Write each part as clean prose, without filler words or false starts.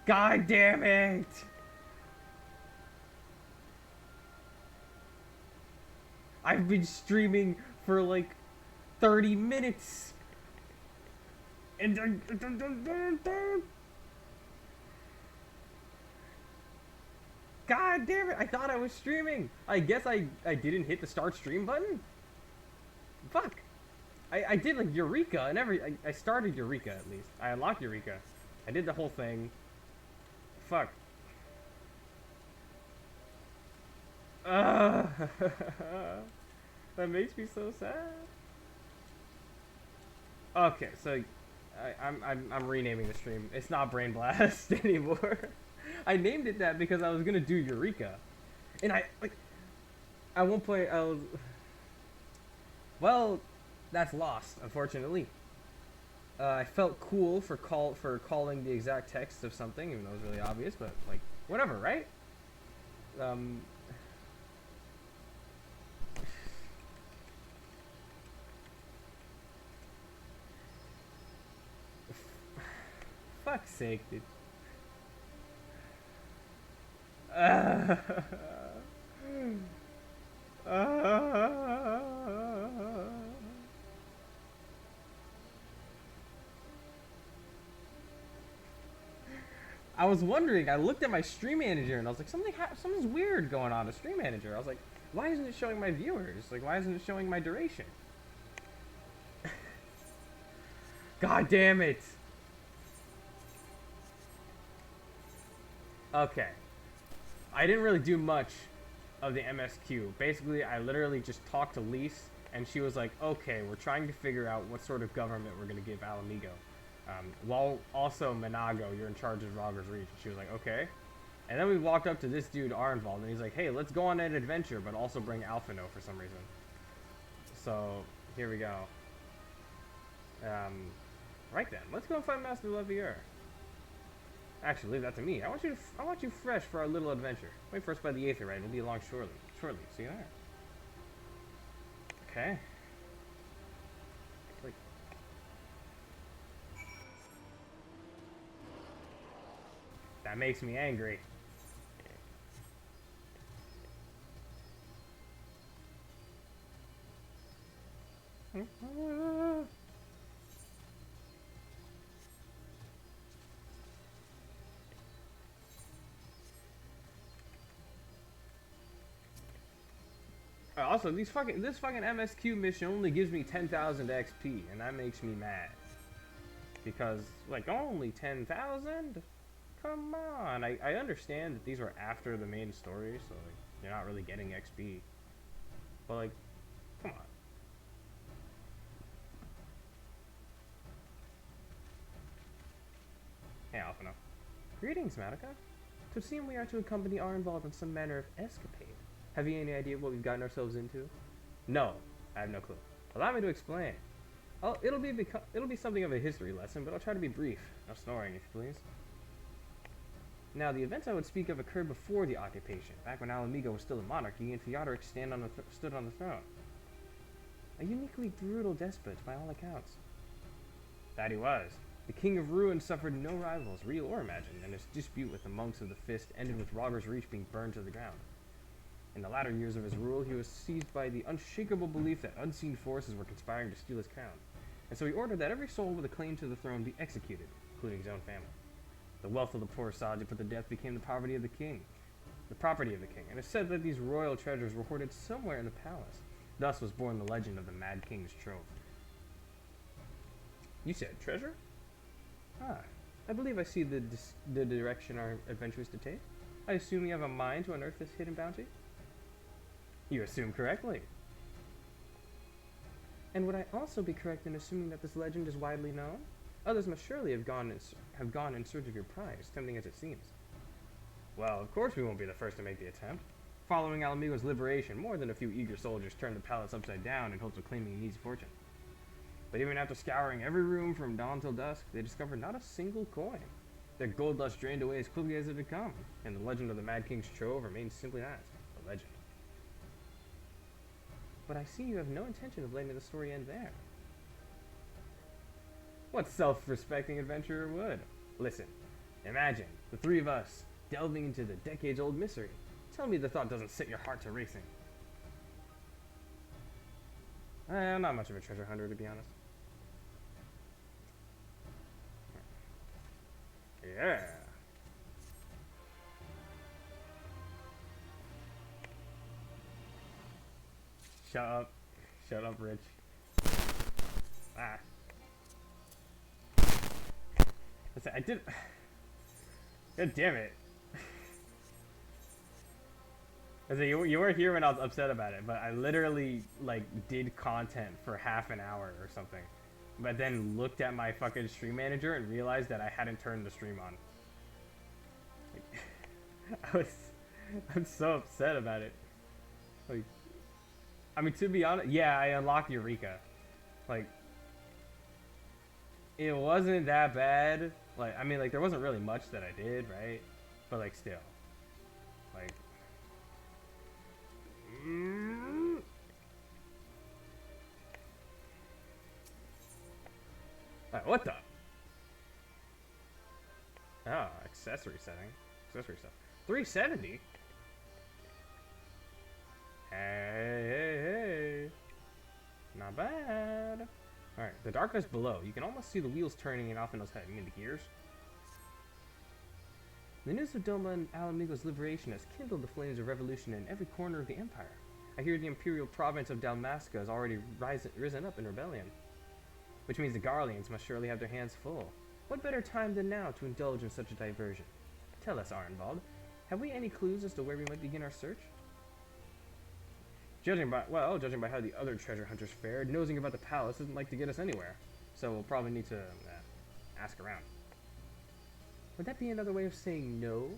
God damn it! I've been streaming for like 30 minutes. And God damn it, I thought I was streaming. I guess I didn't hit the start stream button. Fuck. I did like Eureka and I started Eureka at least. I unlocked Eureka. I did the whole thing. Fuck. Uh, that makes me so sad. Okay, so I'm renaming the stream. It's not Brain Blast anymore. I named it that because I was gonna do Eureka, and I like at one point I was well, that's lost unfortunately. I felt cool for calling the exact text of something, even though it was really obvious, but like whatever, right? Um, fuck's sake, dude. Uh, I was wondering. I looked at my stream manager and I was like, something's weird going on. A stream manager. I was like, why isn't it showing my viewers? Like, why isn't it showing my duration? God damn it. Okay. I didn't really do much of the MSQ. Basically, I literally just talked to Lise, and she was like, okay, we're trying to figure out what sort of government we're going to give Alamigo. While also, Manago, you're in charge of Rogger's Reach. And she was like, okay. And then we walked up to this dude, Arnvald, and he's like, hey, let's go on an adventure, but also bring Alphino for some reason. So, here we go. Right then, let's go and find Master Levier. Actually, leave that to me. I want you fresh for our little adventure. Wait for us by the Aether Ride. We'll be along shortly. See you there. Okay. Like, that makes me angry. Also, this fucking MSQ mission only gives me 10,000 XP, and that makes me mad. Because, like, only 10,000? Come on. I understand that these were after the main story, so, like, you're not really getting XP. But, like, come on. Hey, Alphino. Greetings, Madoka. To seem we are to accompany our involved in some manner of escapade. Have you any idea what we've gotten ourselves into? No, I have no clue. Allow me to explain. Oh, it'll be something of a history lesson, but I'll try to be brief. No snoring, if you please. Now, the events I would speak of occurred before the occupation, back when Alamigo was still a monarchy and Theodoric stood on the throne. A uniquely brutal despot, by all accounts. That he was. The King of Ruin suffered no rivals, real or imagined, and his dispute with the monks of the Fist ended with Rogger's Reach being burned to the ground. In the latter years of his rule, he was seized by the unshakable belief that unseen forces were conspiring to steal his crown, and so he ordered that every soul with a claim to the throne be executed, including his own family. The wealth of the poor Saja put to death became the property of the king, and it's said that these royal treasures were hoarded somewhere in the palace. Thus was born the legend of the Mad King's Trove. You said treasure? Ah, I believe I see the direction our adventure is to take. I assume you have a mind to unearth this hidden bounty? You assume correctly. And would I also be correct in assuming that this legend is widely known? Others must surely have gone in search of your prize, tempting as it seems. Well, of course we won't be the first to make the attempt. Following Alamigo's liberation, more than a few eager soldiers turned the palace upside down in hopes of claiming an easy fortune. But even after scouring every room from dawn till dusk, they discovered not a single coin. Their gold dust drained away as quickly as it had come, and the legend of the Mad King's Trove remains simply that, a legend. But I see you have no intention of letting the story end there. What self-respecting adventurer would? Listen, Imagine, the three of us, delving into the decades-old mystery. Tell me the thought doesn't set your heart to racing. I'm not much of a treasure hunter, to be honest. Yeah. Shut up. Shut up, Rich. Ah. Listen, I did. God damn it. You were here when I was upset about it, but I literally, like, did content for half an hour or something. But then looked at my fucking stream manager and realized that I hadn't turned the stream on. Like, I'm so upset about it. Like, I mean, to be honest, yeah, I unlocked Eureka. Like, it wasn't that bad. Like, I mean, like, there wasn't really much that I did, right? But, like, still. Like, what the? Oh, accessory setting. Accessory stuff. 370? Hey. Not bad. Alright, the darkness below. You can almost see the wheels turning in Alphinaud's head. You mean the gears? The news of Doma and Alamigo's liberation has kindled the flames of revolution in every corner of the Empire. I hear the imperial province of Dalmasca has already risen up in rebellion. Which means the Garleans must surely have their hands full. What better time than now to indulge in such a diversion? Tell us, Arnvald, have we any clues as to where we might begin our search? Judging by how the other treasure hunters fared, nosing about the palace isn't like to get us anywhere. So we'll probably need to ask around. Would that be another way of saying no?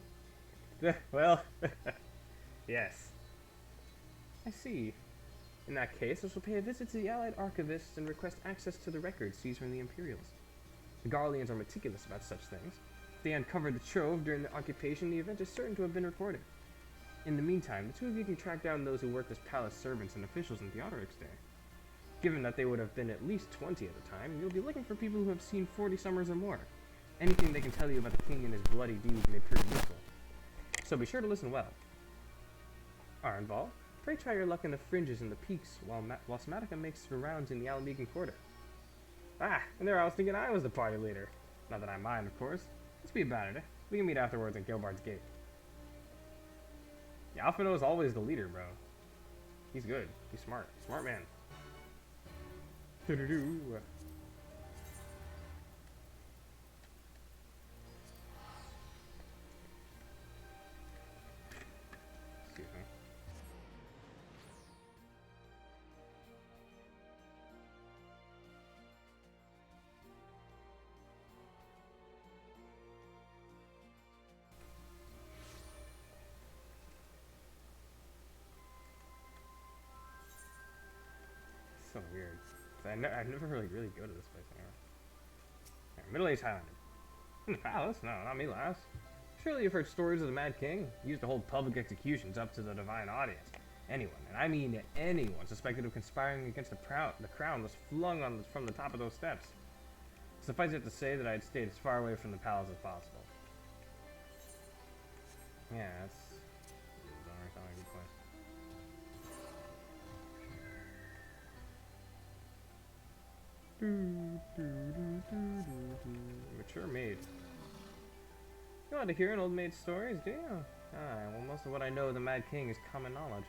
Well, yes. I see. In that case, I shall pay a visit to the Allied archivists and request access to the records seized from the Imperials. The Garleans are meticulous about such things. If they uncovered the trove during the occupation, the event is certain to have been recorded. In the meantime, the two of you can track down those who worked as palace servants and officials in Theodoric's day. Given that they would have been at least 20 at the time, you'll be looking for people who have seen 40 summers or more. Anything they can tell you about the king and his bloody deeds may prove useful. So be sure to listen well. Arnvald, pray try your luck in the fringes and the peaks while Smatica makes her rounds in the Alamigan Quarter. Ah, and there I was thinking I was the party leader. Not that I mind, of course. Let's be about it, eh? We can meet afterwards at Gilbard's Gate. Yeah, Alphinaud is always the leader, bro. He's good. He's smart. Smart man. Doo-doo-doo. Excuse me. So weird. I never really go to this place anymore. Yeah, Middle-aged Highlander. In the palace? No, not me, lass. Surely you've heard stories of the Mad King. He used to hold public executions up to the divine audience. Anyone, and I mean anyone, suspected of conspiring against the crown was flung from the top of those steps. Suffice it to say that I had stayed as far away from the palace as possible. Yeah, that's... Sound like a good place. Mature maid. You want to hear an old maid's stories, do you? Well, most of what I know of the Mad King is common knowledge.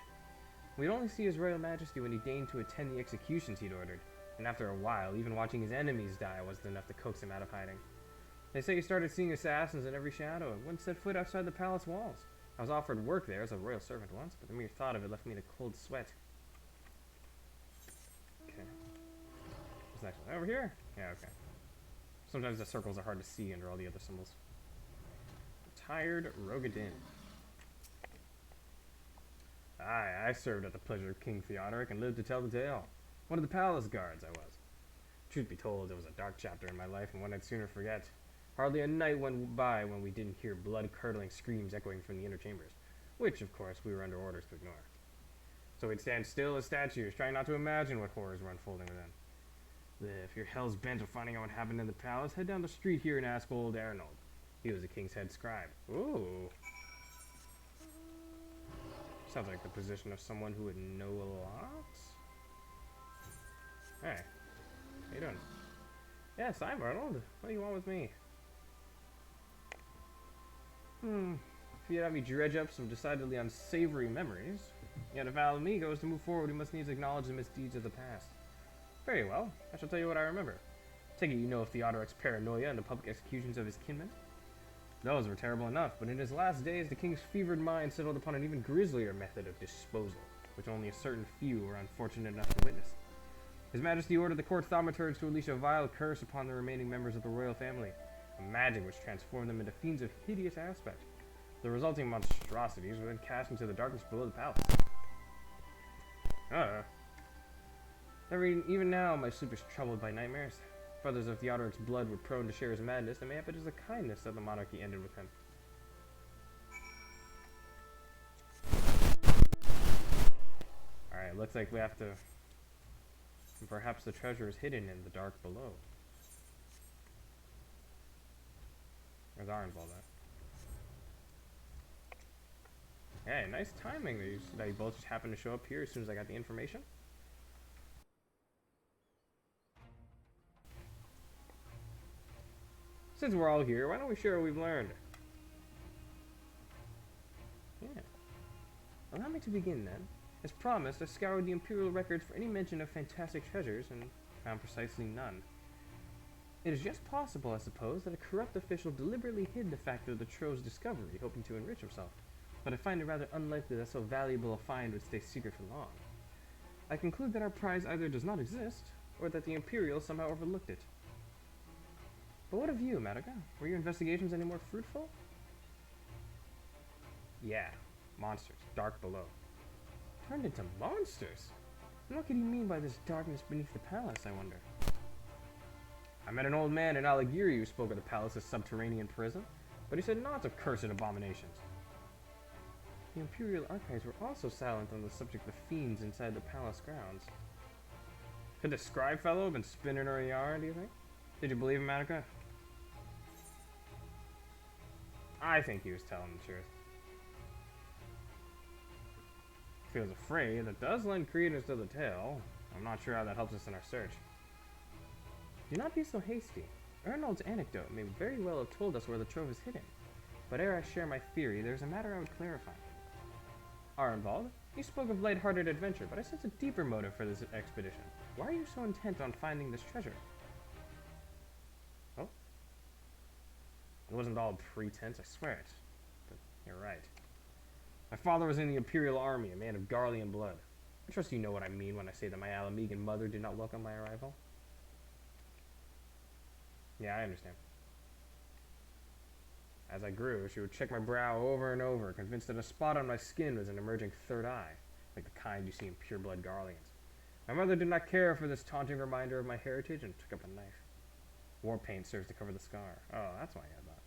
We'd only see His Royal Majesty when he deigned to attend the executions he'd ordered, and after a while, even watching his enemies die wasn't enough to coax him out of hiding. They say he started seeing assassins in every shadow and wouldn't set foot outside the palace walls. I was offered work there as a royal servant once, but the mere thought of it left me in a cold sweat. Okay. What's next one? Over here? Yeah, okay. Sometimes the circles are hard to see under all the other symbols. Retired Rogadin. Aye, I served at the pleasure of King Theodoric and lived to tell the tale. One of the palace guards I was. Truth be told, it was a dark chapter in my life and one I'd sooner forget. Hardly a night went by when we didn't hear blood-curdling screams echoing from the inner chambers, which, of course, we were under orders to ignore. So we'd stand still as statues, trying not to imagine what horrors were unfolding within. If you're hell's bent on finding out what happened in the palace, head down the street here and ask old Arnold. He was the king's head scribe. Ooh. Sounds like the position of someone who would know a lot. Hey. How you doing? Yes, I'm Arnold. What do you want with me? If you'd have me dredge up some decidedly unsavory memories, yet if Al Amigo is to move forward, we must needs acknowledge the misdeeds of the past. Very well. I shall tell you what I remember. Take it you know of Theodorek's paranoia and the public executions of his kinmen? Those were terrible enough, but in his last days, the king's fevered mind settled upon an even grislier method of disposal, which only a certain few were unfortunate enough to witness. His Majesty ordered the court thaumaturgs to unleash a vile curse upon the remaining members of the royal family, a magic which transformed them into fiends of hideous aspect. The resulting monstrosities were then cast into the darkness below the palace. Even now, my sleep is troubled by nightmares. If others of Theodorek's blood were prone to share his madness, then mayhap it is the kindness that the monarchy ended with him. Alright, looks like we have to... Perhaps the treasure is hidden in the dark below. Where's Arnvold at? Hey, nice timing that you both just happened to show up here as soon as I got the information. Since we're all here, why don't we share what we've learned? Yeah. Allow me to begin then. As promised, I scoured the Imperial records for any mention of fantastic treasures and found precisely none. It is just possible, I suppose, that a corrupt official deliberately hid the fact of the trove's discovery, hoping to enrich himself. But I find it rather unlikely that so valuable a find would stay secret for long. I conclude that our prize either does not exist, or that the Imperials somehow overlooked it. But what of you, Madoka? Were your investigations any more fruitful? Yeah, monsters, dark below. Turned into monsters? And what could he mean by this darkness beneath the palace, I wonder? I met an old man in Aligiri who spoke of the palace's subterranean prison, but he said not of cursed abominations. The Imperial archives were also silent on the subject of fiends inside the palace grounds. Could the scribe fellow have been spinning her a yarn, do you think? Did you believe him, Madoka? I think he was telling the truth. If he was afraid, that does lend credence to the tale. I'm not sure how that helps us in our search. Do not be so hasty. Arnold's anecdote may very well have told us where the trove is hidden. But ere I share my theory, there's a matter I would clarify. Arnvold, you spoke of light-hearted adventure, but I sense a deeper motive for this expedition. Why are you so intent on finding this treasure? Oh? It wasn't all pretense, I swear it. But you're right. My father was in the Imperial Army, a man of Garlean blood. I trust you know what I mean when I say that my Alamegan mother did not welcome my arrival. Yeah, I understand. As I grew, she would check my brow over and over, convinced that a spot on my skin was an emerging third eye, like the kind you see in pure-blood Garleans. My mother did not care for this taunting reminder of my heritage and took up a knife. War paint serves to cover the scar. Oh, that's why I had that.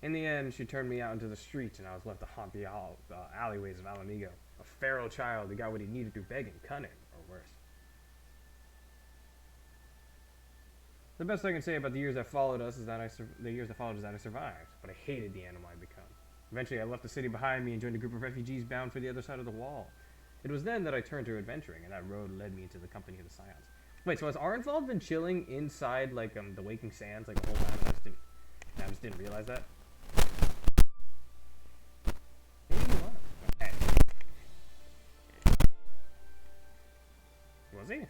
In the end, she turned me out into the street, and I was left to haunt the alleyways of Alamigo, a feral child who got what he needed through begging, cunning, or worse. The best I can say about the years that followed is that I survived, but I hated the animal I'd become. Eventually, I left the city behind me and joined a group of refugees bound for the other side of the wall. It was then that I turned to adventuring, and that road led me into the company of the Scions. Wait, so has Arnvold been chilling inside, like, the Waking Sands, like, the whole time, and I just didn't realize that? Maybe he was. Okay. Was he?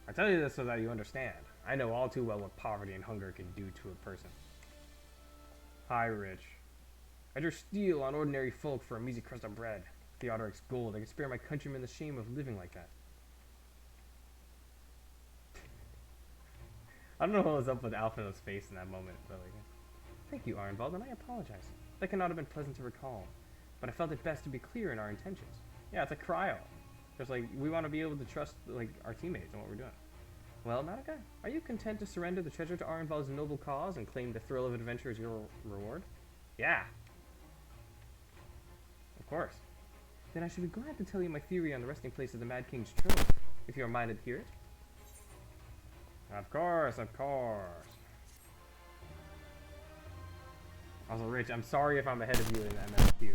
I tell you this so that you understand. I know all too well what poverty and hunger can do to a person. Hi, Rich. I dare steal on ordinary folk for a measly crust of bread. Theodorek's gold. I can spare my countrymen the shame of living like that. I don't know what was up with Alphina's face in that moment, but like, thank you, Arnvold, and I apologize. That cannot have been pleasant to recall, but I felt it best to be clear in our intentions. Yeah, it's a cryo. Just like, we want to be able to trust, like, our teammates and what we're doing. Well, Madoka, are you content to surrender the treasure to Arnvold's noble cause and claim the thrill of adventure as your reward? Yeah. Of course. Then I should be glad to tell you my theory on the resting place of the Mad King's trove. if you are minded to hear it. Of course, of course. Also, Rich, I'm sorry if I'm ahead of you in MSQ. You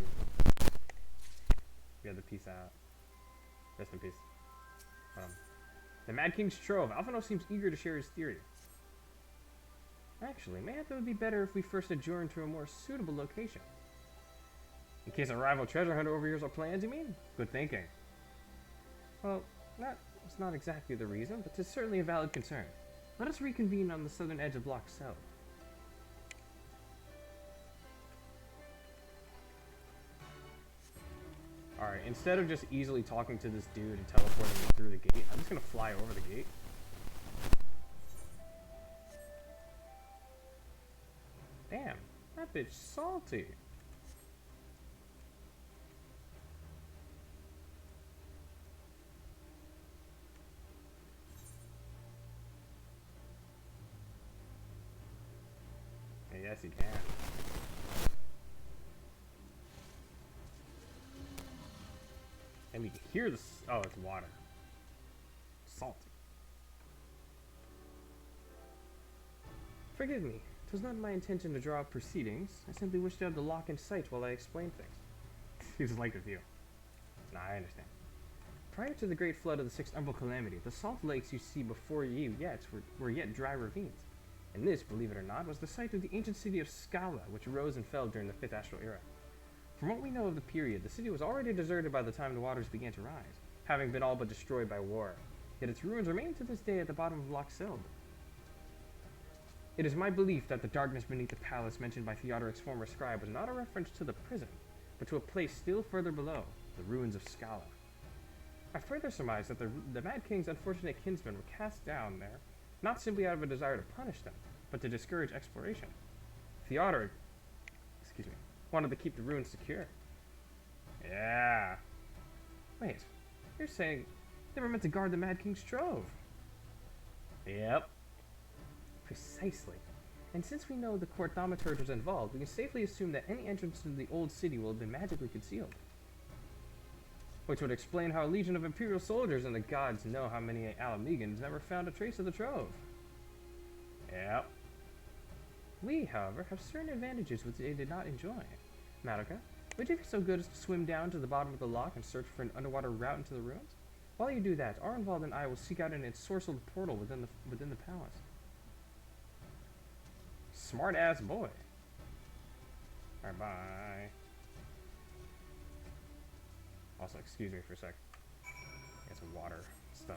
had to peace out. Rest in peace. The Mad King's Trove. Alphino seems eager to share his theory. Actually, maybe it would be better if we first adjourn to a more suitable location. In case a rival treasure hunter overhears our plans, you mean? Good thinking. Well, that's not exactly the reason, but it's certainly a valid concern. Let us reconvene on the southern edge of Block South. Alright, instead of just easily talking to this dude and teleporting me through the gate, I'm just gonna fly over the gate. Damn, that bitch salty. Yes, you can. And you can hear this. Oh, it's water. Salt. Forgive me. It was not my intention to draw up proceedings. I simply wished to have the lock in sight while I explained things. He was like with you. Nah, I understand. Prior to the great flood of the Sixth Umbral Calamity, the salt lakes you see before you were yet dry ravines. And this, believe it or not, was the site of the ancient city of Scala, which rose and fell during the Fifth Astral Era. From what we know of the period, the city was already deserted by the time the waters began to rise, having been all but destroyed by war. Yet its ruins remain to this day at the bottom of Loch Sild. It is my belief that the darkness beneath the palace mentioned by Theodoric's former scribe was not a reference to the prison, but to a place still further below, the ruins of Scala. I further surmise that the Mad King's unfortunate kinsmen were cast down there, not simply out of a desire to punish them, but to discourage exploration. Theodoric, wanted to keep the ruins secure. Yeah. Wait, you're saying they were meant to guard the Mad King's Trove? Yep. Precisely. And since we know the court thaumaturge was involved, we can safely assume that any entrance to the old city will have been magically concealed. Which would explain how a legion of Imperial soldiers and the gods know how many Alamegans never found a trace of the Trove. Yep. We, however, have certain advantages which they did not enjoy. Madoka, would you be so good as to swim down to the bottom of the loch and search for an underwater route into the ruins? While you do that, Arnvald and I will seek out an ensorcelled portal within the palace. Smart ass boy. Alright, bye. Also, excuse me for a sec. Get some water stuff.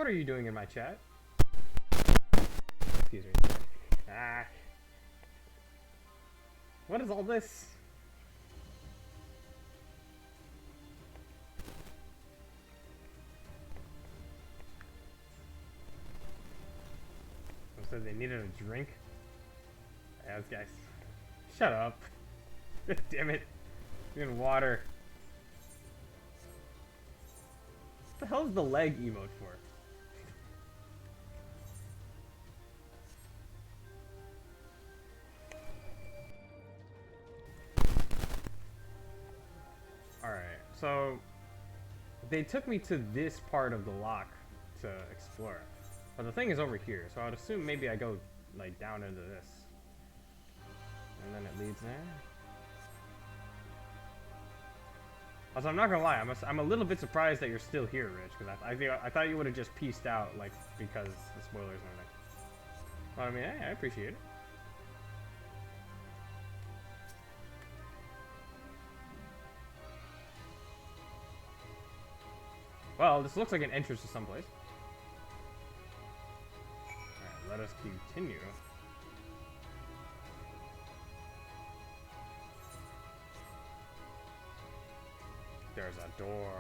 what are you doing in my chat? Excuse me. Ah. What is all this? Someone said they needed a drink. Yeah, those guys. Shut up. Damn it. Even water. What the hell is the leg emote for? Alright, so they took me to this part of the lock to explore. But the thing is over here, so I would assume maybe I go like down into this. And then it leads there. Also, I'm not gonna lie, I'm a little bit surprised that you're still here, Rich, because I thought you would have just pieced out, like, because the spoilers and everything. Well, I mean, hey, I appreciate it. Well, this looks like an entrance to someplace. Alright, let us continue. There's a door.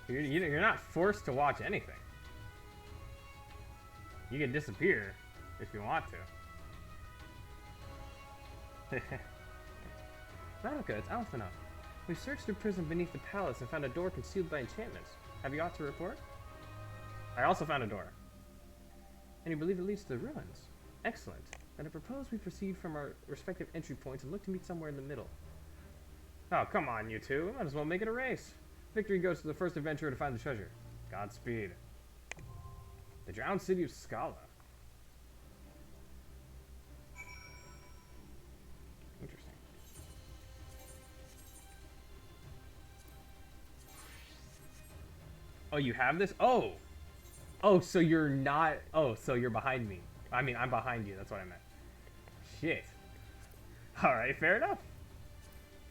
You're not forced to watch anything. You can disappear if you want to. Madoka, it's Alphina. We've searched the prison beneath the palace and found a door concealed by enchantments. Have you aught to report? I also found a door. And you believe it leads to the ruins? Excellent. And I propose we proceed from our respective entry points and look to meet somewhere in the middle. Oh, come on, you two. We might as well make it a race. Victory goes to the first adventurer to find the treasure. Godspeed. The drowned city of Scala. Interesting. Oh, you have this? Oh! Oh, so you're not... Oh, so you're behind me. I mean, I'm behind you. That's what I meant. Shit. Alright, fair enough.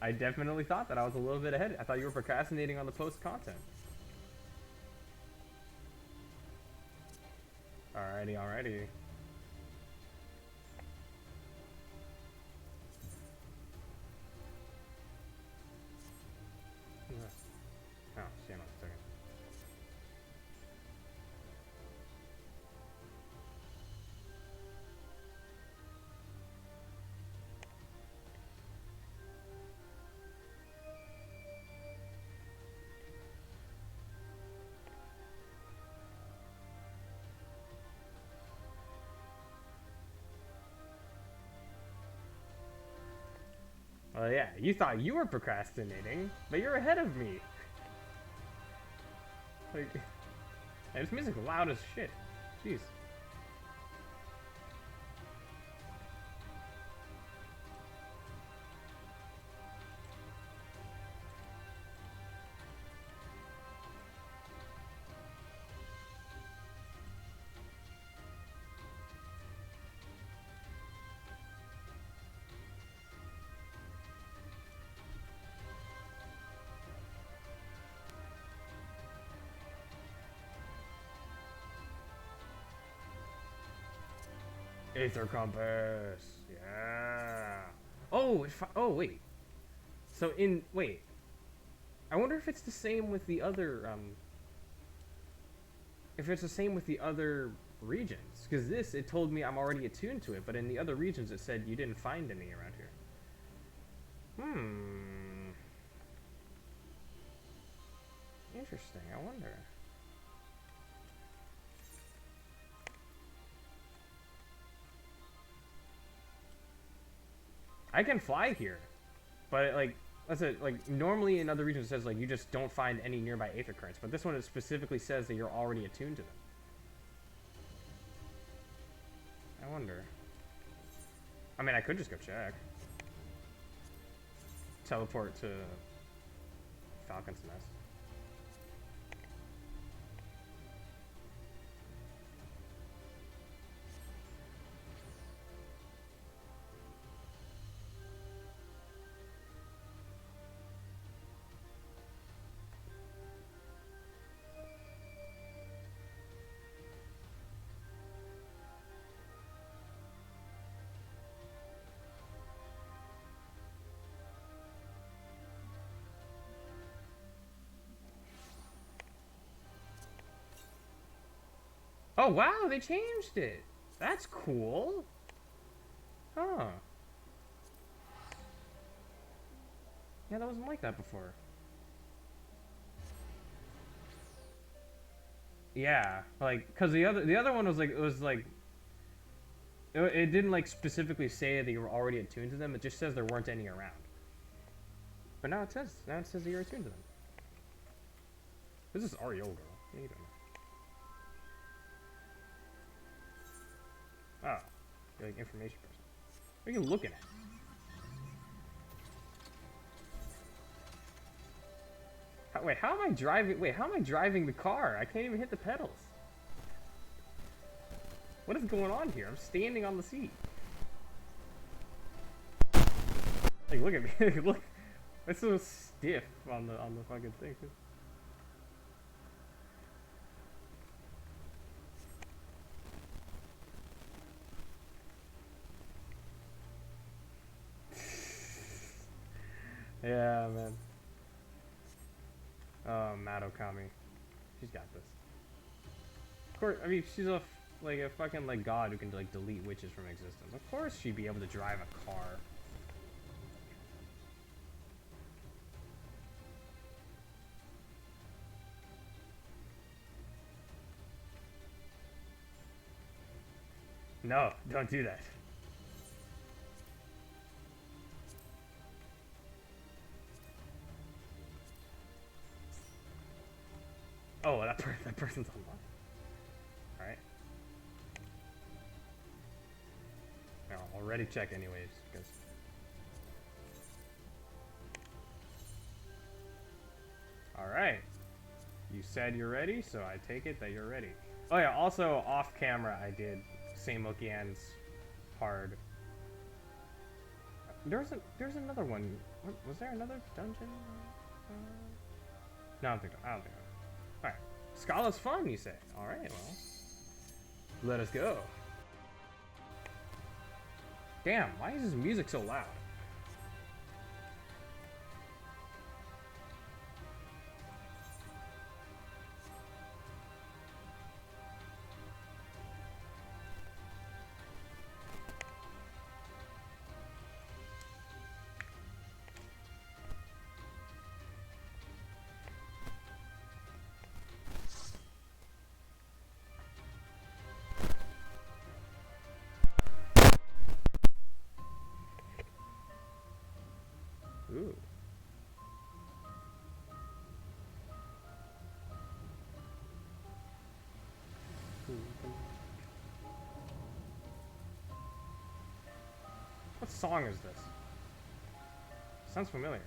I definitely thought that I was a little bit ahead. I thought you were procrastinating on the post-content. Alrighty, alrighty. Oh, shit, on a second. Well, yeah, you thought you were procrastinating, but you're ahead of me. Like, and this music's loud as shit. Jeez. Aether compass. Yeah. Oh, oh wait. So wait. I wonder if it's the same with the other if it's the same with the other regions, because this, it told me I'm already attuned to it, but in the other regions it said you didn't find any around here. Interesting. I wonder. I can fly here, but like, that's it. Like, normally in other regions it says like you just don't find any nearby aether currents, but this one it specifically says that you're already attuned to them. I wonder. I mean, I could just go check. Teleport to Falcon's Nest. Oh wow, they changed it. That's cool. Huh. Yeah, that wasn't like that before. Yeah, like, cause the other one was like, it didn't like specifically say that you were already attuned to them. It just says there weren't any around. But now it says that you're attuned to them. This is Ariel girl. What are you doing? Oh, you're like information person. What are you looking at? Wait, how am I driving? Wait, how am I driving the car? I can't even hit the pedals. What is going on here? I'm standing on the seat. Like, look at me. Look, it's so stiff on the fucking thing. Yeah, man. Oh, Madokami. She's got this. Of course, I mean, she's like a fucking like god who can like delete witches from existence. Of course she'd be able to drive a car. No, don't do that. Oh, that person's online. All right. No, I'll already check anyways because. All right. You said you're ready, so I take it that you're ready. Oh yeah. Also, off camera, I did Seimukian's hard. There's another one. Was there another dungeon? No, I don't think so. Alright. Scala's fun, you say? Alright, well. Let us go. Damn, why is this music so loud? Ooh. What song is this? Sounds familiar.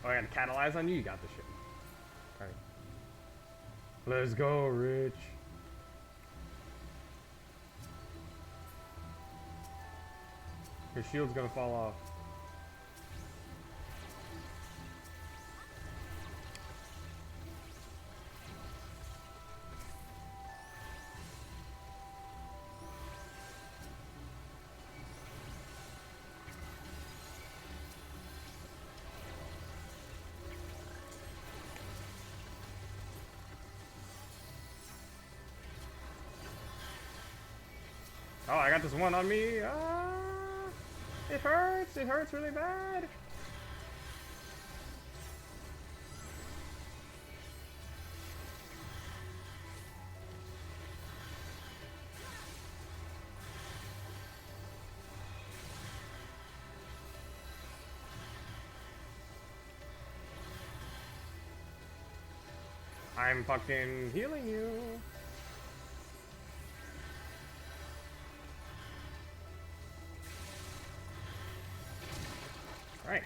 Oh, I gotta catalyze on you? You got this shit. Alright. Let's go, Rich. Your shield's gonna fall off. Oh, I got this one on me. Ah, it hurts. It hurts really bad. I'm fucking healing you. Right.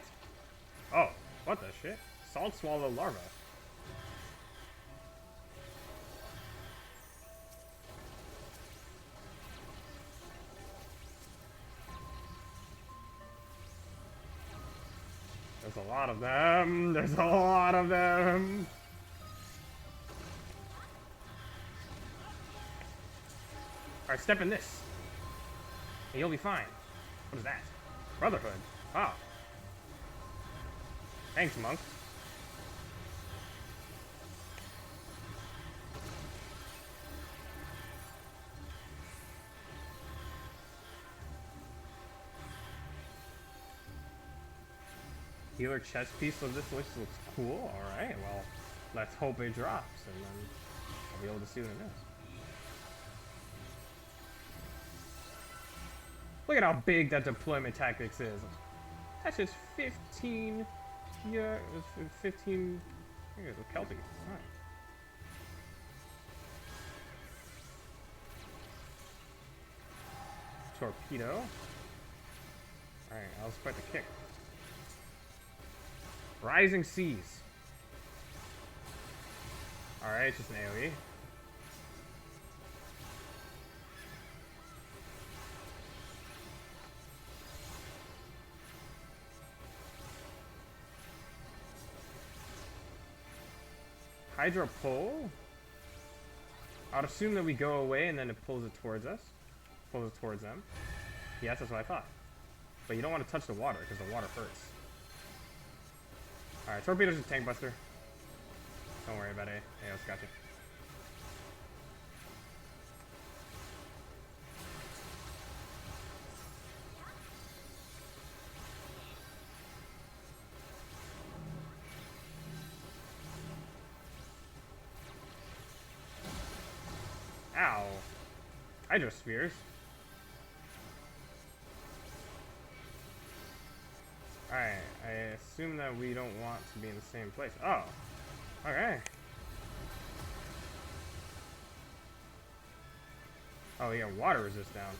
Oh, what the shit? Salt swallow larva. There's a lot of them. There's a lot of them. Alright, step in this. And you'll be fine. What is that? Brotherhood. Oh. Thanks, monk. Healer chest piece of this list looks cool. Alright, well, let's hope it drops, and then I'll be able to see what it is. Look at how big that deployment tactics is. That's just 15 years, 15 years of Celtic. Alright. Torpedo. Alright, I'll expect a kick. Rising Seas. Alright, it's just an AoE. Hydra pull? I'd assume that we go away and then it pulls it towards us. Pulls it towards them. Yes, that's what I thought. But you don't want to touch the water because the water hurts. Alright, torpedo's a tank buster. Don't worry about it. Eos got you. Ow. Hydro spheres. Alright, I assume that we don't want to be in the same place. Oh. Okay. Oh, yeah, water resist down.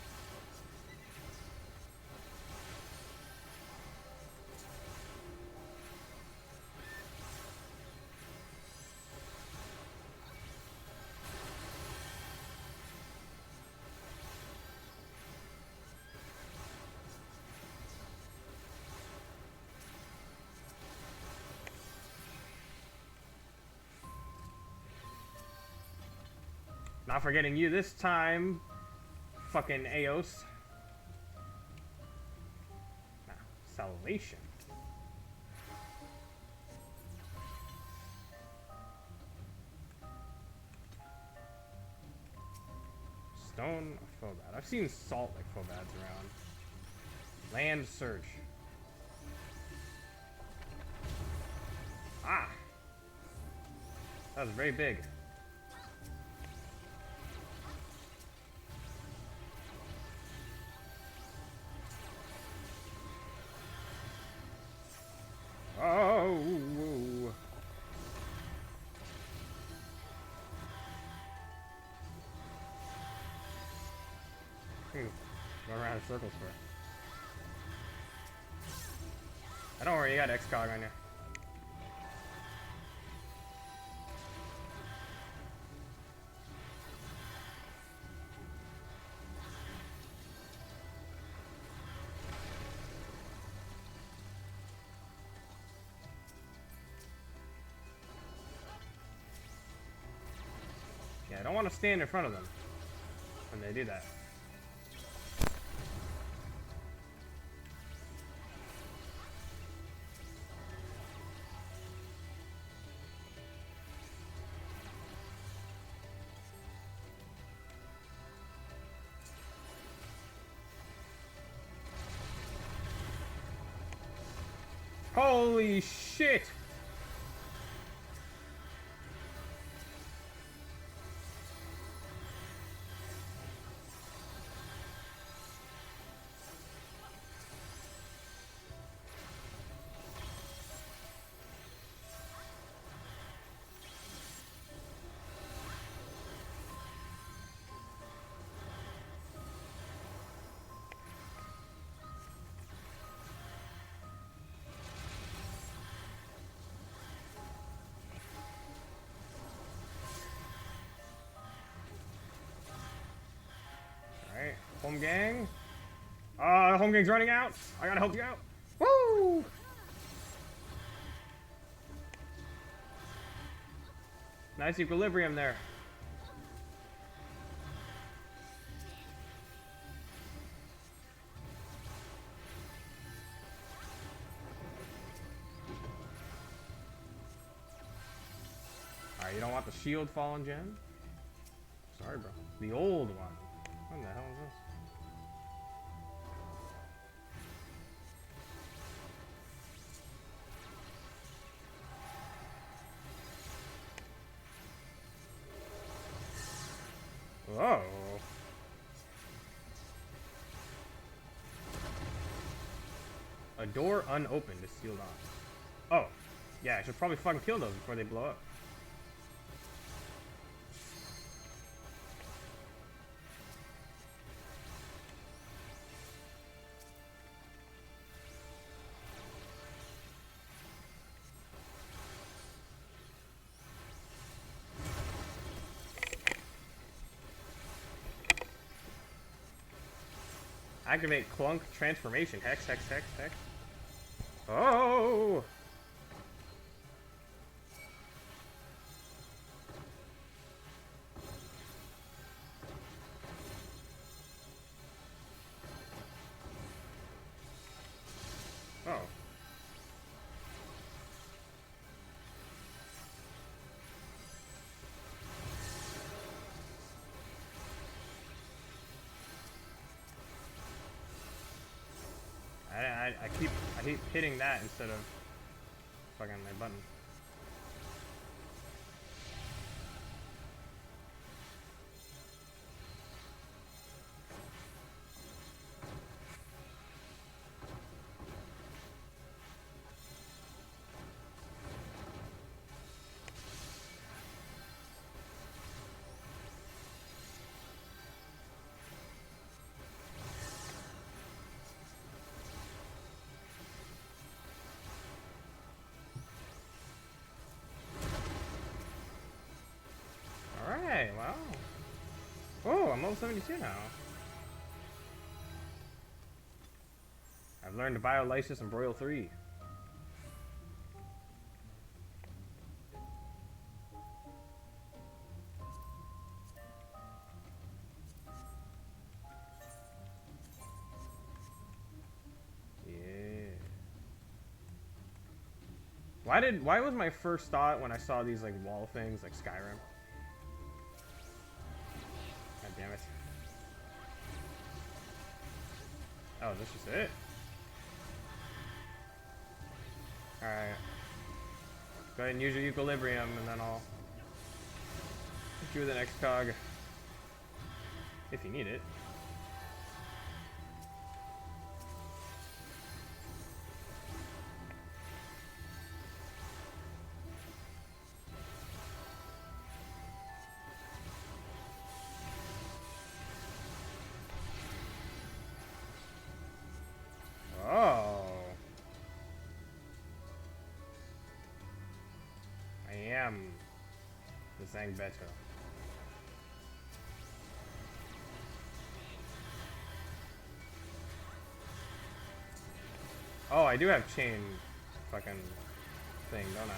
Not forgetting you this time, fucking Eos. Nah, salvation. Stone of Phobad. I've seen salt like Phobads around. Land Surge. Ah! That was very big. Oh! Go around in circles for it. Don't worry, you got X-Cog on you. Yeah, I don't want to stand in front of them when they do that. Holy shit! Alright, home gang. Home gang's running out. I gotta help you out. Woo! Nice equilibrium there. You don't want the shield fallen gem? Sorry, bro. The old one. What the hell is this? Whoa. A door unopened is sealed off. Oh. Yeah, I should probably fucking kill those before they blow up. Activate Clunk Transformation. Hex, hex, hex, hex. Oh! Oh. I keep hitting that instead of fucking my button. Alright, wow. Oh, I'm level 72 now. I've learned to Biolysis and Broil 3. Why was my first thought when I saw these like wall things like Skyrim? God damn it. Oh, this is it? Alright. Go ahead and use your equilibrium and then I'll hit you with the next cog. If you need it. Sang better. Oh, I do have chain fucking thing, don't I?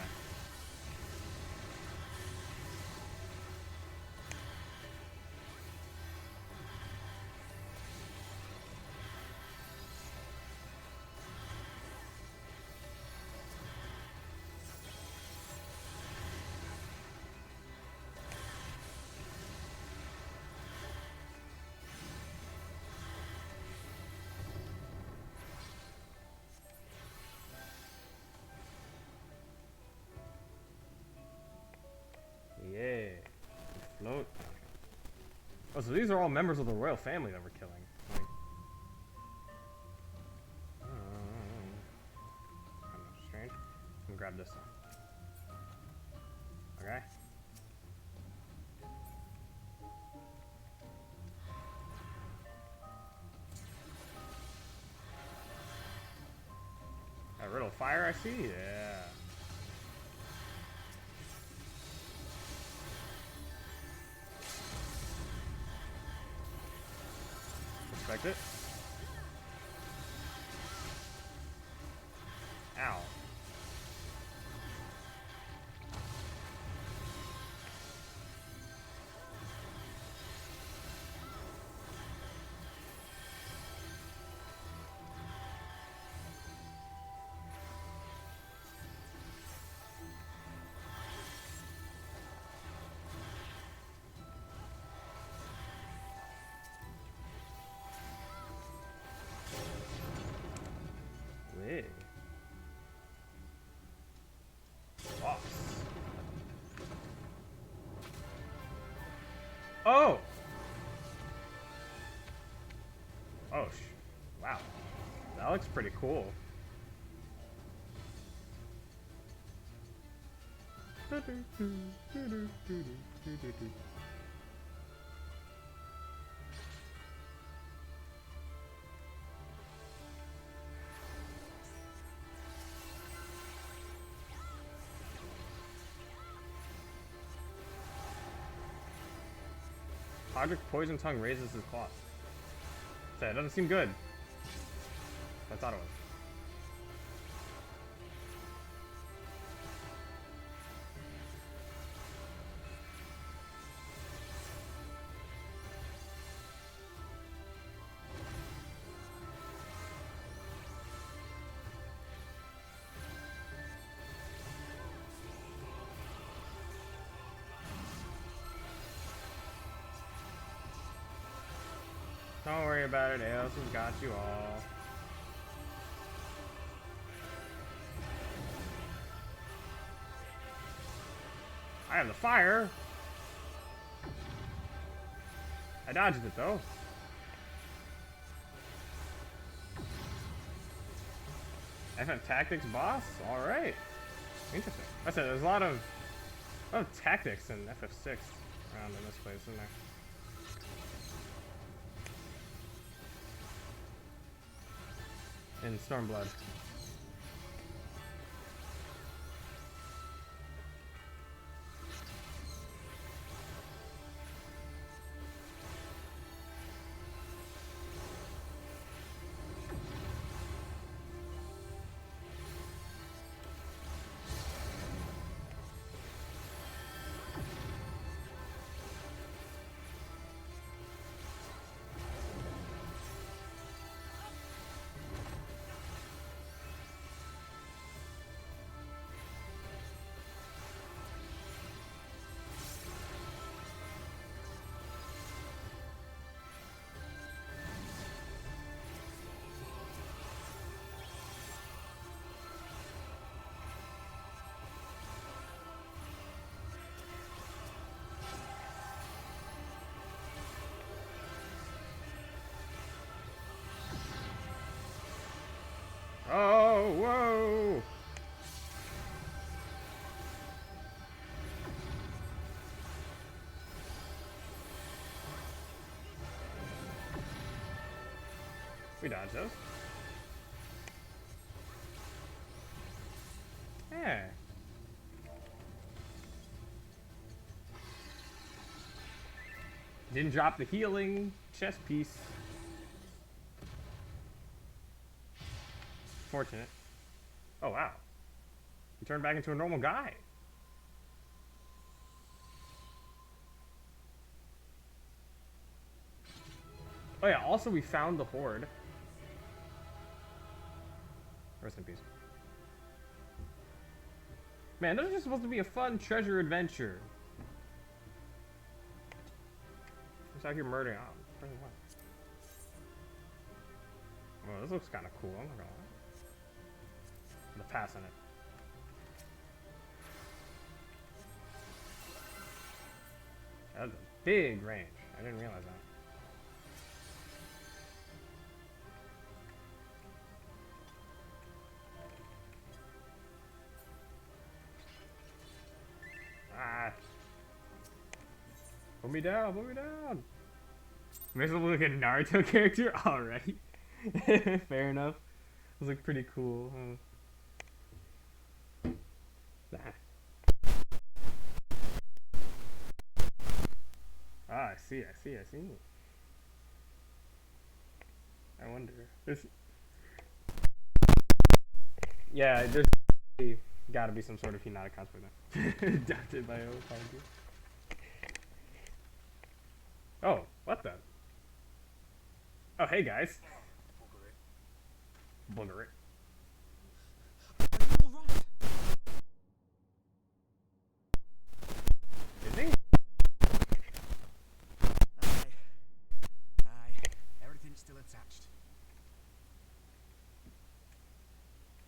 Yeah. Float. Oh, so these are all members of the royal family that we're killing. Like, kind of strange. I'm gonna grab this one. Okay. A riddle fire, I see. Yeah. Respect it. Ow. looks pretty cool. Podrick's poison tongue raises his claws. So it doesn't seem good. I thought it was. Don't worry about it, Aeos has got you all. I have the fire. I dodged it though. FF Tactics boss? Alright. Interesting. I said there's a lot of tactics in FF6 around in this place, isn't there? In Stormblood. Oh, whoa! We dodged those. Yeah. Didn't drop the healing chest piece. Fortunate. Oh wow. He turned back into a normal guy. Oh yeah, also we found the horde. Rest in peace. Man, this is just supposed to be a fun treasure adventure. Just out here murdering. Oh, well, this looks kind of cool. I'm not gonna lie. The pass on it. That's a big range. I didn't realize that. Ah. Put me down, put me down. Makes it look like a Naruto character? Alright. Fair enough. Those look pretty cool. Ah, I see. I wonder. Yeah, there's gotta be some sort of Hinata cosplay there. Adopted by Opangu. Oh, what the? Oh, hey guys. Booger it.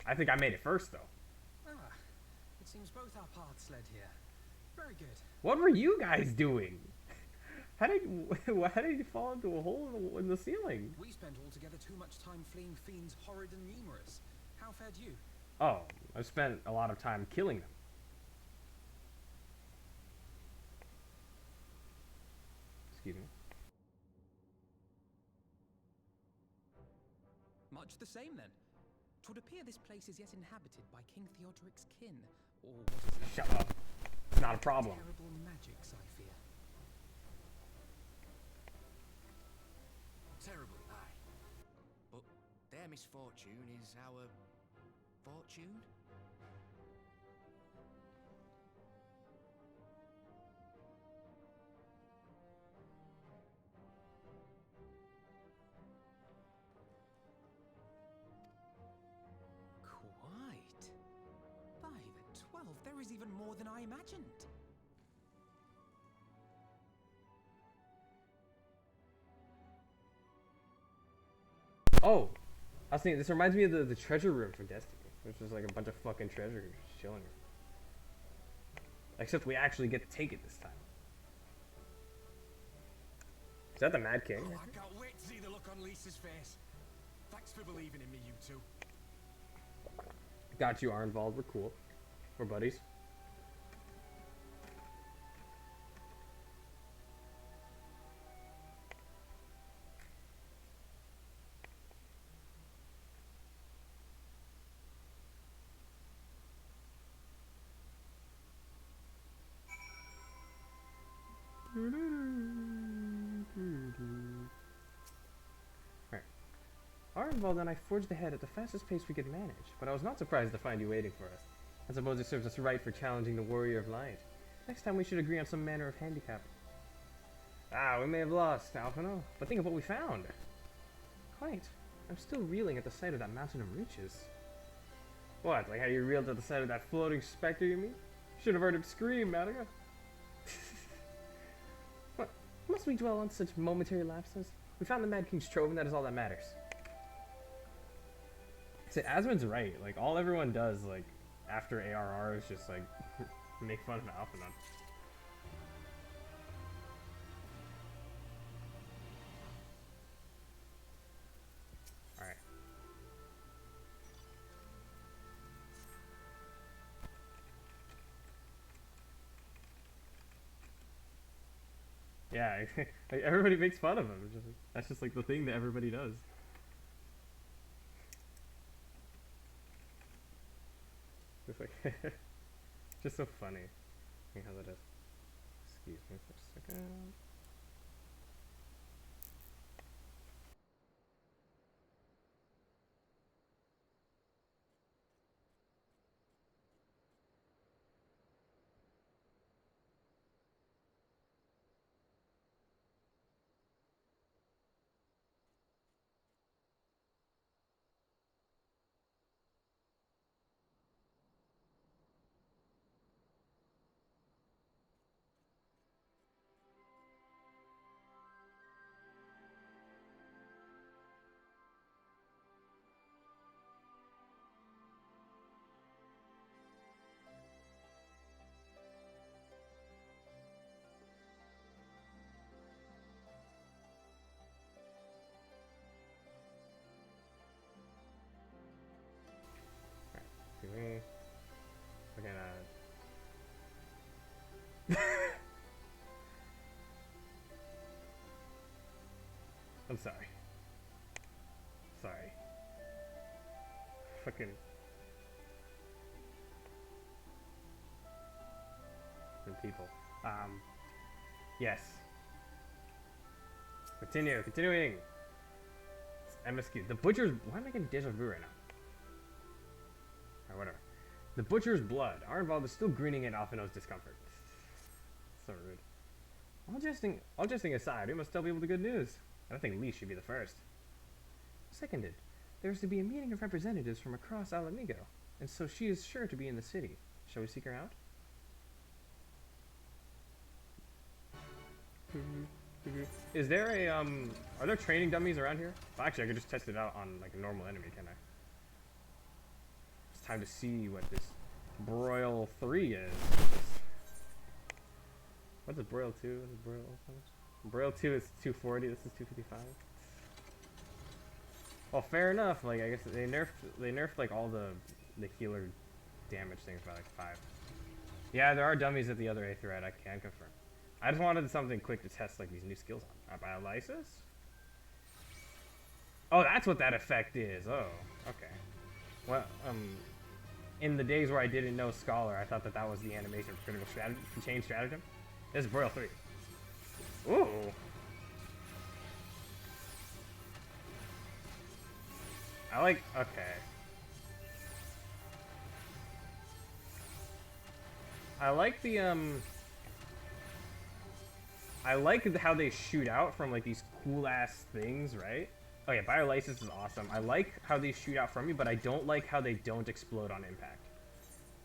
I think I made it first, though. Ah, it seems both our paths led here. Very good. What were you guys doing? How did you fall into a hole in the ceiling? We spent altogether too much time fleeing fiends horrid and numerous. How fared you? Oh, I've spent a lot of time killing them. Excuse me. Much the same then. 'Twould appear this place is yet inhabited by King Theodoric's kin, or what is left. Shut up. It's not a problem. Terrible magics, I fear. Terrible, aye. But their misfortune is our fortune? Quite. By the 12, there is even more than I imagined. Oh, I was thinking, this reminds me of the treasure room from Destiny, which is like a bunch of fucking treasure just chilling here. Except we actually get to take it this time. Is that the Mad King? Oh, I can't wait to see the look on Lisa's face. Thanks for believing in me, you two. Got you, are involved. We're cool. We're buddies. Alright. Arnvald and I forged ahead at the fastest pace we could manage, but I was not surprised to find you waiting for us. I suppose it serves us right for challenging the Warrior of Light. Next time we should agree on some manner of handicap. Ah, we may have lost, Alphino, but think of what we found. Quite. I'm still reeling at the sight of that mountain of riches. What, like how you reeled at the sight of that floating specter, you mean? Should have heard him scream, Madoka. What? Must we dwell on such momentary lapses? We found the Mad King's trove, and that is all that matters. So Asmund's right. Like, all everyone does, like, after ARR is just, like, make fun of Alphanon. Alright. Yeah, like, everybody makes fun of him. It's just, that's just, like, the thing that everybody does. Just like, just so funny. How that is. Excuse me for a second. Me. We're gonna. I'm sorry. Sorry. Fucking. And people. Yes. Continuing. MSQ. The butcher's. Why am I getting deja vu right now? Or whatever. The butcher's blood. Arnvald is still grinning at Alphino's discomfort. So rude. All jesting aside, we must tell people the good news. I don't think Lee should be the first. Seconded. There is to be a meeting of representatives from across Alamigo, and so she is sure to be in the city. Shall we seek her out? Is there a, are there training dummies around here? Well, actually, I could just test it out on, like, a normal enemy, can I? It's time to see what this Broil 3 is. What's a Broil 2? What's a Broil? Braille 2 is 240. This is 255. Well, fair enough. Like I guess they nerfed like all the healer damage things by like 5. Yeah, there are dummies at the other Aetherite. I can confirm. I just wanted something quick to test like these new skills on. Biolysis? Oh, that's what that effect is. Oh, okay. Well, in the days where I didn't know Scholar, I thought that that was the animation for critical strategy, chain stratagem. This is Braille 3. Ooh. I like, okay. I like the, I like how they shoot out from like these cool ass things, right? Oh yeah, Biolysis is awesome. I like how they shoot out from you, but I don't like how they don't explode on impact.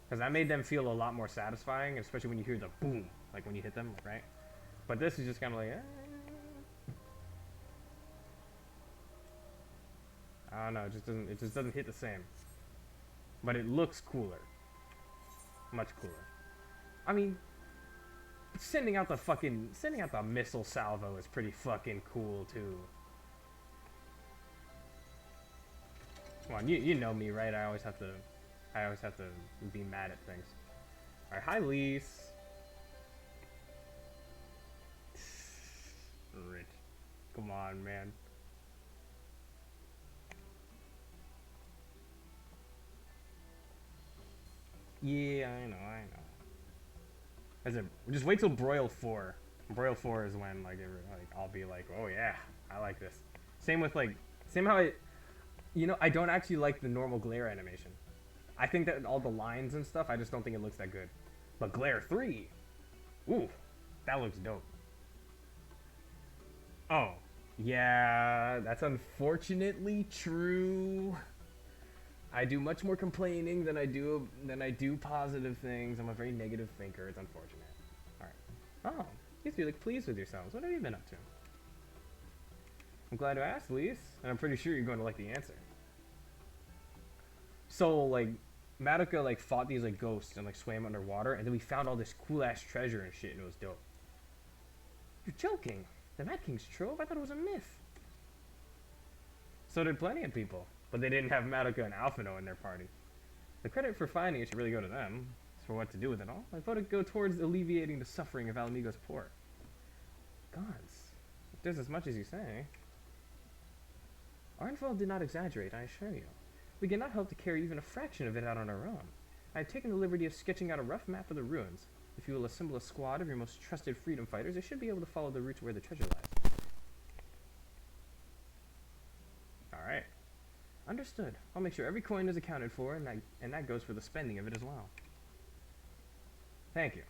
Because that made them feel a lot more satisfying, especially when you hear the boom, like when you hit them, right? But this is just kind of like, I don't know, it just doesn't hit the same. But it looks cooler. Much cooler. I mean, sending out the missile salvo is pretty fucking cool too. Come on, you know me, right? I always have to be mad at things. Alright, hi Lise. Rich. Come on, man. Yeah, I know. As in, just wait till Broil 4. Broil 4 is when like I'll be like, oh yeah, I like this. Same how I don't actually like the normal glare animation. I think that all the lines and stuff, I just don't think it looks that good. But Glare 3, ooh, that looks dope. Oh, yeah, that's unfortunately true. I do much more complaining than I do positive things. I'm a very negative thinker. It's unfortunate. All right. Oh, you guys look pleased with yourselves. What have you been up to? I'm glad to ask, Lise, and I'm pretty sure you're going to like the answer. So, like, Madoka, like, fought these, like, ghosts and, like, swam underwater, and then we found all this cool-ass treasure and shit, and it was dope. You're joking. The Mad King's trove? I thought it was a myth. So did plenty of people, but they didn't have Madoka and Alphino in their party. The credit for finding it should really go to them. As for what to do with it all, I thought it'd go towards alleviating the suffering of Alamigo's poor. Gods, if there's as much as you say. Arnfeld did not exaggerate, I assure you. We cannot hope to carry even a fraction of it out on our own. I have taken the liberty of sketching out a rough map of the ruins. If you will assemble a squad of your most trusted freedom fighters, they should be able to follow the route to where the treasure lies. Alright. Understood. I'll make sure every coin is accounted for, and that goes for the spending of it as well. Thank you.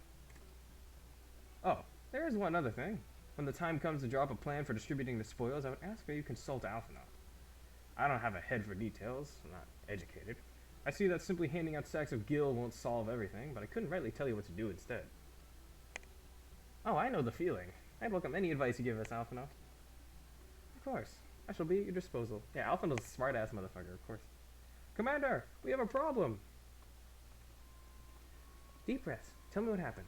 Oh, there is one other thing. When the time comes to draw up a plan for distributing the spoils, I would ask that you consult Alphino. I don't have a head for details. I'm not educated. I see that simply handing out sacks of gil won't solve everything, but I couldn't rightly tell you what to do instead. Oh, I know the feeling. I'd welcome any advice you give us, Alphino. Of course. I shall be at your disposal. Yeah, Alphino's a smart-ass motherfucker, of course. Commander, we have a problem! Deep breaths. Tell me what happened.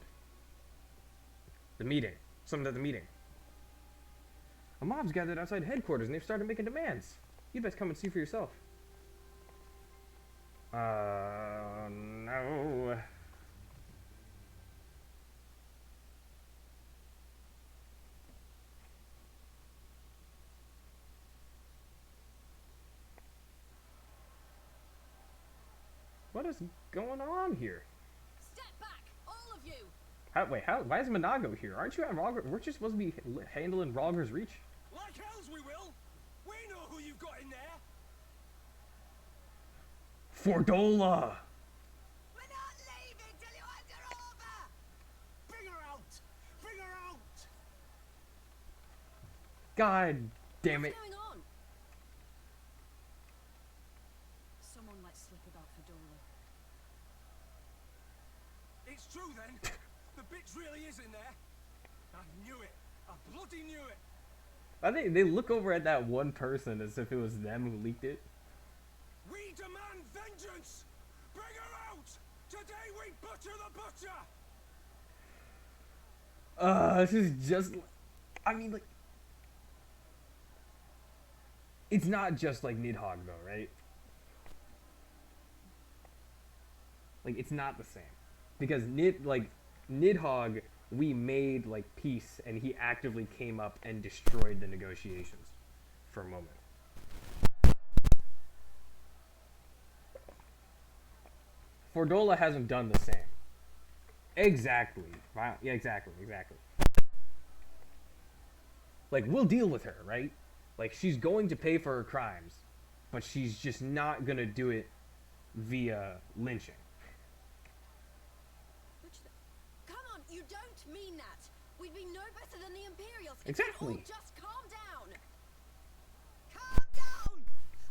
The meeting. Something at the meeting. A mob's gathered outside headquarters and they've started making demands. You'd best come and see for yourself. No. What is going on here? Step back, all of you! Why is Monago here? Aren't you at Rogger? We're just supposed to be handling Rogger's Reach. Like hells we will! We know who you've got in there! Fordola! We're not leaving till you hand her over! Bring her out! Bring her out! God damn it. What's going on? Someone let slip about Fordola. It's true then! The bitch really is in there! I knew it! I bloody knew it! I think they look over at that one person as if it was them who leaked it. We demand vengeance! Bring her out! Today we butcher the butcher! This is just... I mean, like, it's not just like Nidhogg though, right? Like, it's not the same because Nidhogg, we made like peace, and he actively came up and destroyed the negotiations for a moment. Fordola hasn't done the same. Exactly. Wow. Yeah, exactly. Like, we'll deal with her, right? Like, she's going to pay for her crimes, but she's just not gonna do it via lynching. Come on, you don't mean that. We'd be no better than the Imperials. If Exactly. you'd all just calm down. Calm down!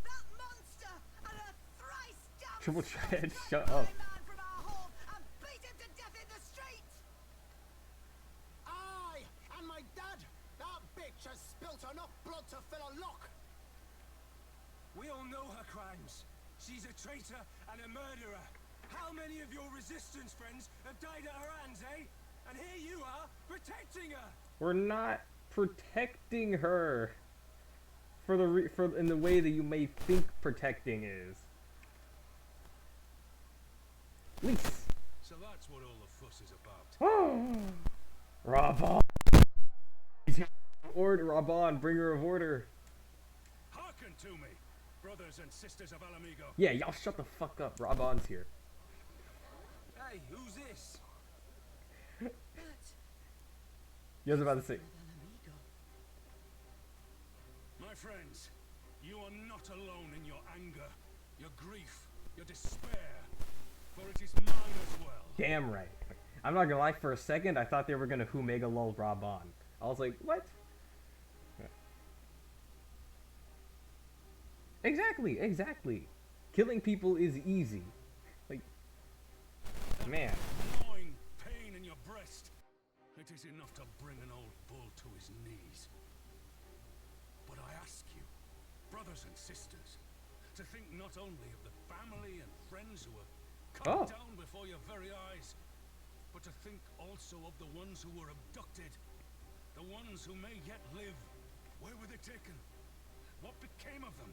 That monster and a thrice damned Triple Threat, scoundrel shut took up. my man from our hall and beat him to death in the street. Aye, and my dad. That bitch has spilt enough blood to fill a lock. We all know her crimes. She's a traitor and a murderer. How many of your resistance friends have died at her hands, eh? And here you are, protecting her. We're not protecting her in the way that you may think protecting is. Lease. So that's what all the fuss is about. Raban. Order, Raban, bringer of order. Hearken to me, brothers and sisters of Alamigo. Yeah, y'all shut the fuck up. Raban's here. Hey, who's this? You was about to say. My friends, you are not alone in your anger, your grief, your despair, for it is mine as well. Damn right. I'm not gonna lie, for a second I thought they were gonna Humega lol Raban. I was like, what? Exactly. Killing people is easy. Like, man. Gnawing pain in your breast. It is enough to bring an old bull to his knees. But I ask you, brothers and sisters, to think not only of the family and friends who were cut down before your very eyes, but to think also of the ones who were abducted, the ones who may yet live. Where were they taken? What became of them?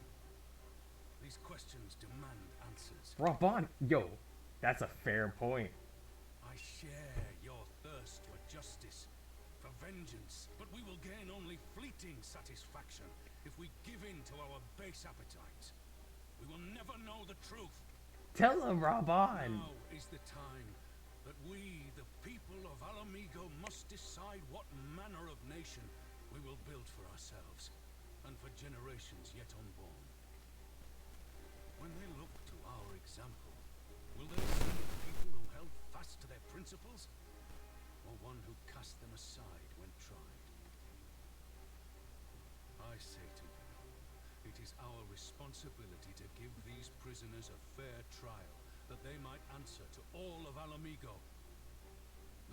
These questions demand answers. Raban, yo, that's a fair point. I share your thirst for justice, for vengeance, but we will gain only fleeting satisfaction if we give in to our base appetites. We will never know the truth. Tell him, Raban. Now is the time that we, the people of Alamigo, must decide what manner of nation we will build for ourselves and for generations yet unborn. When they look to our example, will they see a people who held fast to their principles, or one who cast them aside when tried? I say to you, it is our responsibility to give these prisoners a fair trial, that they might answer to all of Alamigo.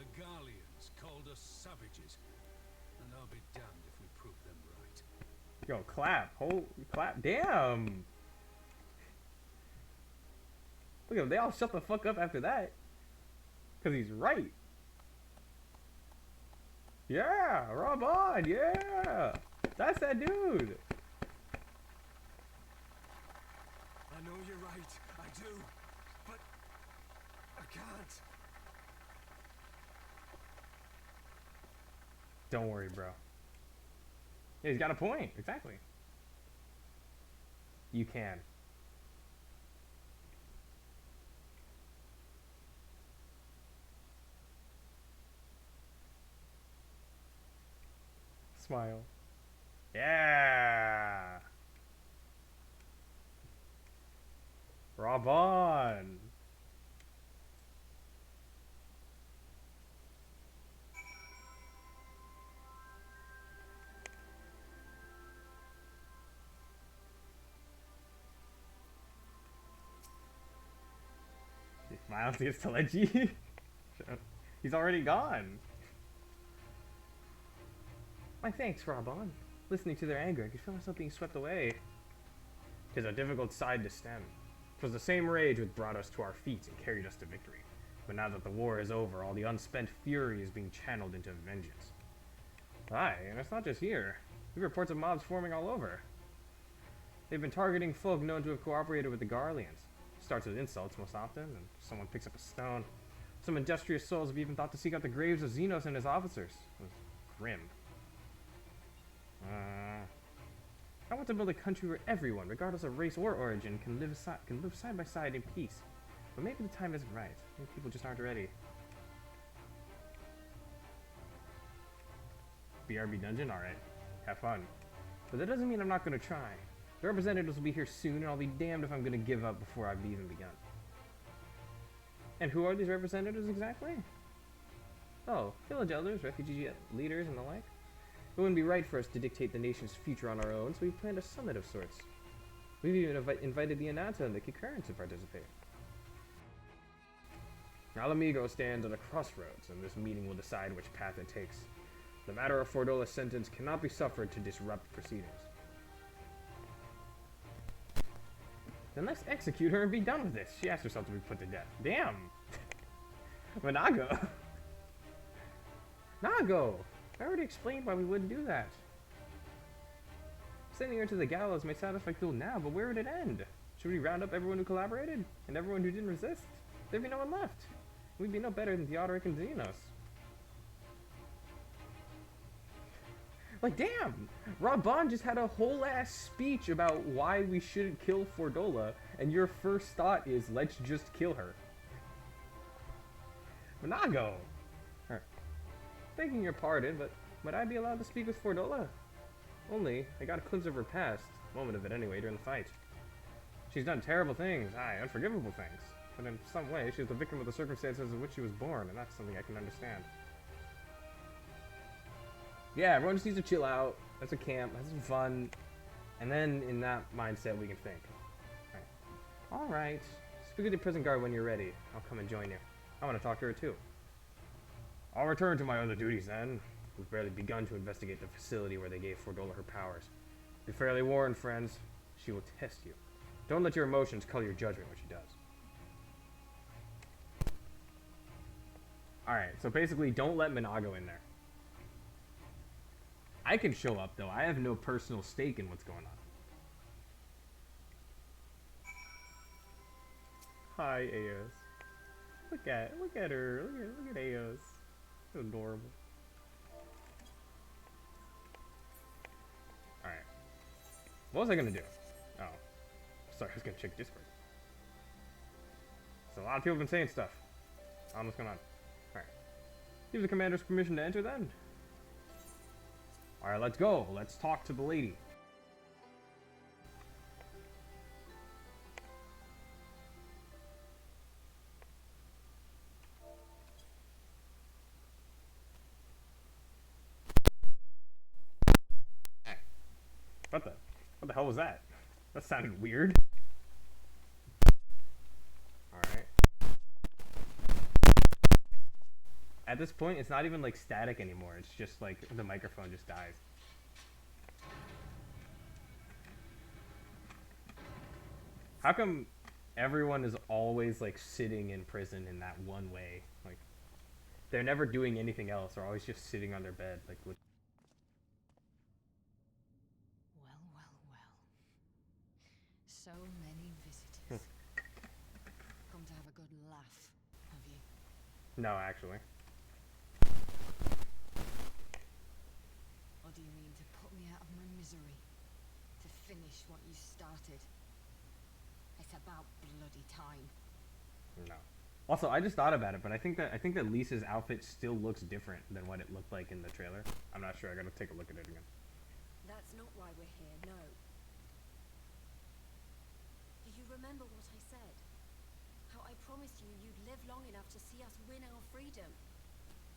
The Garleans called us savages, and I'll be damned if we prove them right. Yo, clap. Clap. Damn. Look at them. They all shut the fuck up after that. Because he's right. Yeah, Raban. Yeah. That's that dude. I know you're right, I do, but I can't. Don't worry, bro. Yeah, he's got a point. Exactly. You can. Smile. Yeah. Raban. He smiles to get Telegy. He's already gone. My thanks, Raban. Listening to their anger, I could feel myself being swept away. 'Tis a difficult side to stem. 'Twas the same rage which brought us to our feet and carried us to victory. But now that the war is over, all the unspent fury is being channeled into vengeance. Aye, and it's not just here. We have reports of mobs forming all over. They've been targeting folk known to have cooperated with the Garleans. Starts with insults most often, and someone picks up a stone. Some industrious souls have even thought to seek out the graves of Xenos and his officers. It was grim. I want to build a country where everyone, regardless of race or origin, can live side by side in peace. But maybe the time isn't right. Maybe people just aren't ready. BRB dungeon? Alright. Have fun. But that doesn't mean I'm not going to try. The representatives will be here soon, and I'll be damned if I'm going to give up before I've even begun. And who are these representatives exactly? Oh, village elders, refugee leaders, and the like. It wouldn't be right for us to dictate the nation's future on our own, so we planned a summit of sorts. We've even invited the Anata and the Kikuran to participate. Alamigo stands at a crossroads, and this meeting will decide which path it takes. The matter of Fordola's sentence cannot be suffered to disrupt proceedings. Then let's execute her and be done with this. She asked herself to be put to death. Damn! Manago! Nago! I already explained why we wouldn't do that. Sending her to the gallows may satisfy Thule now, but where would it end? Should we round up everyone who collaborated? And everyone who didn't resist? There'd be no one left. We'd be no better than Theodoric and Xenos. Like, damn! Rob Bond just had a whole ass speech about why we shouldn't kill Fordola, and your first thought is, let's just kill her. Manago! Begging your pardon, but would I be allowed to speak with Fordola? Only, I got a glimpse of her past, moment of it anyway, during the fight. She's done terrible things, aye, unforgivable things. But in some way, she was the victim of the circumstances in which she was born, and that's something I can understand. Yeah, everyone just needs to chill out, have some camp, have some fun, and then in that mindset we can think. Alright, speak with the prison guard when you're ready. I'll come and join you. I want to talk to her too. I'll return to my other duties then. We've barely begun to investigate the facility where they gave Fordola her powers. Be fairly warned, friends. She will test you. Don't let your emotions color your judgment when she does. Alright, so basically don't let Minago in there. I can show up though. I have no personal stake in what's going on. Hi, Eos. Look at her. Look at Eos. So adorable. Alright. What was I gonna do? Oh. Sorry, I was gonna check Discord. So a lot of people have been saying stuff. I don't know what's going on. Alright. Give the commander's permission to enter then. Alright, let's go. Let's talk to the lady. What the hell was that? That sounded weird. Alright. At this point, it's not even like static anymore. It's just like the microphone just dies. How come everyone is always like sitting in prison in that one way? Like, they're never doing anything else. They're always just sitting on their bed. Like, with So many visitors. Come to have a good laugh, have you? no, actually. Or do you mean to put me out of my misery? To finish what you started? It's about bloody time. No. Also, I just thought about it, but I think that Lisa's outfit still looks different than what it looked like in the trailer. I'm not sure. I gotta take a look at it again. That's not why we're here, no. Do you remember what I said? How I promised you you'd live long enough to see us win our freedom?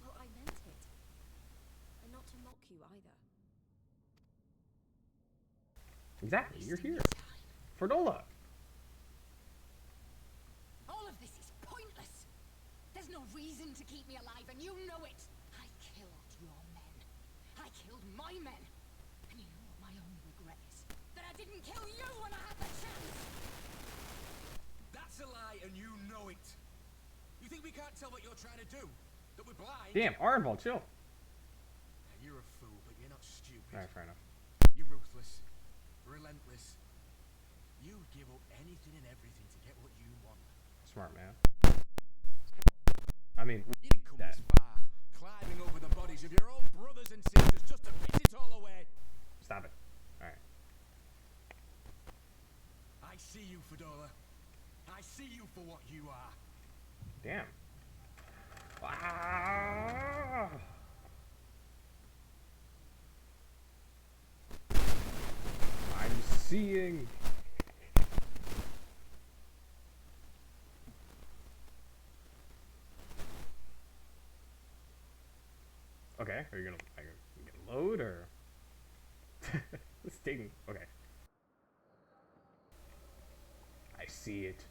Well, I meant it. And not to mock you either. Exactly. You're here. Fordola. All of this is pointless. There's no reason to keep me alive, and you know it. I killed your men. I killed my men. And you know what my only regret is? That I didn't kill you when I had the chance. That's a lie, and you know it. You think we can't tell what you're trying to do? That we're blind? Damn, Arnval, chill. You're a fool, but Alright, fair enough. You're ruthless, relentless. You give up anything and everything to get what you want. Smart man. I mean, You didn't come that. this far, climbing over the bodies of your own brothers and sisters just to piss it all away. Stop it. Alright. I see you, Fedora. I see you for what you are. Damn. Ah! I'm seeing. Okay, are you gonna load or? It's taking. Okay. I see it.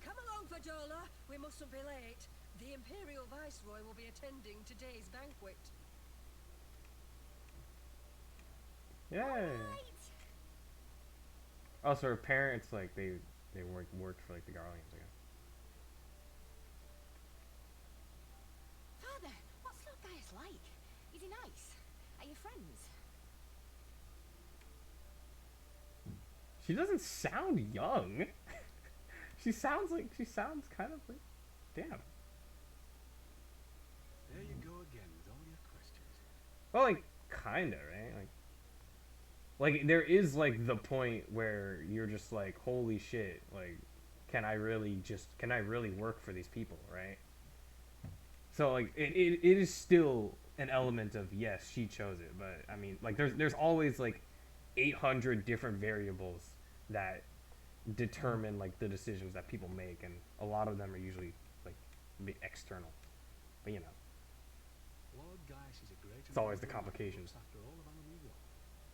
Come along, Fadola. We mustn't be late. The Imperial Viceroy will be attending today's banquet. Yay! Oh, so her parents like they worked for like the Garleans, I guess. Father, what's Lord like? Is he nice? Are you friends? She doesn't sound young. She sounds kind of like, damn. There you go again with all your questions. Well, like kinda, right? Like there is like the point where you're just like, holy shit, like, can I really work for these people, right? So like it is still an element of yes, she chose it, but I mean like there's always like 800 different variables that determine like the decisions that people make, and a lot of them are usually like external. But you know, Lord Gaius is a great. it's always the complications. After all of Amigo,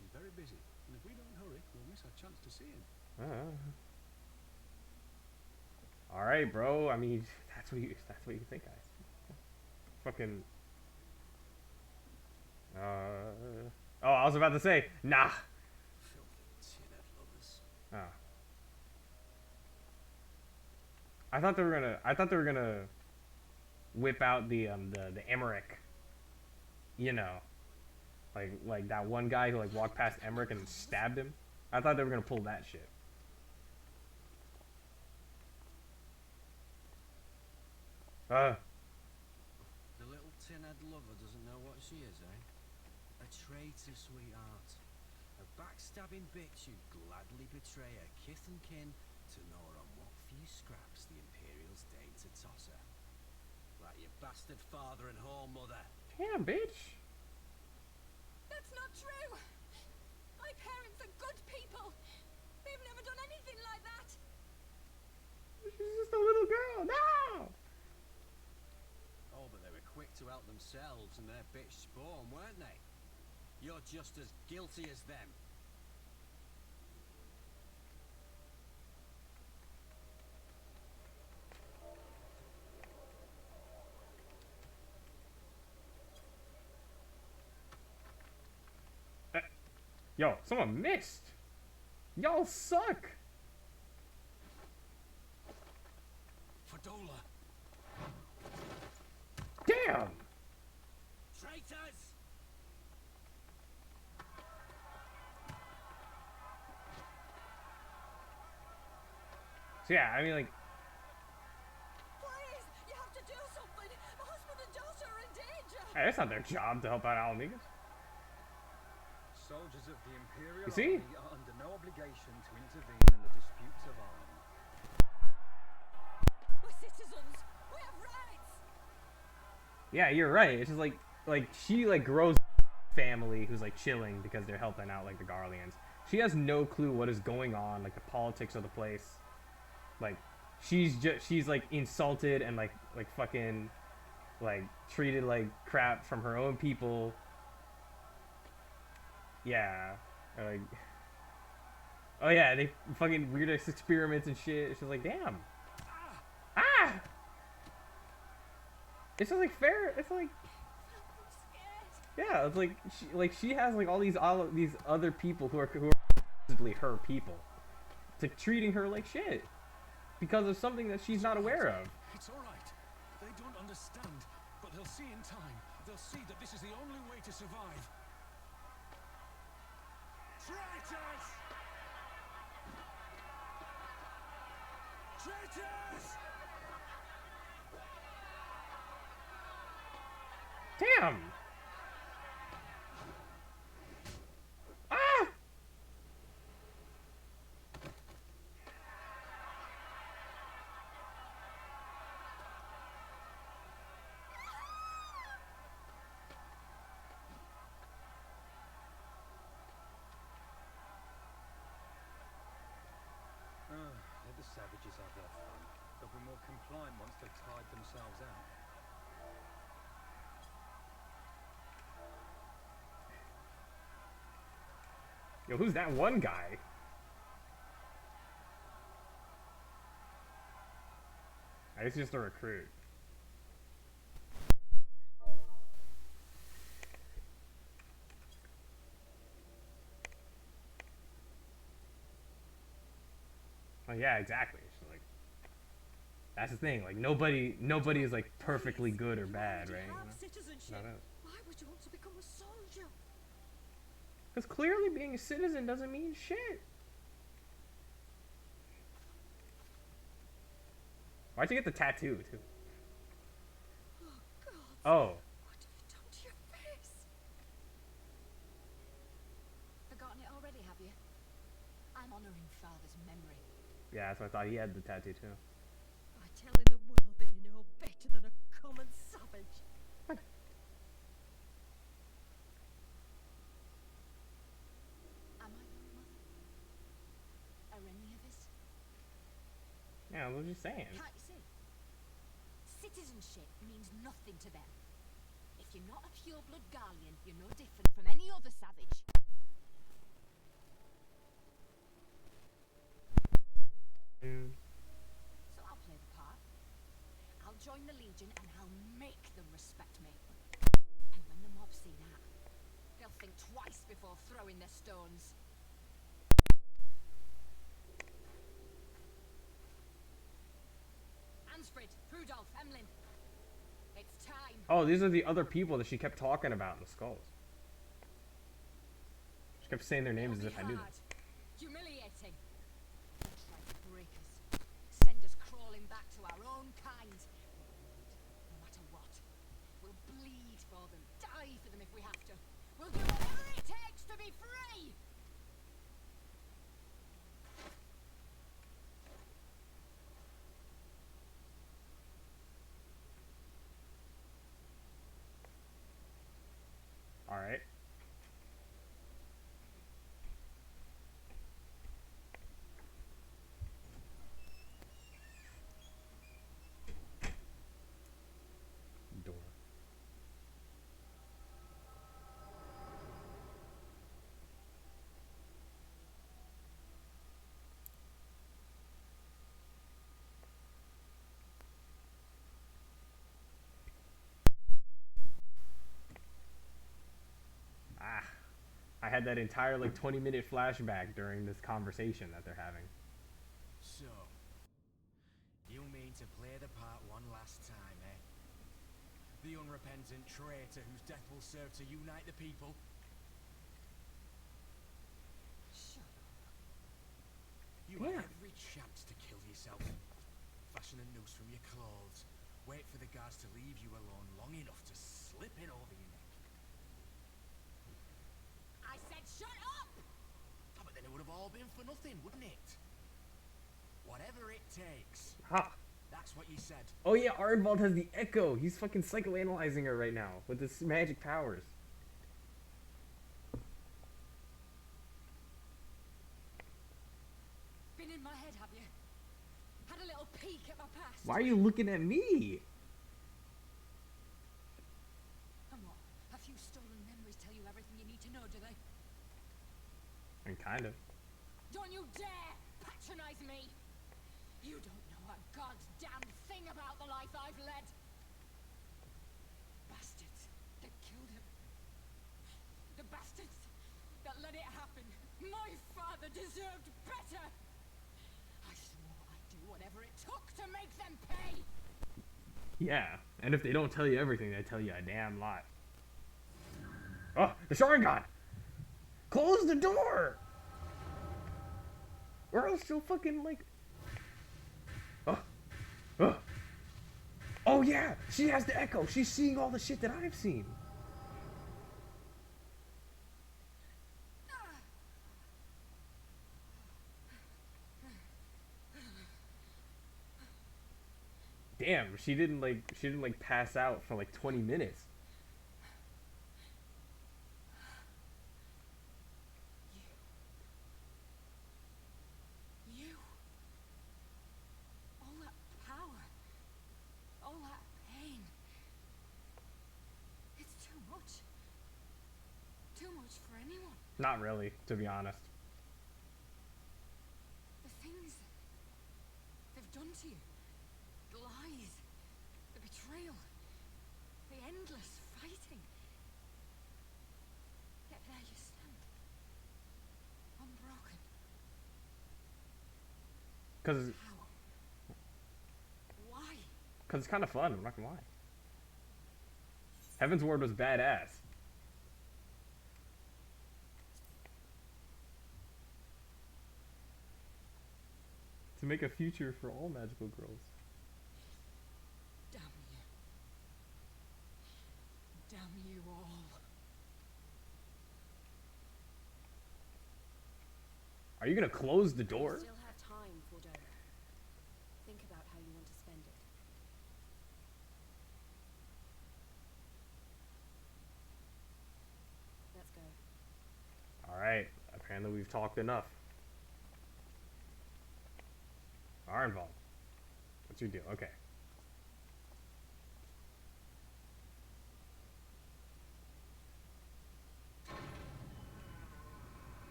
he's very busy, and if we don't hurry, we'll miss our chance to see him. All right, bro. I mean, that's what you think, guys. Fucking. Oh, I was about to say, nah. Filthy tin-head lovers. Oh. I thought they were gonna whip out the Emmerich. You know, like that one guy who like walked past Emmerich and stabbed him. I thought they were gonna pull that shit. The little tin-head lover doesn't know what she is, eh? A traitor, sweetheart. A backstabbing bitch who'd gladly betray her kith and kin to gnaw on what few scraps the Imperials deign to toss her. Like your bastard father and whore mother. Damn, bitch. That's not true! My parents are good people! They've never done anything like that! She's just a little girl. No. Oh, but they were quick to help themselves and their bitch spawn, weren't they? You're just as guilty as them. Yo, someone missed. Y'all suck. Fadola, Damn. traitors! So yeah, I mean like. Please, you have to do something. My husband and daughter are in danger. Hey, that's not their job to help out Alamigas. Soldiers of the Imperial You see? Army are under no obligation to intervene in the disputes of arms. We're citizens. We have rights. Yeah, you're right. It's just like she like grows family who's like chilling because they're helping out like the Garleans. She has no clue what is going on, like the politics of the place. Like she's like insulted and like fucking like treated like crap from her own people. Yeah, like, oh yeah, they fucking weirdest experiments and shit. It's just like, damn. It's just like fair. It's like, I'm scared. Yeah, it's like she has like all these other people who are supposedly her people, to treating her like shit because of something that she's not aware of. It's all right. They don't understand, but they'll see in time. They'll see that this is the only way to survive. Traitors! Traitors! Damn! Ah! Let the savages have their fun. They'll be more compliant once they've tired themselves out. Yo, who's that one guy? I guess he's just a recruit. Oh yeah, exactly. So, like, that's the thing. Like nobody is like perfectly good or bad, right? Citizenship. Why would you want to become a soldier? Because clearly being a citizen doesn't mean shit. Why'd you get the tattoo too? Oh God. Oh. What have you done to your face? Forgotten it already, have you? I'm honoring Father's memory. Yeah, that's what I thought. He had the tattoo too. By telling the world that you know better than a common savage. What? Am I though, Mother? Are any of us? Yeah, I was just saying. Can't you see? Citizenship means nothing to them. If you're not a pure-blood Garlean, you're no different from any other savage. So I'll play the part. I'll join the Legion and I'll make them respect me. And when the mob see that, they'll think twice before throwing their stones. Ansfrid, Rudolph, Emlyn. It's time. Oh, these are the other people that she kept talking about in the skulls. She kept saying their names as if I knew them. Humiliating. Try to break us. Send us crawling back to our own kind. No matter what. We'll bleed for them. Die for them if we have to. We'll do whatever it takes to be free! Alright. Door. Ah. I had that entire like 20-minute flashback during this conversation that they're having. So, you mean to play the part one last time, eh? The unrepentant traitor whose death will serve to unite the people? Shut up. You had every chance to kill yourself. Fashion a noose from your clothes. Wait for the guards to leave you alone long enough to slip it over your neck. I said shut up! Oh, but then it would have all been for nothing, wouldn't it? Whatever it takes. Ha! That's what you said. Oh yeah, Arnvald has the echo. He's fucking psychoanalyzing her right now with his magic powers. Been in my head, have you? Had a little peek at my past. Why are you looking at me? And what? A few stolen memories tell you everything you need to know, do they? And kind of. Don't you dare patronize me! You don't know a goddamn thing about the life I've led! Bastards. They killed him. bastards that let it happen. My father deserved better. I swore I'd do whatever it took to make them pay. Yeah, and if they don't tell you everything, they tell you a damn lot. Oh, the Sharingan! Close the door! Or else she'll fucking, like... Oh. Oh. Oh yeah! She has the echo! She's seeing all the shit that I've seen! Damn, she didn't pass out for like 20 minutes. You. All that power. All that pain. It's too much. Too much for anyone. Not really, to be honest. The things they've done to you. The lies. The betrayal. The endless fighting. Yet there you stand. Unbroken. Cause How? Why? it's kind of fun, I'm not gonna lie. Heaven's Ward was badass. To make a future for all magical girls. Damn you. Damn you all. Are you gonna close the door? You still have time, Fordola. Think about how you want to spend it. Let's go. Alright, apparently we've talked enough. Ironball. What's your deal? Okay.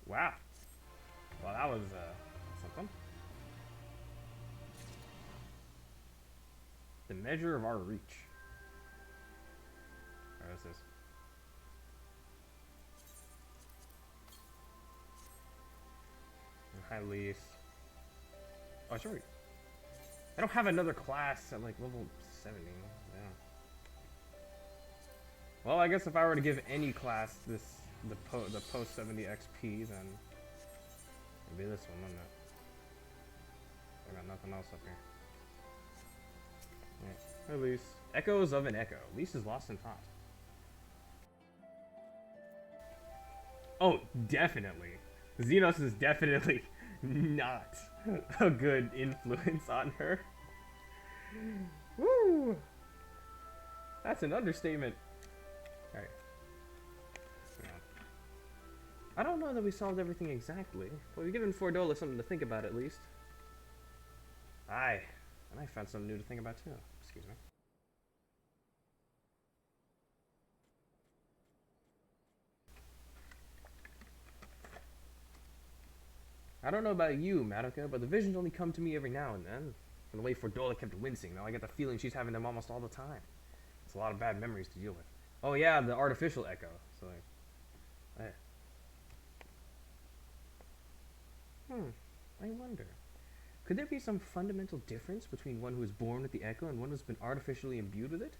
Wow. Well, that was something. The measure of our reach. Where is this? High least. Oh, sorry. I don't have another class at like level 70. Yeah. Well, I guess if I were to give any class the post 70 XP, then it'd be this one, wouldn't it? I got nothing else up here. Yeah. Release. Echoes of an Echo. Least is lost in thought. Oh, definitely. Xenos is definitely not a good influence on her. Woo! That's an understatement. Alright. I don't know that we solved everything exactly, but we've given Fordola something to think about at least. Aye, and I found something new to think about too. Excuse me. I don't know about you, Madoka, but the visions only come to me every now and then. From the way Fordola kept wincing, though, I get the feeling she's having them almost all the time. It's a lot of bad memories to deal with. Oh yeah, the artificial echo. So like, I wonder. Could there be some fundamental difference between one who is born with the echo and one who's been artificially imbued with it?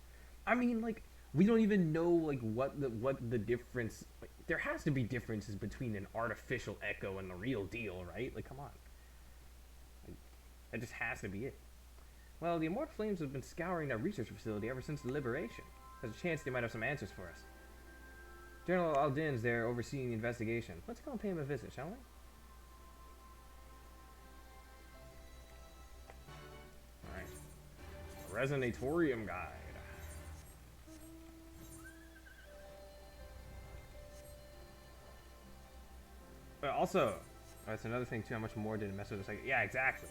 I mean, like, we don't even know like what the difference. Like, there has to be differences between an artificial echo and the real deal, right? Like, come on. Like, that just has to be it. Well, the Immortal Flames have been scouring our research facility ever since the liberation. There's a chance they might have some answers for us. General Aldin's there overseeing the investigation. Let's go and pay him a visit, shall we? Resonatorium guide. But also, that's another thing too. How much more did it mess with us? Like, yeah, exactly.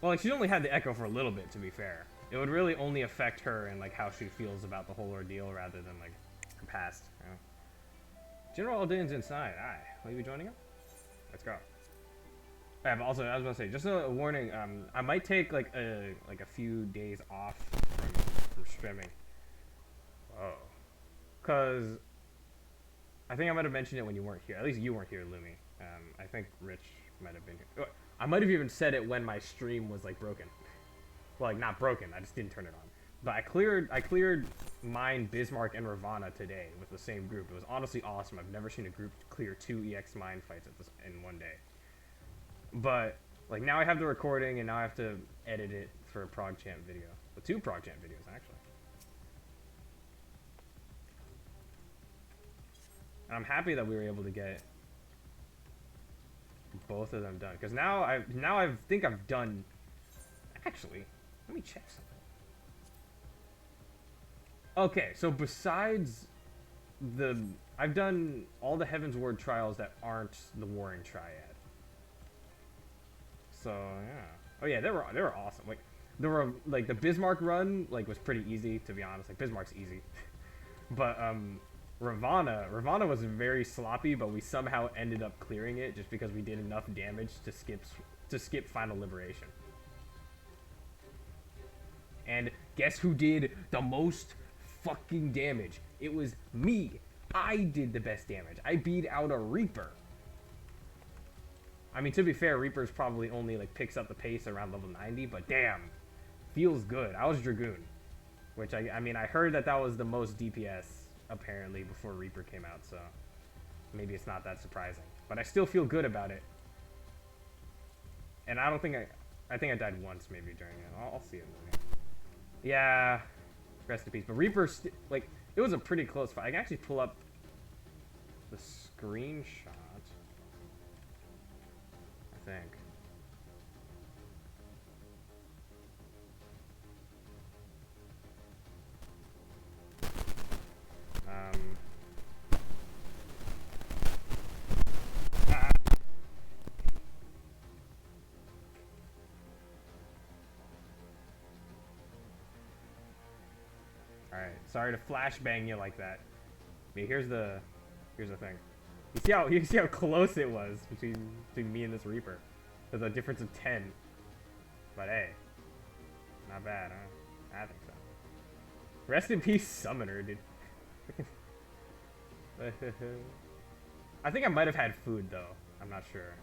Well, like, she only had the echo for a little bit, to be fair. It would really only affect her and like how she feels about the whole ordeal rather than like her past. You know? General Alden's inside. Aye. Will you be joining him? Let's go. Yeah, but also, I was about to say, just a warning, I might take like a few days off from streaming. Oh. Cause I think I might have mentioned it when you weren't here. At least you weren't here, Lumi. I think Rich might have been here. I might have even said it when my stream was like broken. Well, like not broken. I just didn't turn it on. But I cleared Mine, Bismarck, and Ravana today with the same group. It was honestly awesome. I've never seen a group clear 2 EX Mine fights in one day. But like now I have the recording and now I have to edit it for a ProgChamp video. Well, 2 ProgChamp videos actually. And I'm happy that we were able to get both of them done because now I think I've done. Actually, let me check something. Okay, so besides I've done all the Heaven's Ward trials that aren't the Warring Triad. So yeah. Oh yeah, they were awesome. Like the Bismarck run was pretty easy, to be honest. Like Bismarck's easy. But Ravana was very sloppy, but we somehow ended up clearing it just because we did enough damage to skip Final Liberation. And guess who did the most fucking damage? It was me. I did the best damage. I beat out a Reaper. I mean, to be fair, Reaper's probably only picks up the pace around level 90, but damn, feels good. I was Dragoon, which I mean, I heard that was the most DPS apparently before Reaper came out, so maybe it's not that surprising. But I still feel good about it. And I don't think I think I died once maybe during it. I'll see it movie. Yeah, rest in peace. But Reaper, it was a pretty close fight. I can actually pull up the screenshot, I think. Alright, sorry to flashbang you like that. But here's the thing. You see how close it was between me and this Reaper. There's a difference of 10. But hey, not bad, huh? I think so. Rest in peace, Summoner, dude. I think I might have had food though. I'm not sure.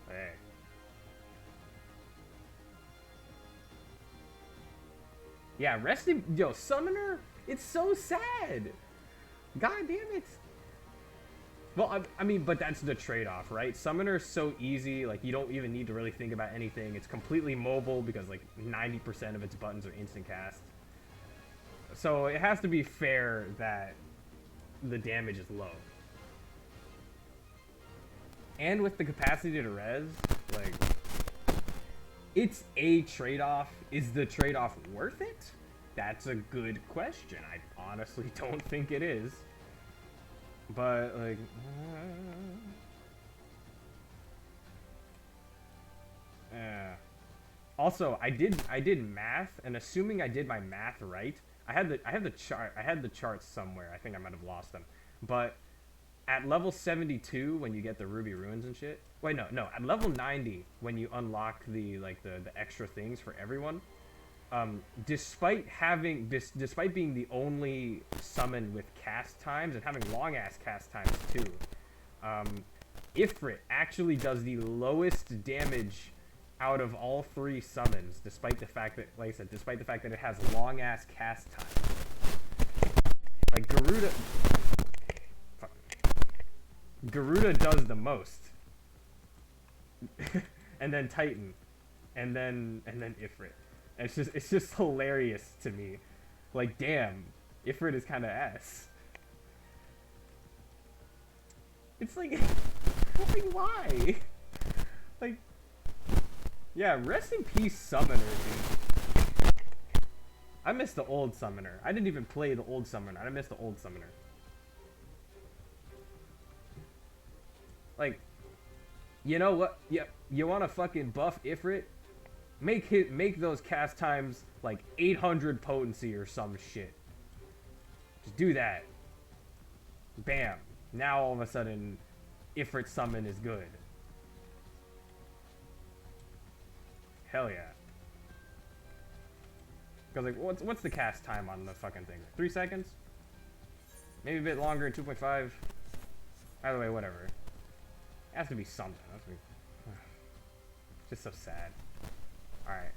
But hey. Yeah, yo, Summoner, it's so sad. God damn it. Well, I mean, but that's the trade-off, right? Summoner's so easy, you don't even need to really think about anything. It's completely mobile because 90% of its buttons are instant cast. So it has to be fair that the damage is low. And with the capacity to res, it's a trade-off. Is the trade-off worth it? That's a good question. I honestly don't think it is. But, Also, I did math, and assuming I did my math right, I had the charts somewhere. I think I might have lost them. But at level 72, when you get the Ruby Ruins and shit. Wait, no. At level 90, when you unlock the extra things for everyone, despite being the only summon with cast times and having long ass cast times too, Ifrit actually does the lowest damage out of all 3 summons, despite the fact that, like I said, it has long ass cast time. Garuda does the most. And then Titan. And then Ifrit. And it's just hilarious to me. Damn, Ifrit is kinda ass. It's why? Yeah, rest in peace, Summoner, dude. I miss the old Summoner. I didn't even play the old Summoner. I miss the old Summoner. You know what? Yeah, you want to fucking buff Ifrit? Make those cast times like 800 potency or some shit. Just do that. Bam. Now all of a sudden, Ifrit summon is good. Hell yeah. Cause like, what's the cast time on the fucking thing? 3 seconds? Maybe a bit longer in 2.5. Either way, whatever. It has to be something. That's just so sad. Alright.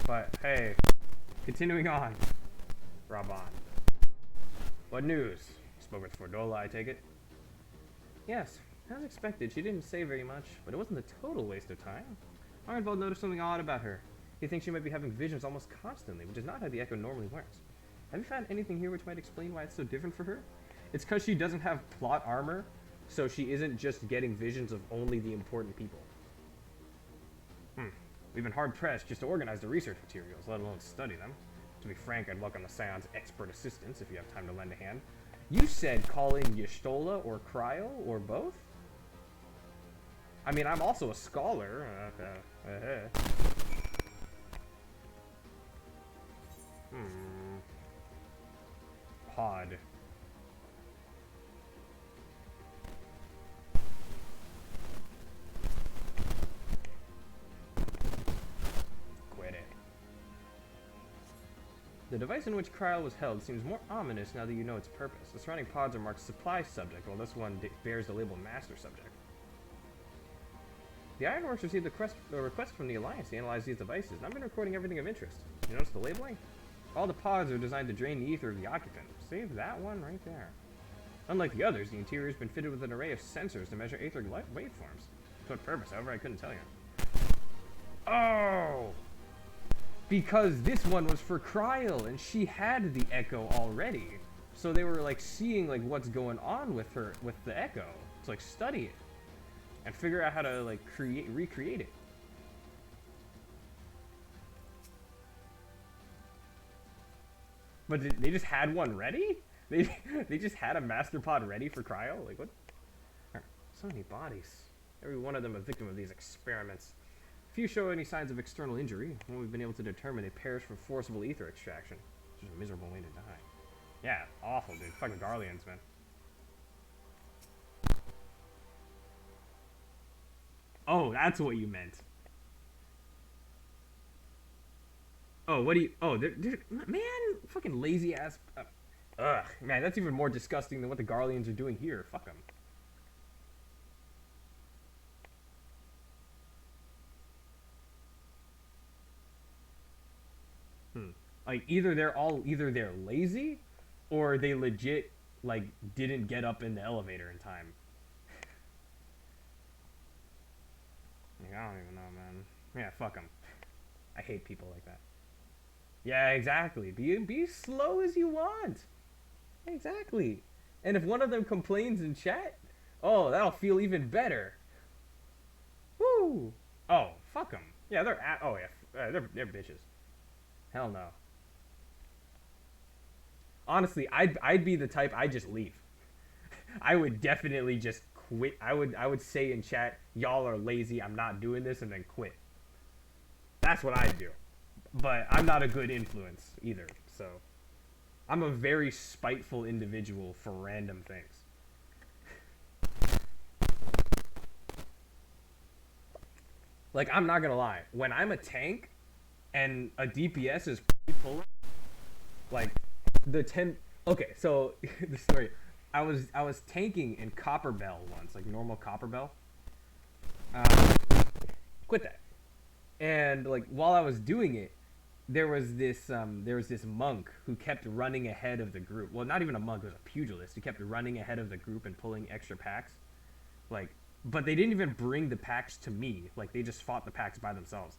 But, hey. Continuing on. Raban. What news? You spoke with Fordola, I take it? Yes. As expected, she didn't say very much, but it wasn't a total waste of time. Arnvald noticed something odd about her. He thinks she might be having visions almost constantly, which is not how the Echo normally works. Have you found anything here which might explain why it's so different for her? It's because she doesn't have plot armor, so she isn't just getting visions of only the important people. We've been hard-pressed just to organize the research materials, let alone study them. To be frank, I'd welcome the Scion's expert assistance if you have time to lend a hand. You said call in Y'shtola or Cryo, or both? I mean, I'm also a scholar. Pod. Quit it. The device in which Kryl was held seems more ominous now that you know its purpose. The surrounding pods are marked supply subject, while this one bears the label master subject. The Ironworks received a request from the Alliance to analyze these devices, and I've been recording everything of interest. You notice the labeling? All the pods are designed to drain the ether of the occupant. Save that one right there. Unlike the others, the interior has been fitted with an array of sensors to measure etheric waveforms. To what purpose, however, I couldn't tell you. Oh! Because this one was for Kryl, and she had the Echo already. So they were like seeing like what's going on with her, with the Echo. To like study it. And figure out how to like recreate it. But they just had one ready? They just had a master pod ready for Kryl? Like what? So many bodies. Every one of them a victim of these experiments. Few show any signs of external injury. When we've been able to determine they perished from forcible ether extraction. It's just a miserable way to die. Yeah, awful, dude. Fucking Garleans, man. Oh, that's what you meant. Oh, what do you... Oh, man, fucking lazy ass... ugh, man, that's even more disgusting than what the Garleans are doing here. Fuck them. Like, either they're lazy, or they legit, like, didn't get up in the elevator in time. Like, I don't even know, man. Yeah, fuck them. I hate people like that. Yeah, exactly. Be slow as you want. Exactly. And if one of them complains in chat, oh, that'll feel even better. Woo! Oh, fuck them. Yeah, they're bitches. Hell no. Honestly, I'd be the type, I'd just leave. I would definitely just quit. I would say in chat, y'all are lazy, I'm not doing this, and then quit. That's what I'd do. But I'm not a good influence either, so I'm a very spiteful individual for random things. Like, I'm not gonna lie, when I'm a tank and a DPS is pulling, like okay, so the story, I was tanking in Copper Bell once, like normal Copper Bell. Quit that. And like while I was doing it, there was this monk who kept running ahead of the group. Well, not even a monk, it was a pugilist. He kept running ahead of the group and pulling extra packs. Like, but they didn't even bring the packs to me. Like, they just fought the packs by themselves.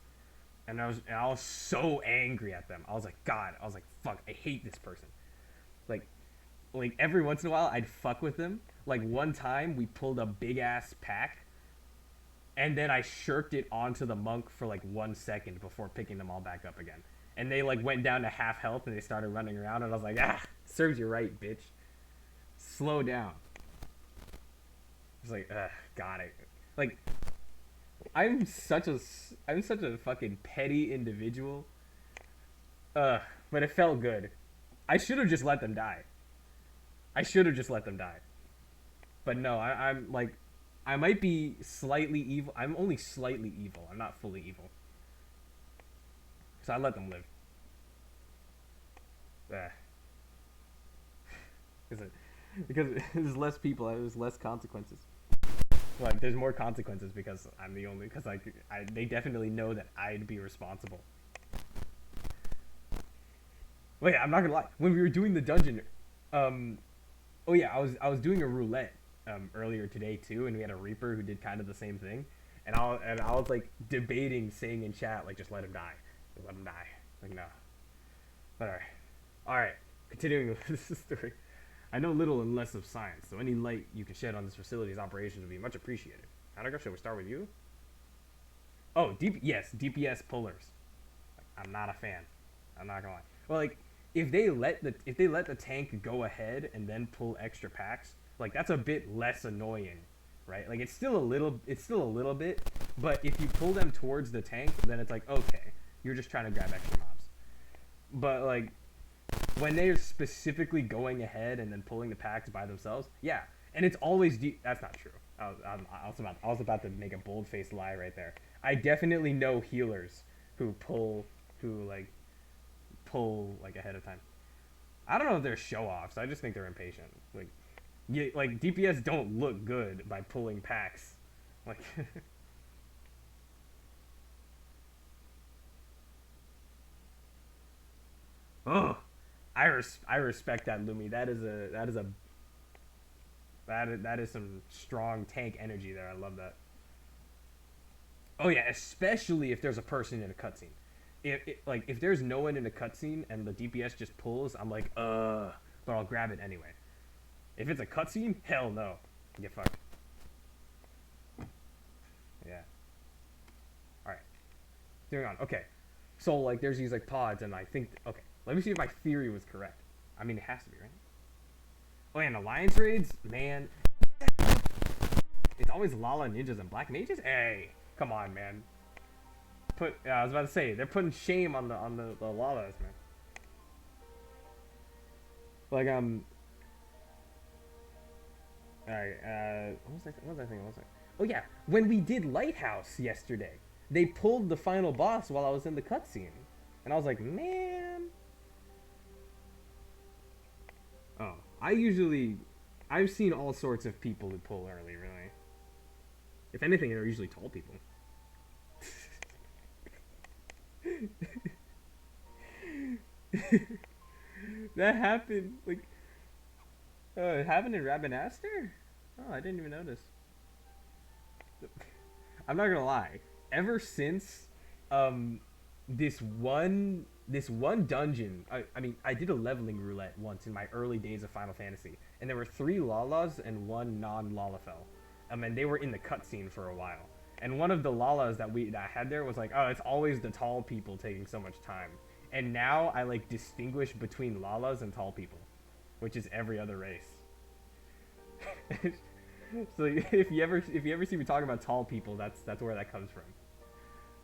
And I was so angry at them. I was like, God, I was like, fuck, I hate this person. Like every once in a while I'd fuck with them. Like one time we pulled a big ass pack and then I shirked it onto the monk for like 1 second before picking them all back up again. And they like went down to half health and they started running around and I was like, serves you right, bitch. Slow down. It's like, got it. Like, I'm such a fucking petty individual. But it felt good. I should have just let them die. I should have just let them die. But no, I'm like, I might be slightly evil. I'm only slightly evil. I'm not fully evil. So I let them live. Because there's less people, there's less consequences. Like, there's more consequences because I'm the only. Because they definitely know that I'd be responsible. Wait, I'm not gonna lie. When we were doing the dungeon, oh yeah, I was doing a roulette earlier today too, and we had a Reaper who did kind of the same thing, and I was like debating saying in chat like just let him die, just let him die. Like no, but all right. Continuing with this story, I know little and less of science, so any light you can shed on this facility's operations would be much appreciated. Hanaga, should we start with you? Oh, yes, DPS pullers. I'm not a fan. I'm not gonna lie. Well, like if they let the tank go ahead and then pull extra packs, like that's a bit less annoying, right? Like it's still a little bit, but if you pull them towards the tank, then it's like okay, you're just trying to grab extra mobs. But like when they're specifically going ahead and then pulling the packs by themselves, yeah, and it's always that's not true. I was about to make a bold-faced lie right there. I definitely know healers who pull ahead of time. I don't know if they're show-offs. I just think they're impatient. Like DPS don't look good by pulling packs. Like oh, I respect that, Lumi. That is some strong tank energy there. I love that. Oh yeah, especially if there's a person in a cutscene. If there's no one in a cutscene and the DPS just pulls, I'm like, but I'll grab it anyway. If it's a cutscene, hell no, get fucked. Yeah. All right. Moving on. Okay. So like, there's these like pods, and I think okay. Let me see if my theory was correct. I mean, it has to be, right? Oh, yeah, and alliance raids, man. It's always Lala ninjas and black mages. Hey, come on, man. I was about to say they're putting shame on the Lalas, man. Like Alright, what was I thinking? Oh yeah, when we did Lighthouse yesterday, they pulled the final boss while I was in the cutscene, and I was like, man. Oh, I've seen all sorts of people who pull early, really. If anything, they're usually tall people. That happened, like, it happened in Rabinaster? Oh, I didn't even notice. I'm not gonna lie. Ever since, this one dungeon, I mean, I did a leveling roulette once in my early days of Final Fantasy, and there were 3 Lalas and 1 non-Lalafell. And they were in the cutscene for a while. And one of the Lalas that I had there was like, oh, it's always the tall people taking so much time. And now I like distinguish between Lalas and tall people, which is every other race. So if you ever see me talking about tall people, that's where that comes from.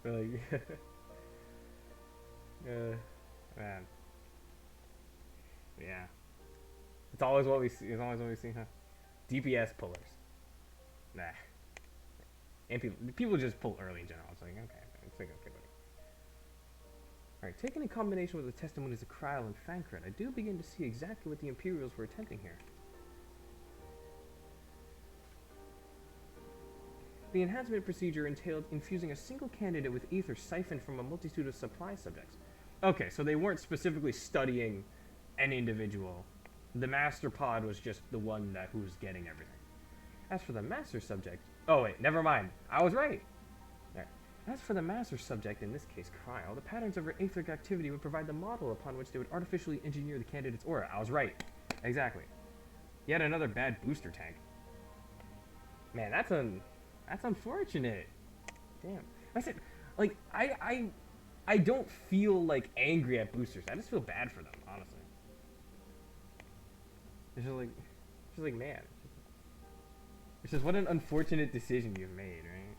Like, man. Yeah. It's always what we see. It's always what we see, huh? DPS pullers. Nah. And people just pull early in general. It's like, okay, it's like, okay, buddy. Alright, taken in combination with the testimonies of Kryl and Fankred, I do begin to see exactly what the Imperials were attempting here. The enhancement procedure entailed infusing a single candidate with ether siphoned from a multitude of supply subjects. Okay, so they weren't specifically studying an individual. The master pod was just the one who was getting everything. As for the master subject... Oh, wait, never mind. I was right. Right. As for the master subject, in this case, Kryl, the patterns of her etheric activity would provide the model upon which they would artificially engineer the candidate's aura. I was right. Exactly. Yet another bad booster tank. Man, that's unfortunate. Damn. I said, like, I don't feel, like, angry at boosters. I just feel bad for them, honestly. It's just like, man. It's just what an unfortunate decision you've made, right?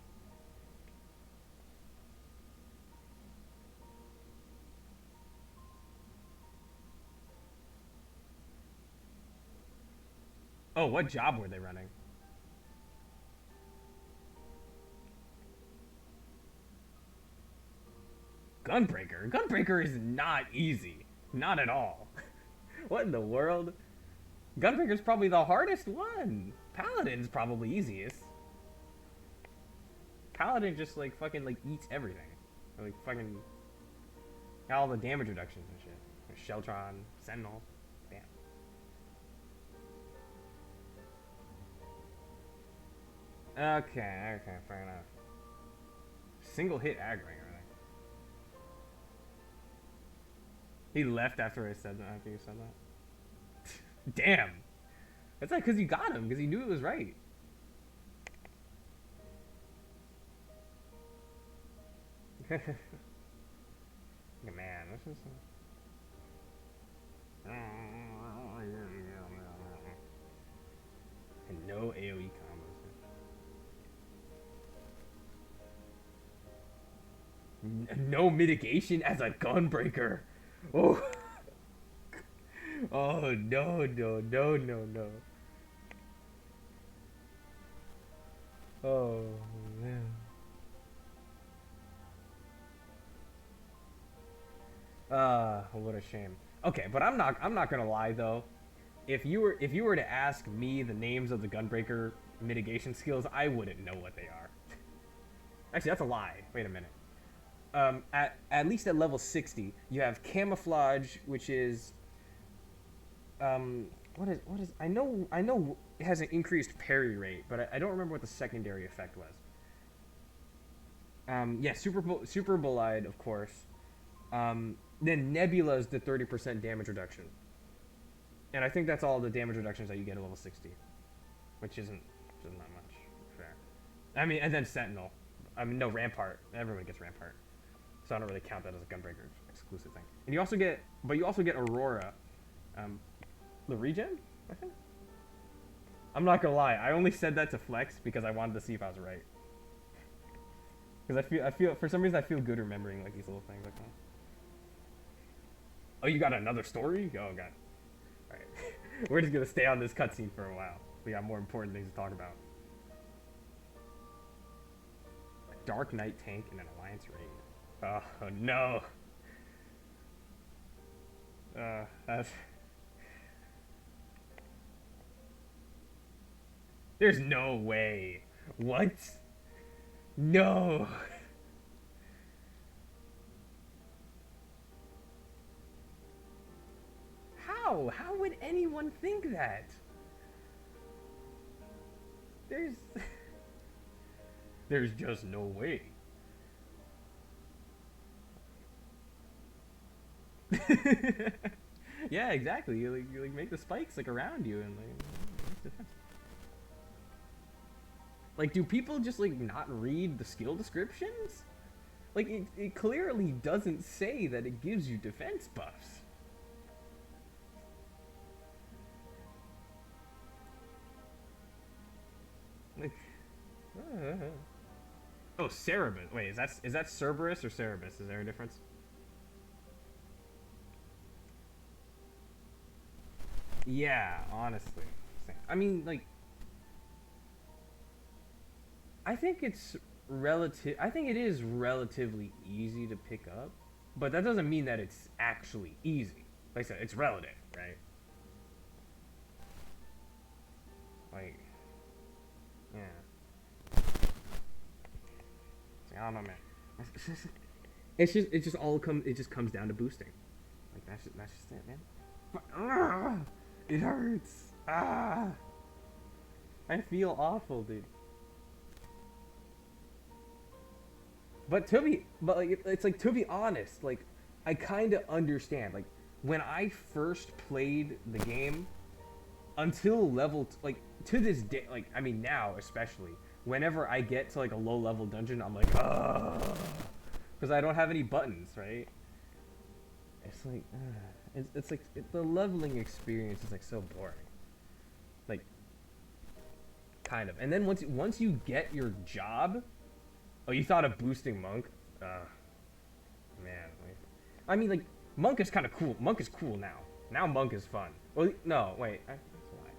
Oh, what job were they running? Gunbreaker? Gunbreaker is not easy. Not at all. What in the world? Gunbreaker's probably the hardest one. Paladin's probably easiest. Paladin just like fucking like eats everything. Or, like fucking got all the damage reductions and shit. There's Sheltron, Sentinel. Damn. Okay, fair enough. Single hit aggroing everything. He left after I said that. After you said that. Damn. That's like because you got him because he knew it was right. Man, this is. And no AoE combos. No mitigation as a gunbreaker. Oh. Oh no. Oh man. What a shame. Okay, but I'm not gonna lie though. If you were to ask me the names of the gunbreaker mitigation skills, I wouldn't know what they are. Actually, that's a lie. Wait a minute. At least at level 60, you have camouflage, which is what is I know it has an increased parry rate, but I don't remember what the secondary effect was. Yeah, super bolide, of course. Then Nebula is the 30% damage reduction. And I think that's all the damage reductions that you get at level 60. Which isn't not much. Fair. I mean, and then Sentinel. I mean, no, Rampart. Everyone gets Rampart. So I don't really count that as a Gunbreaker exclusive thing. And you also get Aurora. The regen, I think? I'm not gonna lie, I only said that to flex because I wanted to see if I was right. Because I feel, for some reason I feel good remembering like these little things like that. Oh, you got another story? Oh god. Alright. We're just gonna stay on this cutscene for a while. We got more important things to talk about. A Dark Knight tank and an Alliance raid. Oh no. That's... There's no way. What? No. How? How would anyone think that? There's just no way. Yeah, exactly. You like make the spikes like around you and like do people just like not read the skill descriptions? Like it clearly doesn't say that it gives you defense buffs. Like oh, Cerebus. Wait, is that Cerberus or Cerebus? Is there a difference? Yeah, honestly. I mean, like, I think it is relatively easy to pick up, but that doesn't mean that it's actually easy. Like I said, it's relative, right? Like, yeah. I don't know, man. It just comes down to boosting. Like that's just it, man. But, it hurts. I feel awful, dude. But it's like, to be honest, like I kind of understand. Like when I first played the game, until like to this day, like I mean now especially, whenever I get to like a low level dungeon, I'm like, because I don't have any buttons, right? It's like, it's like the leveling experience is like so boring. Like, kind of. And then once you get your job, oh, you thought of boosting Monk? Man, like, I mean, like Monk is kind of cool. Monk is cool now. Now Monk is fun. Well, no, wait, that's a lie.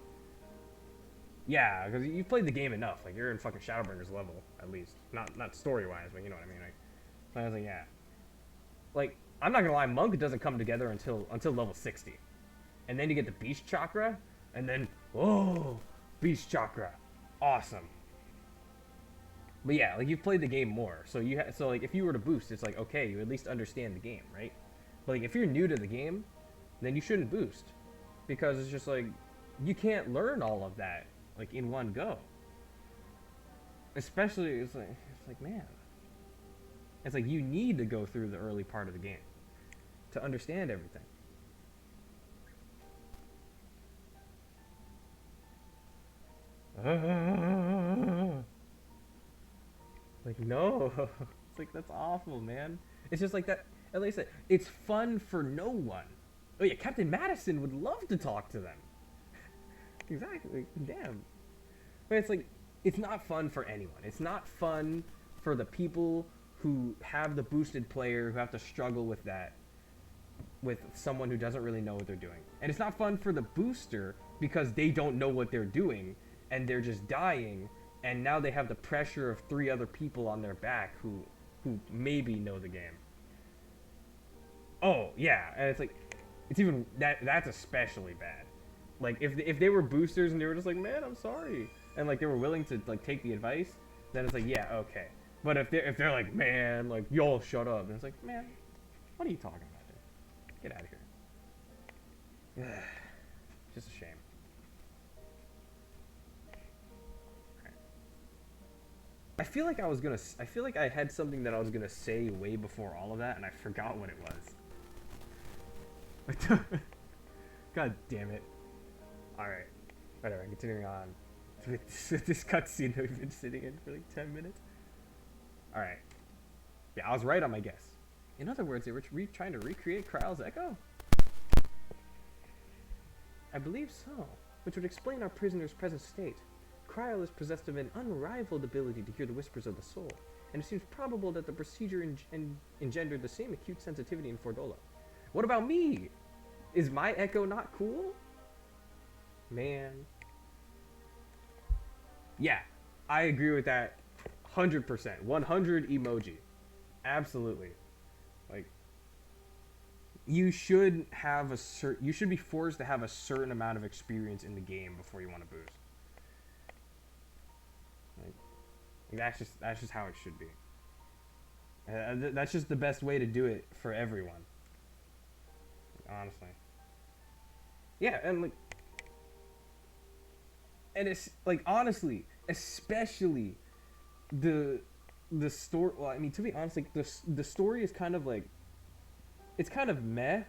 Yeah, because you've played the game enough. Like, you're in fucking Shadowbringer's level, at least. Not story-wise, but you know what I mean. Like, so I was like, yeah. Like, I'm not gonna lie, Monk doesn't come together until level 60. And then you get the Beast Chakra, and then, oh, Beast Chakra. Awesome. But yeah, like, you've played the game more. So, so like, if you were to boost, it's like, okay, you at least understand the game, right? But, like, if you're new to the game, then you shouldn't boost. Because it's just like, you can't learn all of that, like, in one go. Especially, it's like, man. It's like, you need to go through the early part of the game to understand everything. Like, no. It's like, that's awful, man. It's just like that. At least it's fun for no one. Oh yeah, Captain Madison would love to talk to them. Exactly. Damn. But it's like, it's not fun for anyone. It's not fun for the people who have the boosted player who have to struggle with that, with someone who doesn't really know what they're doing. And it's not fun for the booster because they don't know what they're doing and they're just dying, and now they have the pressure of 3 other people on their back who maybe know the game. Oh, yeah, and it's like, it's even, that's especially bad. Like, if they were boosters and they were just like, man, I'm sorry, and like they were willing to like take the advice, then it's like, yeah, okay. But if they're like, man, like, y'all shut up, and it's like, man, what are you talking about, dude? Get out of here. Just a shame. I feel like I feel like I had something that I was gonna say way before all of that, and I forgot what it was. God damn it. Alright. Whatever, continuing on with this cutscene that we've been sitting in for like 10 minutes. Alright. Yeah, I was right on my guess. In other words, they were trying to recreate Kryle's echo? I believe so, which would explain our prisoner's present state. Kryle is possessed of an unrivaled ability to hear the whispers of the soul, and it seems probable that the procedure engendered the same acute sensitivity in Fordola. What about me? Is my echo not cool? Man. Yeah, I agree with that 100%. 100 emoji. Absolutely. Like, you should have you should be forced to have a certain amount of experience in the game before you want to boost. Like, that's just how it should be. That's just the best way to do it for everyone. Honestly. Yeah, and like, and it's like, honestly, especially the story. Well, I mean, to be honest, like, the story is kind of like, it's kind of meh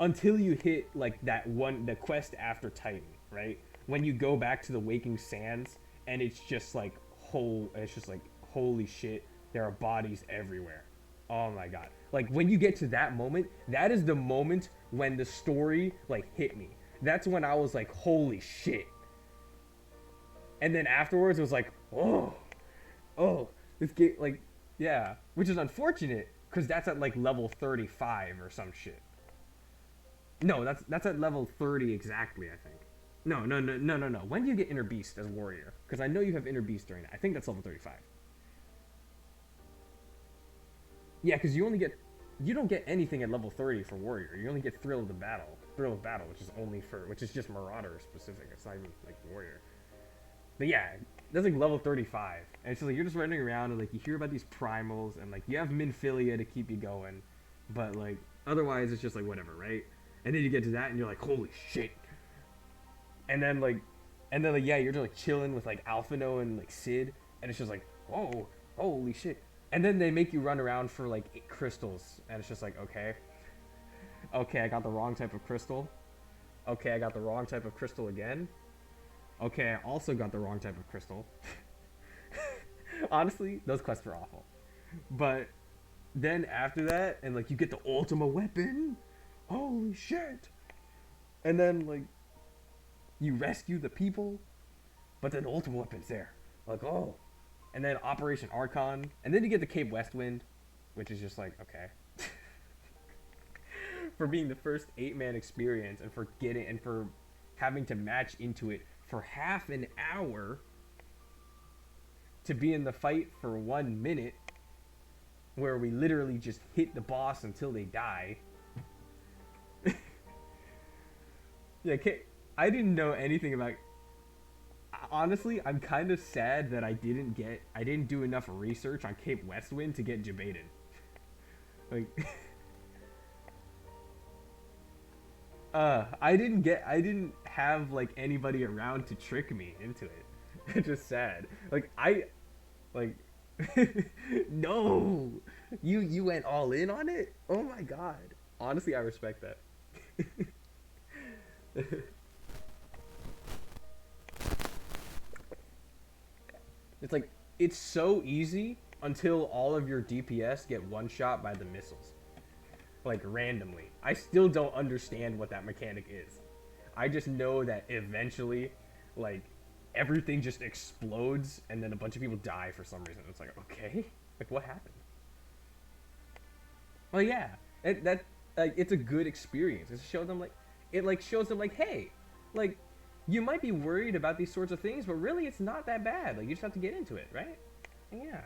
until you hit like the quest after Titan, right? When you go back to the Waking Sands, and it's just like holy shit, there are bodies everywhere. Oh my god. Like, when you get to that moment, that is the moment when the story like hit me. That's when I was like, holy shit. And then afterwards it was like, oh, this game, like, yeah, which is unfortunate because that's at like level 35 or some shit. No, that's at level 30 exactly, I think. No. When do you get Inner Beast as Warrior? Because I know you have Inner Beast during that. I think that's level 35. Yeah, because you don't get anything at level 30 for Warrior. You only get Thrill of Battle, which is just Marauder specific. It's not even like Warrior. But yeah, that's like level 35. And it's just like, you're just running around and like, you hear about these primals and like, you have Minfilia to keep you going. But like, otherwise it's just like, whatever, right? And then you get to that and you're like, holy shit. And then yeah, you're just like chilling with like Alphino and like Sid, and it's just like, whoa, holy shit. And then they make you run around for like 8 crystals, and it's just like, okay, I got the wrong type of crystal. Okay, I got the wrong type of crystal again. Okay, I also got the wrong type of crystal. Honestly, those quests were awful. But then after that, and like, you get the Ultima weapon. Holy shit. And then like, you rescue the people, but then the Ultima weapon's there. Like, oh. And then Operation Archon. And then you get the Cape Westwind, which is just like, okay. For being the first 8-man experience, and for having to match into it for half an hour to be in the fight for 1 minute, where we literally just hit the boss until they die. Yeah, I didn't know anything about. Honestly, I'm kind of sad that I didn't do enough research on Cape Westwind to get Jabaden. Like, I didn't have like anybody around to trick me into it. It's just sad. No, you went all in on it. Oh my god. Honestly, I respect that. It's like, it's so easy until all of your DPS get one shot by the missiles. Like, randomly. I still don't understand what that mechanic is. I just know that eventually, like, everything just explodes and then a bunch of people die for some reason. It's like, okay, like, what happened? Well, yeah, it's a good experience. It shows them like, hey, like, you might be worried about these sorts of things, but really it's not that bad. Like, you just have to get into it, right? And yeah.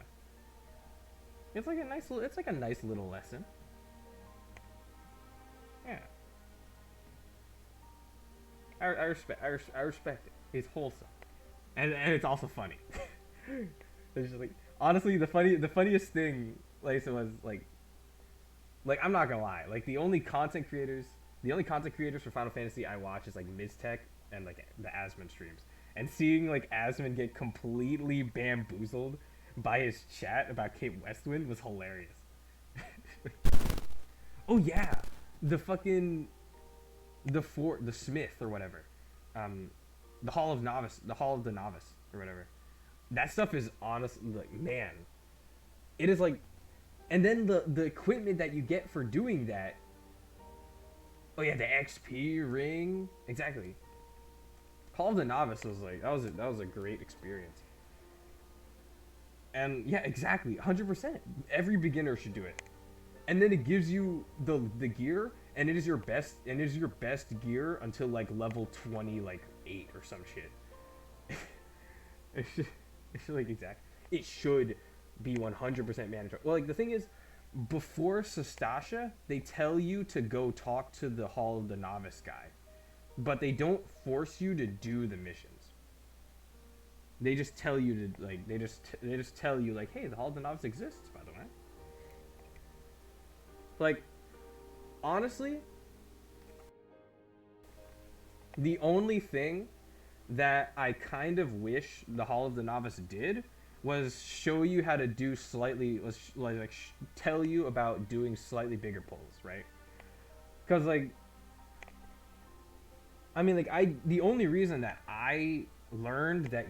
It's like a nice little lesson. Yeah. I respect it. It's wholesome. And it's also funny. It's just like, honestly, the funniest thing, like, was like I'm not gonna lie, like the only content creators for Final Fantasy I watch is like Miztech and like the Asmon streams. And seeing like Asmon get completely bamboozled by his chat about Cape Westwind was hilarious. Oh yeah, the Smith or whatever, the Hall of the Novice or whatever. That stuff is honestly, like, man, it is like, and then the equipment that you get for doing that. Oh yeah, the XP ring, exactly. Hall of the Novice was like, that was a great experience. And yeah, exactly, 100%. Every beginner should do it. And then it gives you the gear, and it is your best gear until like level 20, like 8 or some shit. It should be 100% mandatory. Well, like, the thing is, before Sastasha, they tell you to go talk to the Hall of the Novice guy, but they don't force you to do the missions. They just tell you to, like, they just tell you, like, hey, the Hall of the Novice exists, by the way. Like, honestly, the only thing that I kind of wish the Hall of the Novice did was show you how to do tell you about doing slightly bigger pulls, right? Because, like, I mean, like, the only reason that I learned that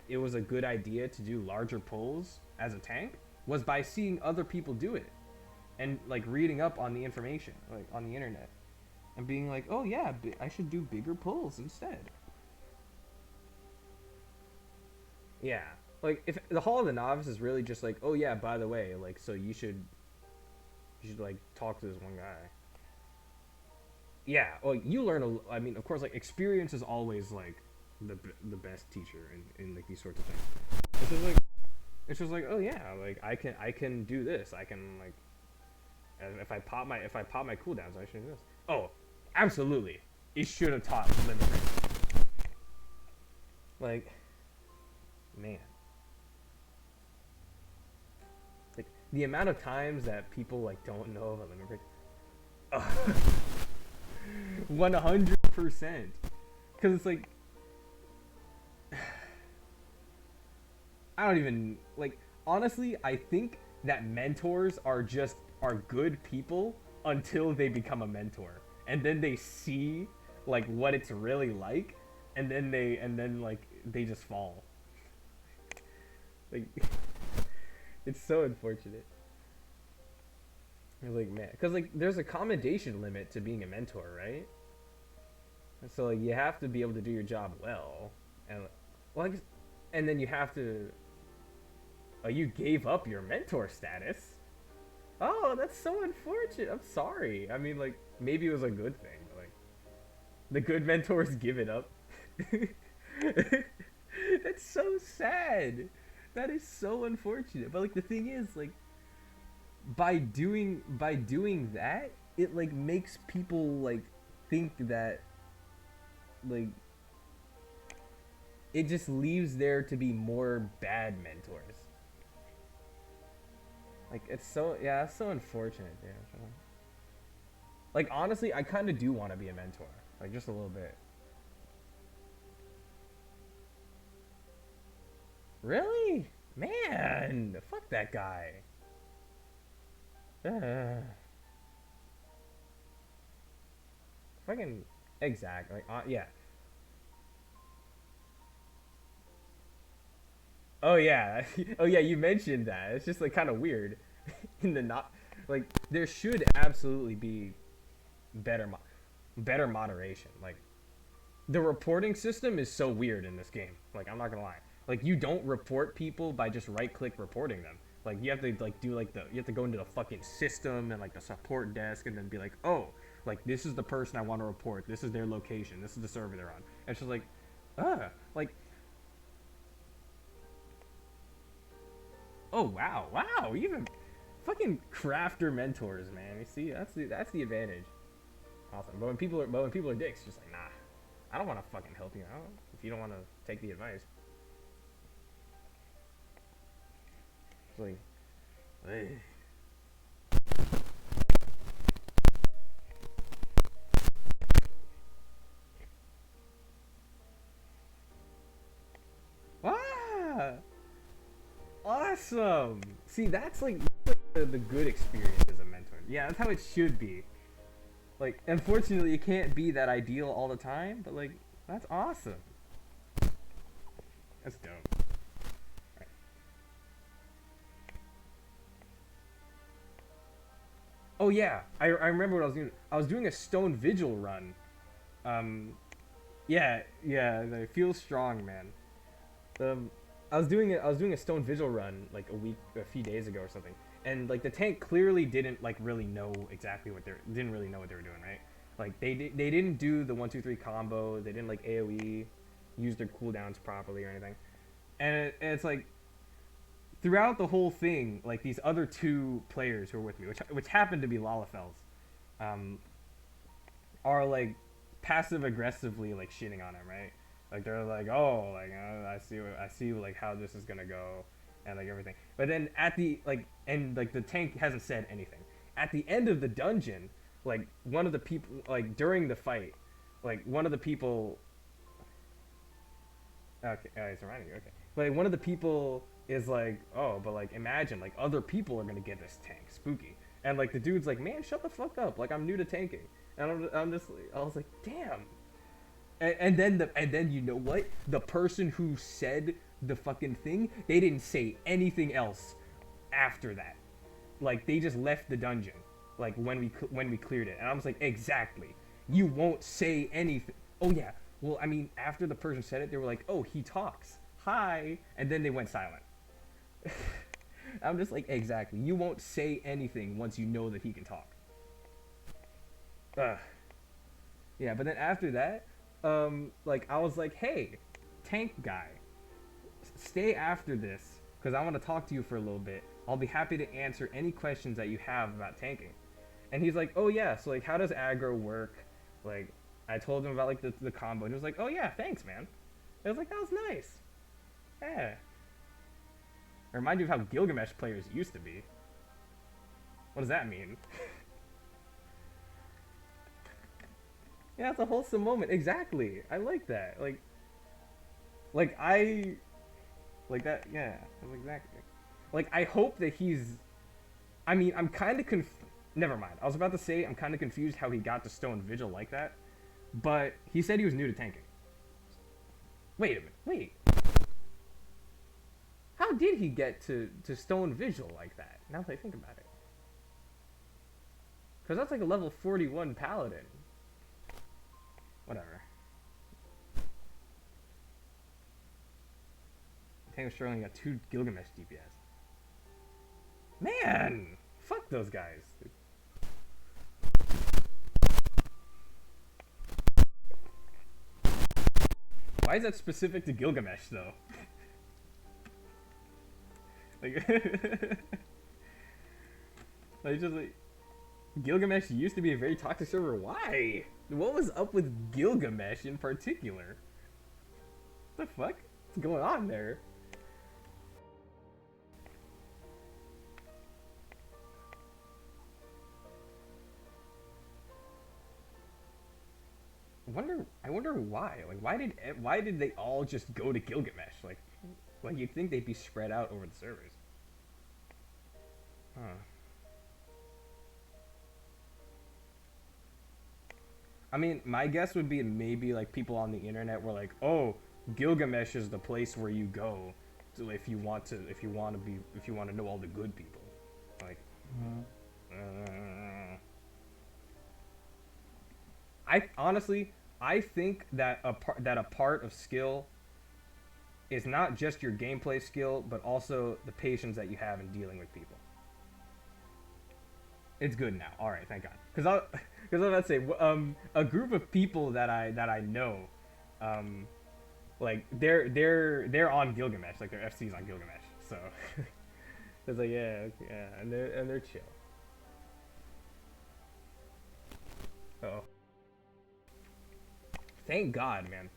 it was a good idea to do larger pulls as a tank was by seeing other people do it and, like, reading up on the information, like, on the internet, and being like, oh yeah, I should do bigger pulls instead. Yeah, like, if the Hall of the Novice is really just like, oh yeah, by the way, like, so you should like talk to this one guy. Yeah, well, you learn I mean, of course, like, experience is always like the best teacher in like these sorts of things. It's just like, oh yeah, like, I can do this. I can, like, if I pop my cooldowns, I should do this. Oh, absolutely, it should have taught limit break. Like, man, like, the amount of times that people, like, don't know about limit break. 100%, because it's like, I don't even, like, honestly, I think that mentors are good people until they become a mentor, and then they see, like, what it's really like, and then they just fall. Like, it's so unfortunate. You're like, man, because, like, there's a commendation limit to being a mentor, right? And so, like, you have to be able to do your job well, and, well, I guess, and then you have to. Oh, you gave up your mentor status? Oh, that's so unfortunate. I'm sorry. I mean, like, maybe it was a good thing. But, like, the good mentors give it up. That's so sad. That is so unfortunate. But like the thing is, like by doing that, it like makes people like think that like it just leaves there to be more bad mentors. Like it's so, yeah, it's so unfortunate, dude. Like honestly, I kind of do want to be a mentor, like just a little bit. Really? Man, fuck that guy. Fucking exactly. Like, yeah. Oh yeah. Oh yeah, you mentioned that. It's just like kind of weird. In the not like there should absolutely be better moderation. Like the reporting system is so weird in this game. Like I'm not going to lie. Like you don't report people by just right-click reporting them. Like you have to like do like you have to go into the fucking system and like the support desk and then be like, "Oh, like this is the person I want to report. This is their location. This is the server they're on." And it's just like, like oh wow, even fucking crafter mentors, man. You see, that's the advantage. Awesome. But when people are dicks, just like, nah, I don't want to fucking help you out if you don't want to take the advice. It's like, hey. Ah, awesome. See, that's like the good experience as a mentor. Yeah, that's how it should be. Like, unfortunately, it can't be that ideal all the time, but like, that's awesome. That's dope. Right. Oh yeah, I remember what I was doing. I was doing a Stone Vigil run. Yeah, I feel strong, man. I was doing a Stone Vigil run like a few days ago or something, and like the tank clearly didn't like really know exactly what didn't really know what they were doing, right? Like they didn't do the 1-2-3 combo. They didn't like AOE, use their cooldowns properly or anything, and it's like throughout the whole thing, like these other two players who were with me, which happened to be Lalafels, are like passive aggressively like shitting on him, right? Like they're like, oh, like I see like how this is gonna go, and like everything. But then at the like, and like the tank hasn't said anything. At the end of the dungeon, like one of the people, like during the fight, like one of the people. Okay, it's reminding you. Okay, but like, one of the people is like, oh, but like imagine like other people are gonna get this tank, spooky, and like the dude's like, man, shut the fuck up, like I'm new to tanking, and I'm just, I was like, damn. And then you know what? The person who said the fucking thing, they didn't say anything else after that. Like they just left the dungeon. Like when we cleared it, and I was like, exactly. You won't say anything. Oh yeah. Well, I mean, after the person said it, they were like, oh, he talks. Hi, and then they went silent. I'm just like, exactly. You won't say anything once you know that he can talk. Yeah, but then after that. Like I was like, hey, tank guy, stay after this because I want to talk to you for a little bit. I'll be happy to answer any questions that you have about tanking. And he's like, oh yeah, so like how does aggro work? Like I told him about like the combo, and he was like, oh yeah, thanks man. I was like, that was nice. Yeah. I remind you of how Gilgamesh players used to be. What does that mean? Yeah, it's a wholesome moment. Exactly. I like that. Like I like that. Yeah, exactly. Like I hope that he's. I mean, I'm kind of Never mind. I was about to say I'm kind of confused how he got to Stone Vigil like that, but he said he was new to tanking. Wait a minute. Wait. How did he get to Stone Vigil like that? Now that I think about it, because that's like a level 41 paladin. Whatever. Tank was struggling, got 2 Gilgamesh DPS. Man! Fuck those guys. Dude. Why is that specific to Gilgamesh though? Like, like just like Gilgamesh used to be a very toxic server. Why? What was up with Gilgamesh in particular? What the fuck? What's going on there? I wonder why. Like, why did they all just go to Gilgamesh? Like you'd think they'd be spread out over the servers. Huh. I mean, my guess would be maybe like people on the internet were like, "Oh, Gilgamesh is the place where you go to if you want to know all the good people." Like, I honestly, I think that a part of skill is not just your gameplay skill, but also the patience that you have in dealing with people. It's good now. All right, thank God. Because I was about to say, a group of people that I know, like they're on Gilgamesh, like their FC's on Gilgamesh. So it's like yeah, and they're chill. Oh, thank God, man.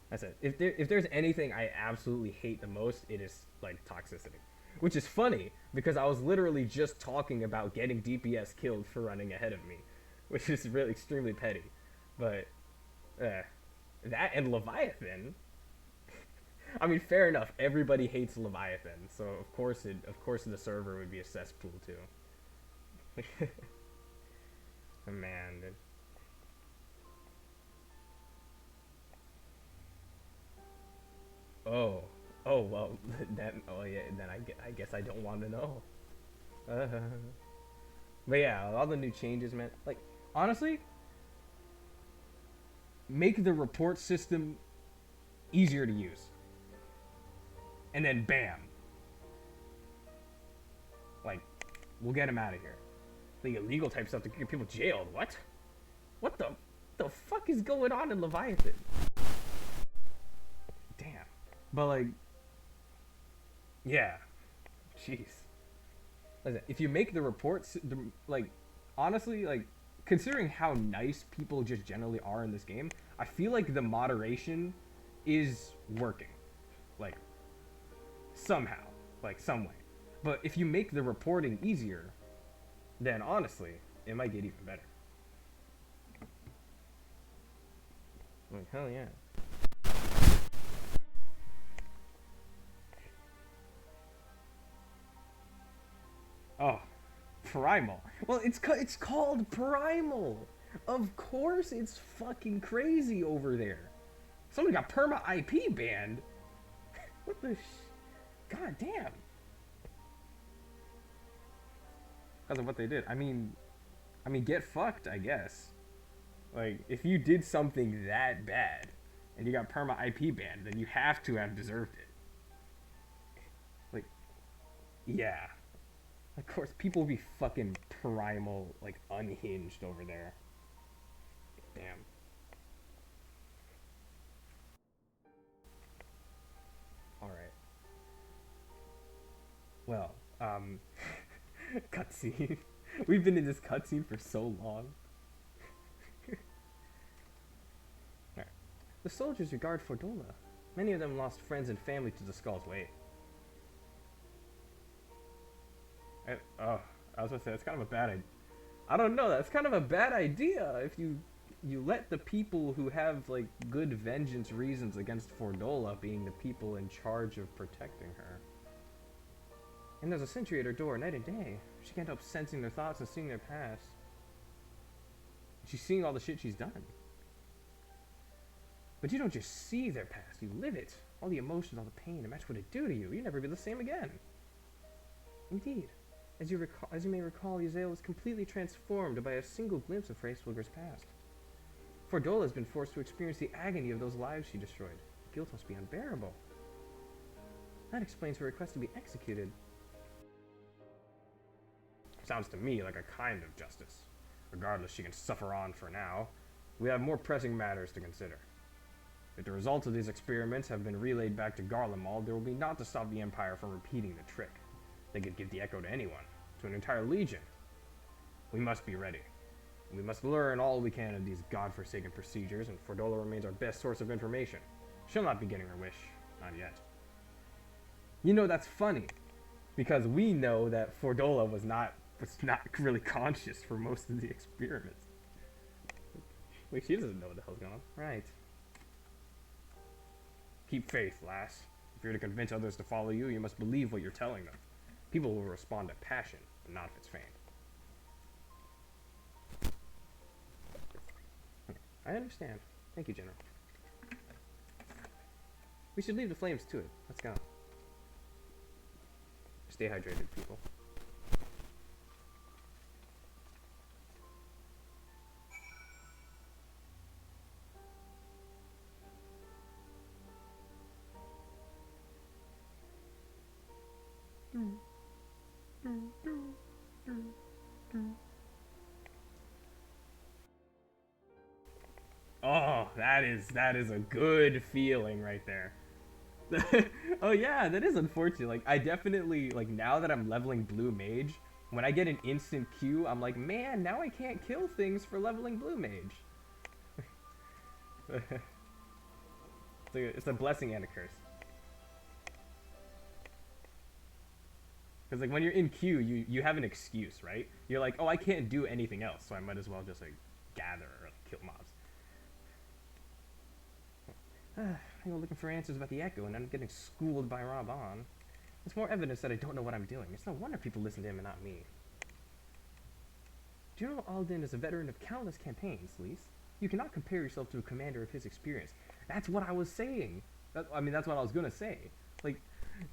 That's it. If there's anything I absolutely hate the most, it is like toxicity. Which is funny, because I was literally just talking about getting DPS killed for running ahead of me. Which is really extremely petty. But, that and Leviathan. I mean, fair enough, everybody hates Leviathan, so of course the server would be a cesspool too. Man, dude. Oh well, then I guess I don't want to know. But yeah, all the new changes, man. Like, honestly, make the report system easier to use, and then bam, like, we'll get him out of here. The illegal type stuff to get people jailed. What the fuck is going on in Leviathan? Damn. But like, yeah, jeez. Listen, if you make the reports, like, honestly, like, considering how nice people just generally are in this game, I feel like the moderation is working, like, somehow, like, some way. But if you make the reporting easier, then honestly, it might get even better. Like, hell yeah. Oh, Primal. Well, it's called Primal. Of course it's fucking crazy over there. Somebody got perma IP banned. What the God damn. Because of what they did. I mean, get fucked, I guess. Like, if you did something that bad and you got perma IP banned, then you have to have deserved it. Like, yeah. Of course, people will be fucking primal, like, unhinged over there. Damn. Alright. Well, cutscene. We've been in this cutscene for so long. Alright. The soldiers regard Fordola. Many of them lost friends and family to the Skull's weight. I was gonna say, that's kind of a bad idea. I don't know, that's kind of a bad idea if you let the people who have, like, good vengeance reasons against Fordola being the people in charge of protecting her. And there's a sentry at her door night and day. She can't help sensing their thoughts and seeing their past. She's seeing all the shit she's done. But you don't just see their past, you live it. All the emotions, all the pain, imagine what it do to you. You'd never be the same again. Indeed. As you may recall, Yzael was completely transformed by a single glimpse of Hraesvelgr's past. Fordola has been forced to experience the agony of those lives she destroyed. Guilt must be unbearable. That explains her request to be executed. Sounds to me like a kind of justice. Regardless, she can suffer on for now. We have more pressing matters to consider. If the results of these experiments have been relayed back to Garlemald, there will be naught to stop the Empire from repeating the trick. They could give the echo to anyone, to an entire legion. We must be ready. We must learn all we can of these godforsaken procedures, and Fordola remains our best source of information. She'll not be getting her wish. Not yet. You know, that's funny. Because we know that Fordola was not really conscious for most of the experiments. Wait, she doesn't know what the hell's going on. Right. Keep faith, lass. If you're to convince others to follow you, you must believe what you're telling them. People will respond to passion, but not if it's feigned. I understand. Thank you, General. We should leave the flames to it. Let's go. Stay hydrated, people. Oh, that is a good feeling right there. Oh yeah, that is unfortunate. Like, I definitely, like, now that I'm leveling blue mage, when I get an instant Q, I'm like, man, now I can't kill things for leveling blue mage. It's a blessing and a curse. Because, like, when you're in Q, you have an excuse, right? You're like, oh, I can't do anything else, so I might as well just, like, gather or like, kill mobs. I go looking for answers about the Echo, and I'm getting schooled by Raban. It's more evidence that I don't know what I'm doing. It's no wonder people listen to him and not me. General Alden is a veteran of countless campaigns, Lise. You cannot compare yourself to a commander of his experience. That's what I was saying. I mean, that's what I was going to say. Like,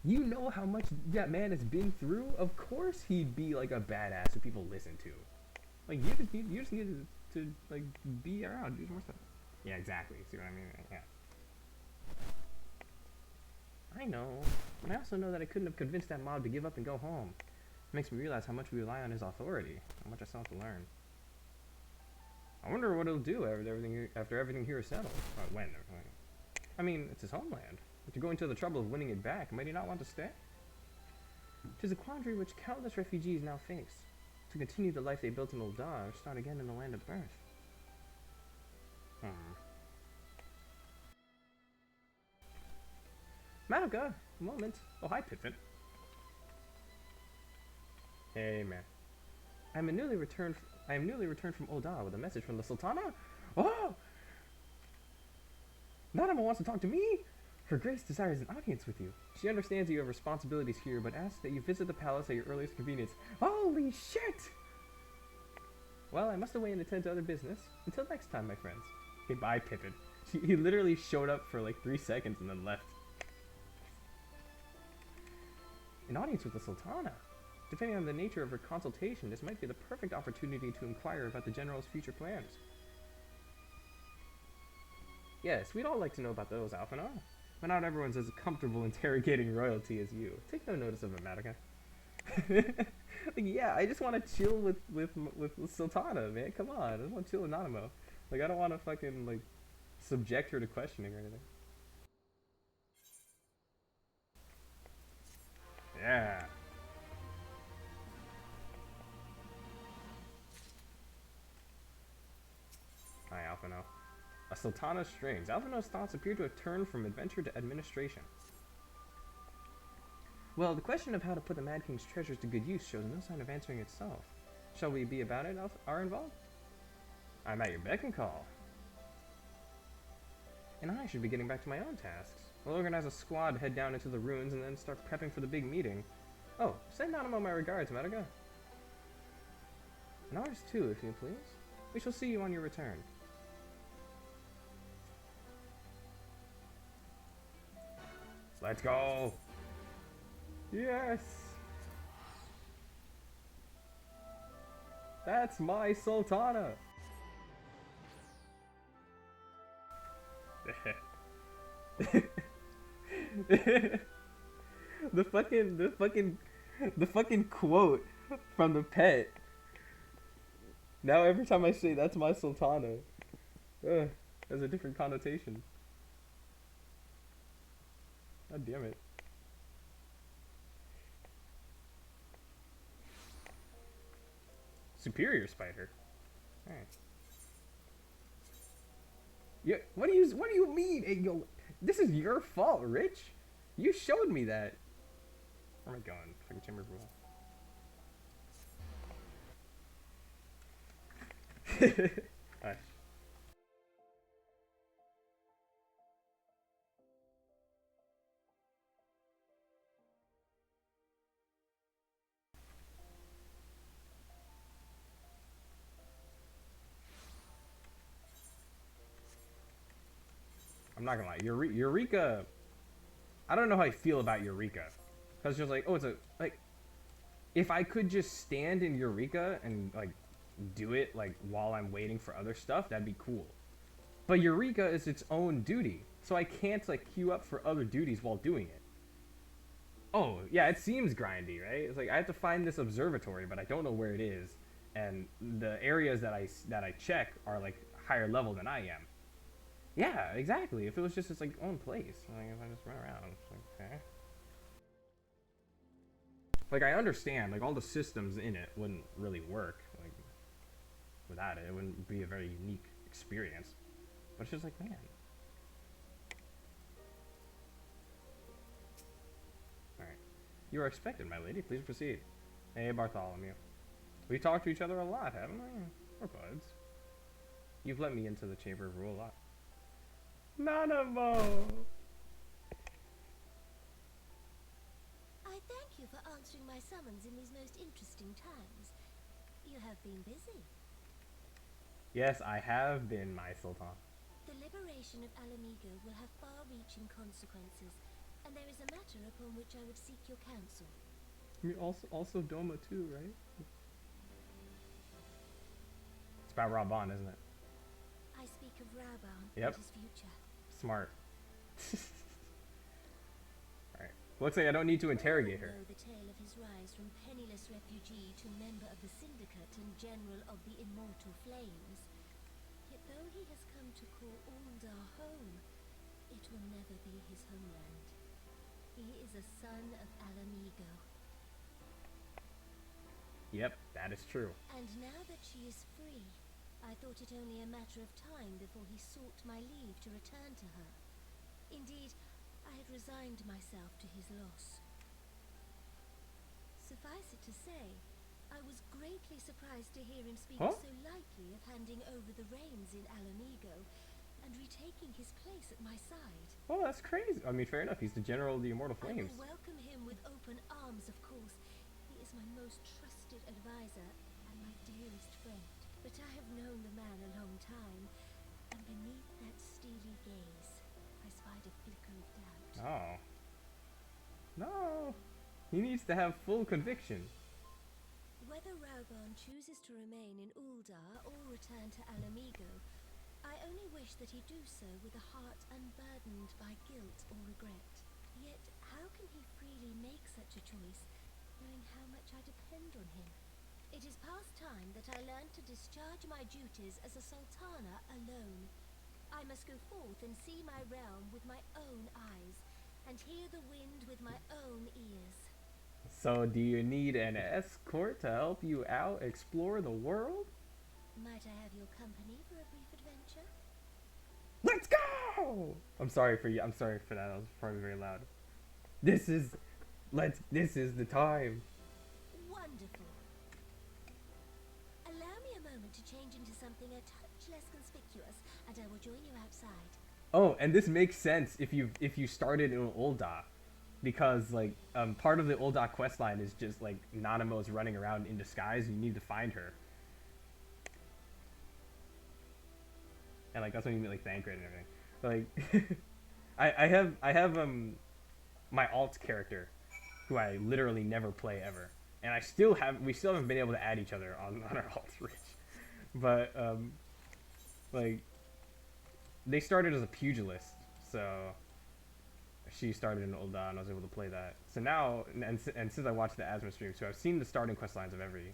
you know how much that man has been through? Of course he'd be, like, a badass who people listen to. Like, you just need to like, be around, do more stuff. Yeah, exactly. See what I mean? Yeah. I know. And I also know that I couldn't have convinced that mob to give up and go home. It makes me realize how much we rely on his authority, how much I still have to learn. I wonder what he'll do after everything here is settled. Or when. I mean, it's his homeland. After going to the trouble of winning it back, might he not want to stay? 'Tis a quandary which countless refugees now face. To continue the life they built in Ul'dah, or start again in the land of birth. Madoka, a moment. Oh, hi, Pippin. Hey, man. I am newly returned from Ul'dah with a message from the Sultana. Oh! Nanama wants to talk to me? Her Grace desires an audience with you. She understands you have responsibilities here, but asks that you visit the palace at your earliest convenience. Holy shit! Well, I must away and attend to other business. Until next time, my friends. Okay, bye, Pippin. He literally showed up for like 3 seconds and then left. An audience with the Sultana. Depending on the nature of her consultation, this might be the perfect opportunity to inquire about the General's future plans. Yes, we'd all like to know about those, Alphinaud. But not everyone's as comfortable interrogating royalty as you. Take no notice of it, Madoka. Like, yeah, I just want to chill with Sultana, man. Come on, I just want to chill with Nanamo. Like, I don't want to fucking, like, subject her to questioning or anything. Yeah. Hi, Alphino. A Sultana's strings. Alphino's thoughts appear to have turned from adventure to administration. Well, the question of how to put the Mad King's treasures to good use shows no sign of answering itself. Shall we be about it, Arenvald? I'm at your beck and call. And I should be getting back to my own tasks. I'll organize a squad to head down into the ruins and then start prepping for the big meeting. Oh, send Nanamo my regards, Madoka. And ours too, if you please. We shall see you on your return. Let's go! Yes! That's my Sultana! the fucking quote from the pet. Now every time I say that's my Sultana, has a different connotation. God damn it. Superior spider. Alright. Yeah, what do you mean? Hey, yo, this is your fault, Rich. You showed me that. Where am I going? Fucking chamber rule. Hush. I'm not gonna lie, Eureka. I don't know how I feel about Eureka, cause just like, oh, it's a like, if I could just stand in Eureka and like do it like while I'm waiting for other stuff, that'd be cool. But Eureka is its own duty, so I can't like queue up for other duties while doing it. Oh yeah, it seems grindy, right? It's like I have to find this observatory, but I don't know where it is, and the areas that I check are like higher level than I am. Yeah, exactly. If it was just its like own place, like if I just run around, it's like okay. Like I understand, like all the systems in it wouldn't really work. Like without it, it wouldn't be a very unique experience. But it's just like, man. Alright. You are expected, my lady. Please proceed. Hey, Bartholomew. We talked to each other a lot, haven't we? We're buds. You've let me into the Chamber of Rule a lot. Nanamo! I thank you for answering my summons in these most interesting times. You have been busy. Yes, I have been, my Sultan. The liberation of Alamigo will have far-reaching consequences, and there is a matter upon which I would seek your counsel. I mean, also Doma too, right? It's about Raban, isn't it? I speak of Raban Yep. and his future. Smart. Alright. Looks like I don't need to interrogate her. Know the tale of his rise from penniless refugee to member of the Syndicate and General of the Immortal Flames. Yet though he has come to call Ul'dah home, it will never be his homeland. He is a son of Alamigo. Yep, that is true. And now that she is free, I thought it only a matter of time before he sought my leave to return to her. Indeed, I had resigned myself to his loss. Suffice it to say, I was greatly surprised to hear him speak so lightly of handing over the reins in Alamigo and retaking his place at my side. Oh, that's crazy. I mean, fair enough. He's the General of the Immortal I Flames. will welcome him with open arms, of course. He is my most trusted advisor and my dearest friend. But I have known the man a long time, and beneath that steely gaze, I spied a flicker of doubt. Oh. No. He needs to have full conviction. Whether Raban chooses to remain in Ul'dah or return to Alamigo, I only wish that he do so with a heart unburdened by guilt or regret. Yet, how can he freely make such a choice, knowing how much I depend on him? It is past time that I learned to discharge my duties as a sultana alone. I must go forth and see my realm with my own eyes, and hear the wind with my own ears. So, do you need an escort to help you out explore the world? Might I have your company for a brief adventure? Let's go! I'm sorry for you. I'm sorry for that. That was probably very loud. This is the time. Wonderful. Allow me a moment to change into something a touch less conspicuous, and I will join you outside. Oh, and this makes sense if you started in Ul'dah, because like part of the Ul'dah questline is just like Nanimo's running around in disguise. And you need to find her, and like that's when you meet like Thancred and everything. Like, I have my alt character, who I literally never play ever, and we still haven't been able to add each other on our alts, Rich. But like, they started as a pugilist, so she started in Ul'dah, and I was able to play that. So now, and since I watched the Asma stream, so I've seen the starting quest lines of every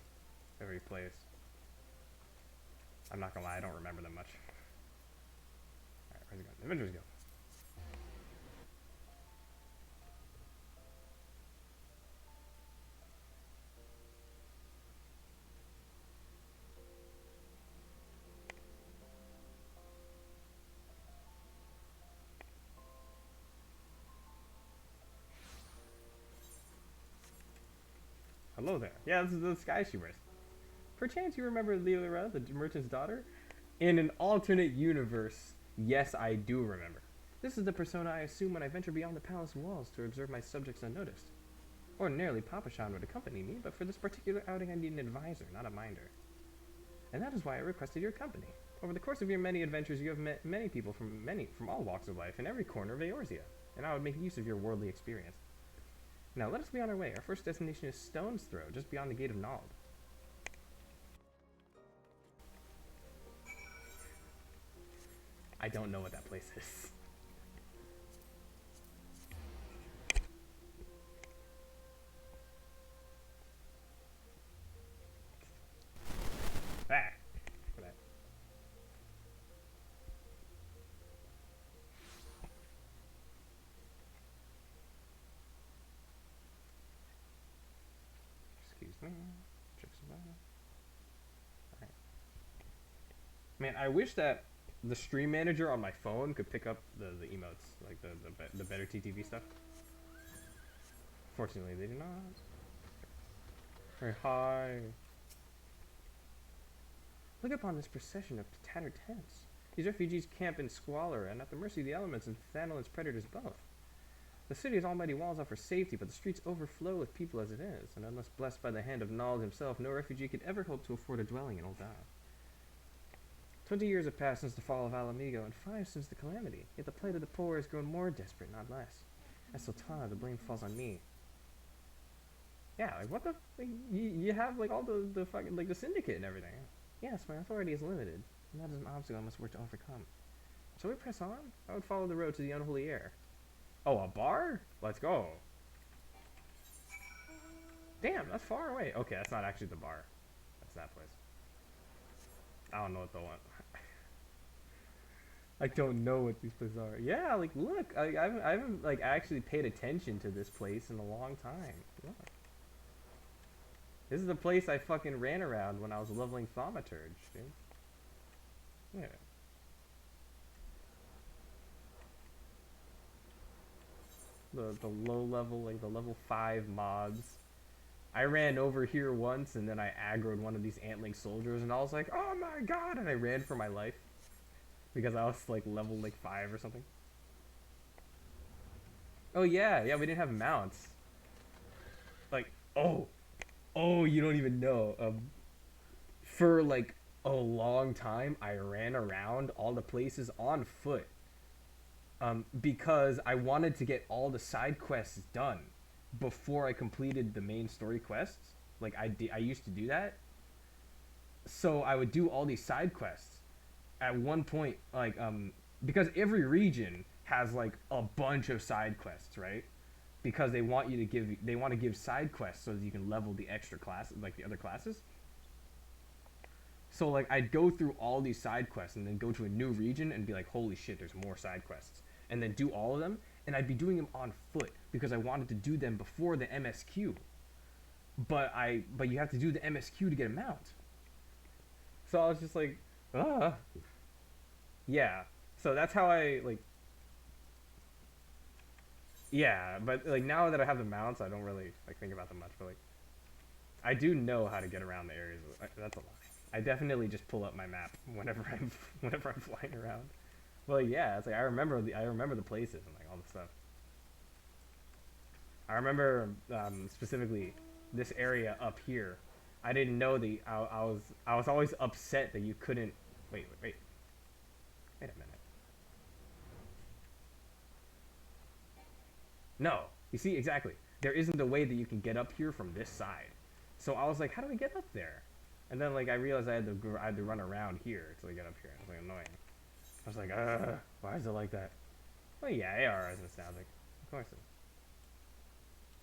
place. I'm not gonna lie, I don't remember them much. Alright, where's it going? Adventures go. hello there. Yeah, this is the disguise she wears. Perchance you remember Lilira, the merchant's daughter? In an alternate universe, yes, I do remember. This is the persona I assume when I venture beyond the palace walls to observe my subjects unnoticed. Ordinarily, Papa-chan would accompany me, but for this particular outing I need an advisor, not a minder. And that is why I requested your company. Over the course of your many adventures, you have met many people from all walks of life in every corner of Eorzea, and I would make use of your worldly experience. Now let us be on our way. Our first destination is Stone's Throw, just beyond the gate of Nald. I don't know what that place is. Ah. Excuse me. Alright. Man, I wish that the stream manager on my phone could pick up the emotes, like the better TTV stuff. Fortunately, they do not. Very high. Look upon this procession of tattered tents. These refugees camp in squalor and at the mercy of the elements and Thanalin's predators both. The city's almighty walls offer safety, but the streets overflow with people as it is, and unless blessed by the hand of Nald himself, no refugee could ever hope to afford a dwelling in Ul'dah. 20 years have passed since the fall of Alamigo, and 5 since the calamity, yet the plight of the poor has grown more desperate, not less. As Sultana, the blame falls on me. Yeah, like what the like, you have like all the fucking like the syndicate and everything. Yes, my authority is limited, and that is an obstacle I must work to overcome. Shall we press on? I would follow the road to the unholy air. Oh, a bar? Let's go. Damn, that's far away. Okay, that's not actually the bar. That's that place. I don't know what the one. I don't know what these places are. Yeah, like look, I haven't like actually paid attention to this place in a long time. Look. This is the place I fucking ran around when I was leveling Thaumaturge, dude. Yeah. The low level, like the level 5 mobs. I ran over here once and then I aggroed one of these antling soldiers and I was like, oh my god, and I ran for my life. Because I was like level like 5 or something. Oh yeah, we didn't have mounts. Like, oh, you don't even know. For like a long time, I ran around all the places on foot. Because I wanted to get all the side quests done before I completed the main story quests. Like I used to do that. So I would do all these side quests. At one point, like because every region has like a bunch of side quests, right? Because they want to give side quests so that you can level the extra class, like the other classes. So like I'd go through all these side quests and then go to a new region and be like, holy shit, there's more side quests, and then do all of them. And I'd be doing them on foot because I wanted to do them before the MSQ. But you have to do the MSQ to get a mount. So I was just like, yeah. So that's how I like. Yeah, but like now that I have the mounts, I don't really like think about them much. But like, I do know how to get around the areas. That's a lie. I definitely just pull up my map whenever I'm flying around. Well, yeah, it's like I remember the places and like all the stuff. I remember specifically this area up here. I didn't know I was always upset that you couldn't. Wait a minute. No, you see exactly. There isn't a way that you can get up here from this side. So I was like, how do I get up there? And then like I realized I had to run around here to get up here. It was like annoying. I was like, why is it like that? Well, yeah, AR is nostalgic. Of course it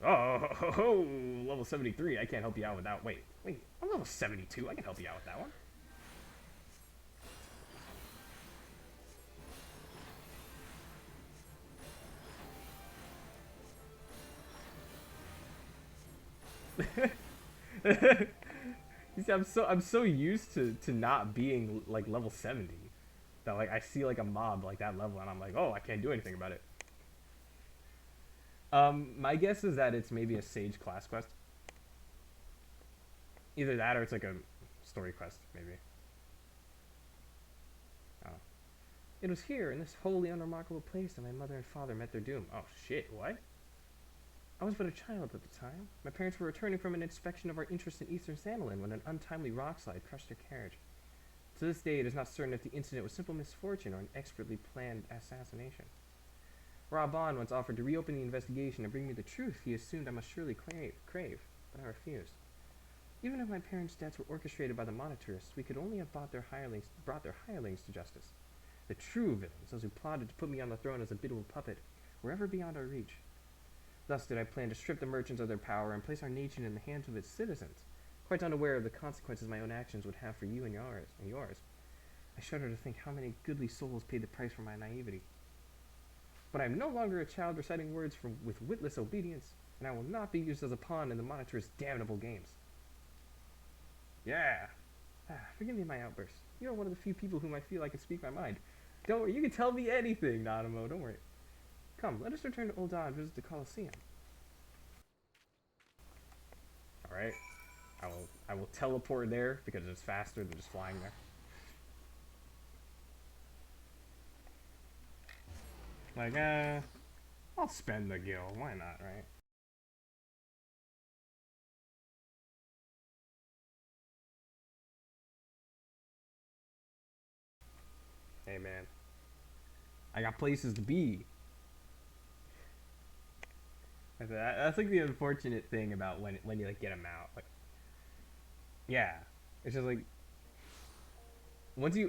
is. Oh, level 73. I can't help you out with that. Wait, I'm level 72. I can help you out with that one. You see, I'm so used to not being like level 70 that like I see like a mob like that level and I'm like, oh, I can't do anything about it. My guess is that it's maybe a Sage class quest. Either that or it's like a story quest, maybe. Oh. It was here, in this wholly unremarkable place, that my mother and father met their doom. Oh shit, what? I was but a child at the time. My parents were returning from an inspection of our interest in Eastern Sandalin when an untimely rockslide crushed their carriage. To this day, it is not certain if the incident was simple misfortune or an expertly planned assassination. Raban once offered to reopen the investigation and bring me the truth he assumed I must surely crave, but I refused. Even if my parents' deaths were orchestrated by the monetarists, we could only have brought their hirelings to justice. The true villains, those who plotted to put me on the throne as a biddable puppet, were ever beyond our reach. Thus did I plan to strip the merchants of their power and place our nation in the hands of its citizens, quite unaware of the consequences my own actions would have for you and yours. I shudder to think how many goodly souls paid the price for my naivety. But I am no longer a child reciting words with witless obedience, and I will not be used as a pawn in the monitor's damnable games. Yeah. Forgive me my outburst. You are one of the few people whom I feel I can speak my mind. Don't worry, you can tell me anything, Nanamo, don't worry. Come, let us return to Ul'dah and visit the Colosseum. Alright. I will teleport there because it's faster than just flying there. Like, I'll spend the gil. Why not, right? Hey, man. I got places to be. That's like the unfortunate thing about when you like get them out. Like, yeah, it's just like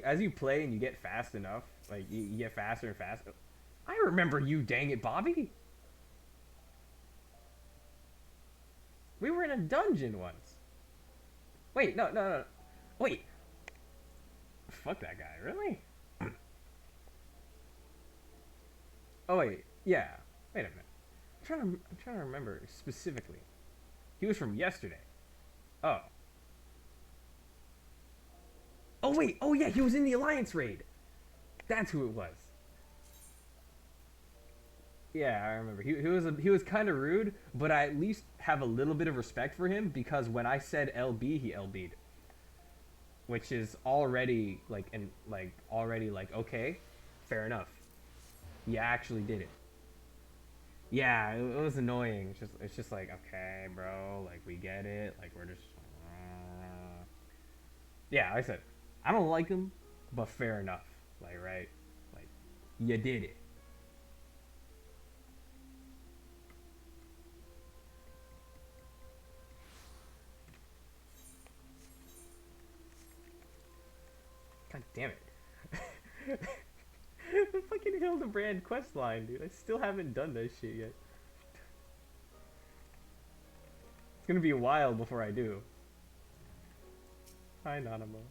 as you play and you get fast enough, like you get faster and faster. I remember you, dang it, Bobby. We were in a dungeon once. Wait, no. Wait. Fuck that guy, really? Oh wait, yeah. Wait a minute. I'm trying to remember specifically. He was from yesterday. Oh. Oh wait. Oh yeah. He was in the Alliance raid. That's who it was. Yeah, I remember. He was kind of rude, but I at least have a little bit of respect for him because when I said LB, he LB'd, which is already okay, fair enough. He actually did it. Yeah, it was annoying. It's just like, okay, bro, like we get it. Like we're just yeah, like I said, I don't like him, but fair enough. Like, right? Like you did it. God damn it. The fucking Hildebrand quest line, dude. I still haven't done that shit yet. It's gonna be a while before I do. Hi, Nanamo.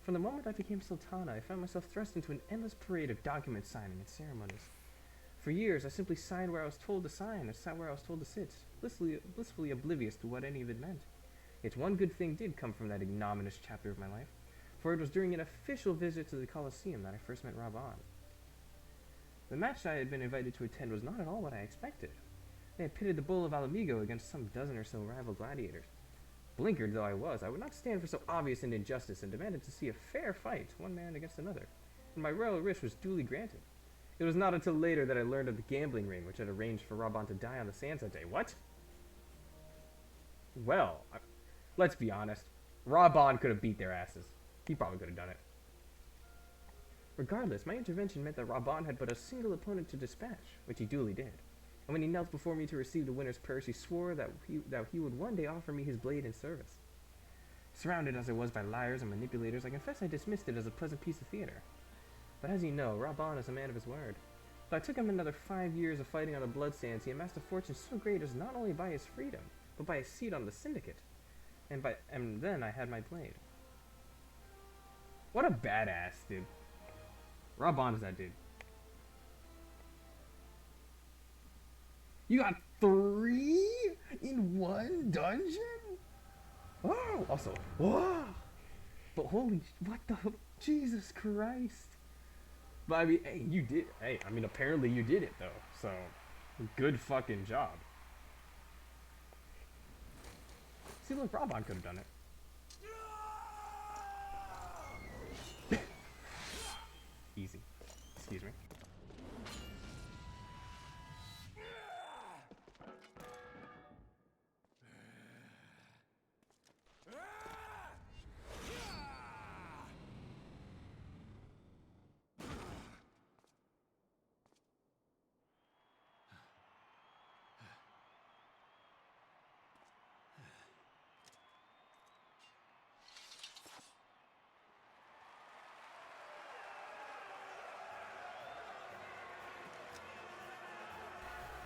From the moment I became Sultana, I found myself thrust into an endless parade of document signing and ceremonies. For years, I simply signed where I was told to sign and sat where I was told to sit, blissfully oblivious to what any of it meant. Yet one good thing did come from that ignominious chapter of my life, for it was during an official visit to the Colosseum that I first met Raban. The match I had been invited to attend was not at all what I expected. They had pitted the Bull of Alamigo against some dozen or so rival gladiators. Blinkered though I was, I would not stand for so obvious an injustice and demanded to see a fair fight, one man against another, and my royal wish was duly granted. It was not until later that I learned of the gambling ring which had arranged for Raban to die on the sands that day. What? Well, let's be honest. Raban could have beat their asses. He probably could have done it. Regardless, my intervention meant that Raban had but a single opponent to dispatch, which he duly did. And when he knelt before me to receive the winner's purse, he swore that he would one day offer me his blade in service. Surrounded as I was by liars and manipulators, I confess I dismissed it as a pleasant piece of theater. But as you know, Raban is a man of his word. Though I took him another 5 years of fighting on the bloodstands, he amassed a fortune so great as not only by his freedom, but by his seat on the syndicate. And then I had my blade. What a badass, dude. Raban is that dude. You got 3 in one dungeon? Oh, also, whoa. But holy, what the, Jesus Christ. But I mean, hey, you did, apparently you did it though, so good fucking job. See, look, Raban could have done it. Easy. Excuse me.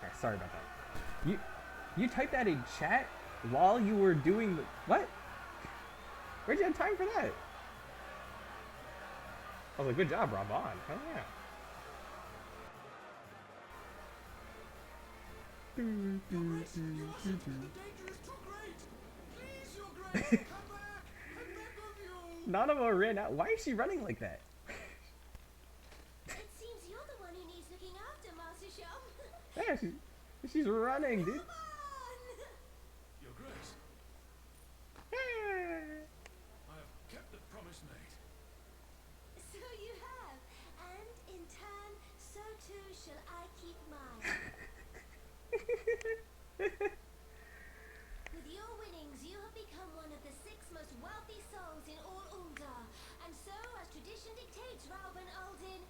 Alright, sorry about that. You typed that in chat while you were doing the what? Where'd you have time for that? I was like, good job, Raban. Hell yeah. Your Grace, you mustn't. The danger is too great. Please, Your Grace, come back. I beg of you. Nanamo ran out. Why is she running like that? It seems you're the one who needs looking after, Master Shum. Yeah, she's running, dude. Come on! Your Grace, Yeah. I have kept the promise made. So you have, and in turn, so too shall I keep mine. With your winnings, you have become one of the 6 most wealthy souls in all Uldar, and so, as tradition dictates, Rauben Aldin,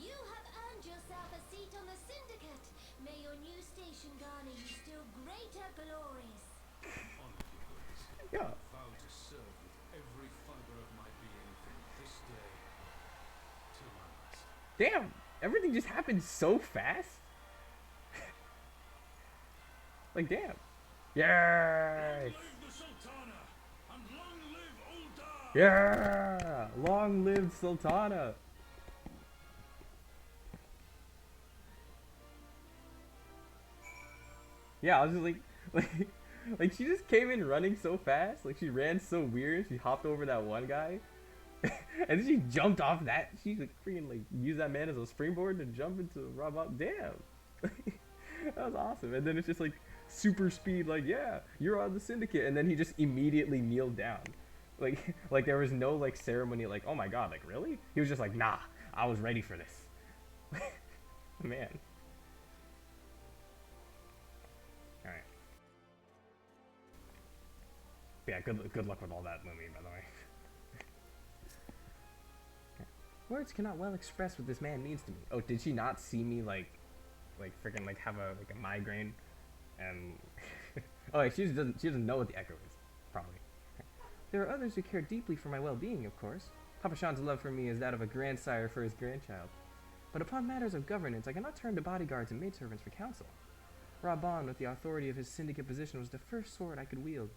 you have earned yourself a seat on the Syndicate. May your new station garner you still greater glories. Honored, Your Grace. Yeah. I vow to serve with every fiber of my being from this day till my last. Damn, everything just happened so fast. Like, damn. Yes. Long live the Sultana, and long live Uldar! Yeah. Long live Sultana. Yeah, I was just like she just came in running so fast. Like she ran so weird. She hopped over that one guy, and then she jumped off that. She like freaking like used that man as a springboard to jump into Raban. Damn, that was awesome. And then it's just like super speed. Like yeah, you're on the Syndicate. And then he just immediately kneeled down. Like there was no like ceremony. Like oh my god, like really? He was just like nah, I was ready for this. Man. Alright. Yeah, good luck with all that, Lumi, by the way. Okay. Words cannot well express what this man means to me. Oh, did she not see me like freaking like have a migraine? And oh, she doesn't know what the echo is, probably. Okay. There are others who care deeply for my well-being, of course. Papa Shan's love for me is that of a grandsire for his grandchild. But upon matters of governance, I cannot turn to bodyguards and maidservants for counsel. Raban, with the authority of his syndicate position, was the first sword I could wield.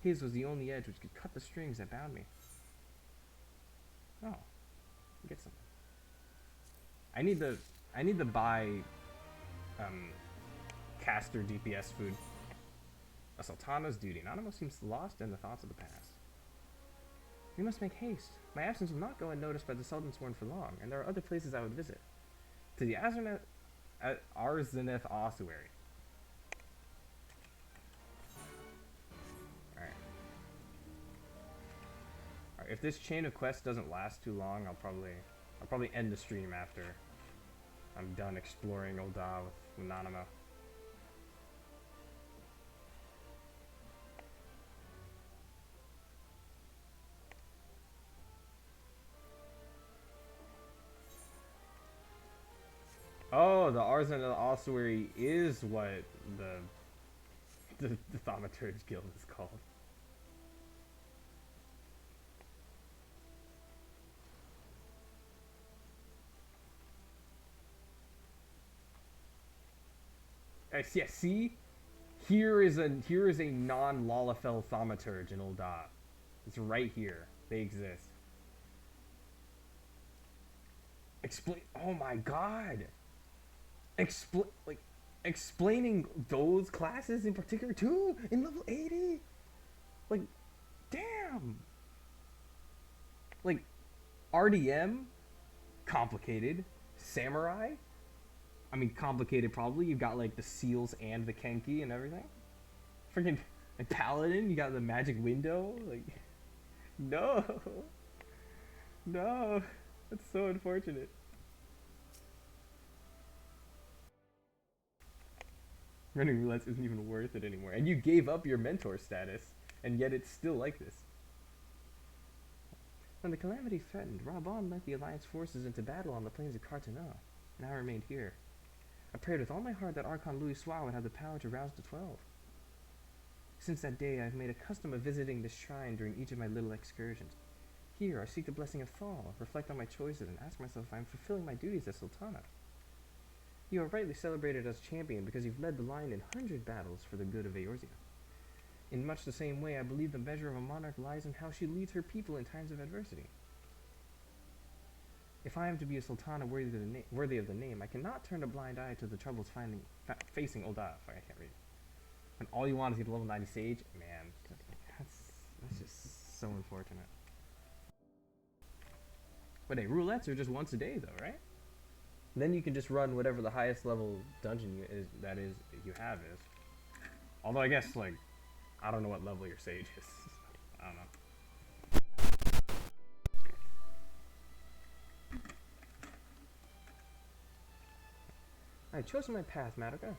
His was the only edge which could cut the strings that bound me. Oh, get some. I need to buy caster DPS food. A Sultana's duty. Nanamo seems lost in the thoughts of the past. We must make haste. My absence will not go unnoticed by the Sultansworn for long, and there are other places I would visit. To the Arzeneth Ossuary. Alright. Alright, if this chain of quests doesn't last too long, I'll probably end the stream after I'm done exploring Ul'dah with Nanamo. Oh, the Arzeneth Ossuary is what the Thaumaturge Guild is called. Yeah, see? Here is a non-Lalafell Thaumaturge in Ul'dah. It's right here. They exist. Oh my god! Explaining those classes in particular too in level 80. Like, damn. Like, RDM, complicated. Samurai, I mean complicated probably. You've got like the seals and the Kenki and everything. Freaking A paladin, you got the magic window? Like, no. No. That's so unfortunate. Running roulettes isn't even worth it anymore. And you gave up your mentor status, and yet it's still like this. When the calamity threatened, Raban led the Alliance forces into battle on the plains of Carteneau, and I remained here. I prayed with all my heart that Archon Louis Soir would have the power to rouse the 12. Since that day, I've made a custom of visiting this shrine during each of my little excursions. Here, I seek the blessing of Thal, reflect on my choices, and ask myself if I am fulfilling my duties as Sultana. You are rightly celebrated as champion because you've led the line in 100 battles for the good of Eorzea. In much the same way, I believe the measure of a monarch lies in how she leads her people in times of adversity. If I am to be a sultana worthy of the name, I cannot turn a blind eye to the troubles facing Ul'dah. I can't read. And all you want is to get a level 90 sage? Man, that's just so unfortunate. But hey, roulettes are just once a day though, right? And then you can just run whatever the highest level dungeon you have is. Although I guess, like, I don't know what level your sage is. I don't know. I had chosen my path, Madoka.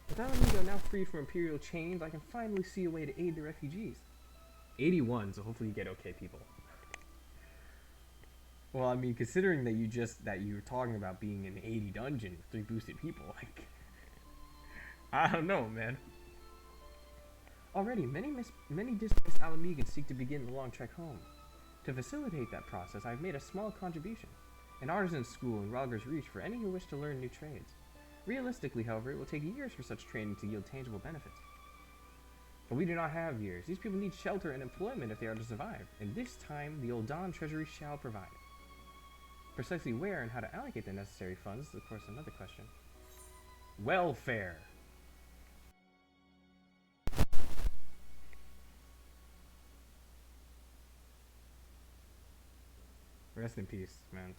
With Alamigo now free from Imperial chains, I can finally see a way to aid the refugees. 81, so hopefully you get okay people. Well, I mean, considering that you were talking about being in 80 dungeon with 3 boosted people, like, I don't know, man. Already, many displaced Alamegans seek to begin the long trek home. To facilitate that process, I've made a small contribution, an artisan school in Rhalgr's Reach for any who wish to learn new trades. Realistically, however, it will take years for such training to yield tangible benefits. But we do not have years. These people need shelter and employment if they are to survive, and this time the Ul'dah Treasury shall provide it. Precisely where and how to allocate the necessary funds is, of course, another question. Welfare! Rest in peace, man.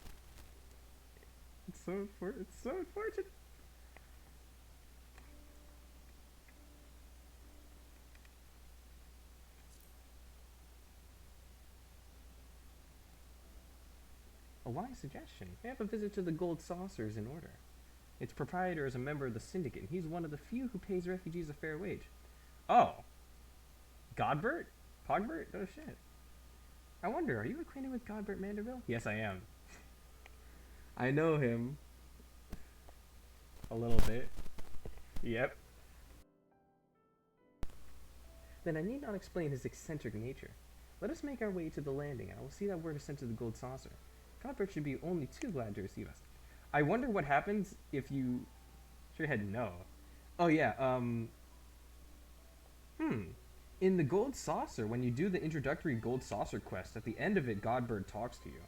It's so unfortunate. A wise suggestion. They have a visit to the Gold Saucers in order. Its proprietor is a member of the Syndicate, and he's one of the few who pays refugees a fair wage. Oh. Godbert? Pogbert? Oh shit. I wonder, are you acquainted with Godbert Manderville? Yes, I am. I know him. A little bit. Yep. Then I need not explain his eccentric nature. Let us make our way to the landing, and I will see that word is sent to the Gold Saucer. Godbert should be only too glad to receive us. I wonder what happens if you... Should have had no. Oh yeah, in the Gold Saucer, when you do the introductory Gold Saucer quest, at the end of it, Godbert talks to you.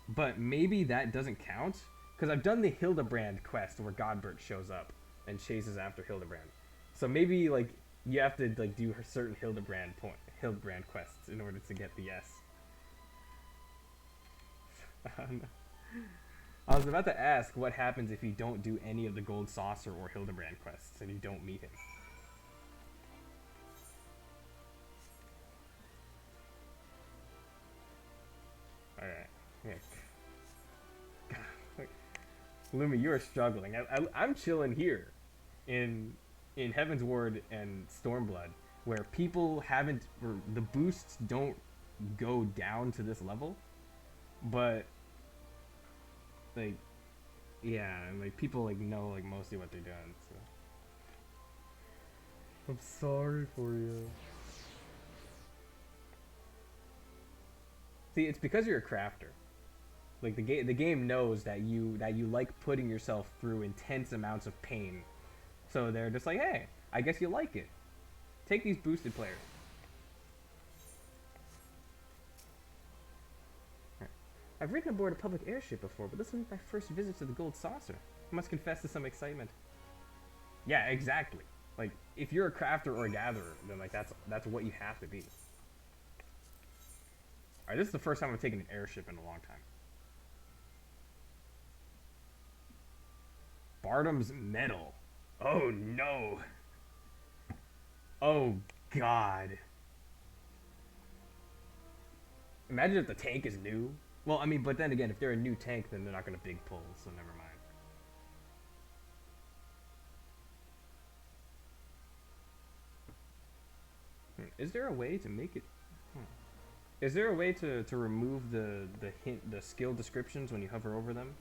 But maybe that doesn't count? Because I've done the Hildebrand quest where Godbert shows up and chases after Hildebrand. So maybe, like, you have to, like, do certain Hildebrand quests in order to get the yes. I was about to ask what happens if you don't do any of the Gold Saucer or Hildebrand quests and you don't meet him. Alright. Yeah. Lumi, you are struggling. I'm chilling here in Heaven's Ward and Stormblood, where the boosts don't go down to this level, but like, yeah, and like people like know like mostly what they're doing. So I'm sorry for you. See, it's because you're a crafter. Like the game knows that you like putting yourself through intense amounts of pain. So they're just like, hey, I guess you like it. Take these boosted players. Right. I've ridden aboard a public airship before, but this will be my first visit to the Gold Saucer. I must confess to some excitement. Yeah, exactly. Like, if you're a crafter or a gatherer, then like that's what you have to be. Alright, this is the first time I've taken an airship in a long time. Bardam's Medal. Oh no! Oh God. Imagine if the tank is new. Well, I mean, but then again, if they're a new tank, then they're not gonna big pull, so never mind. Is there a way to make it? Is there a way to remove the skill descriptions when you hover over them?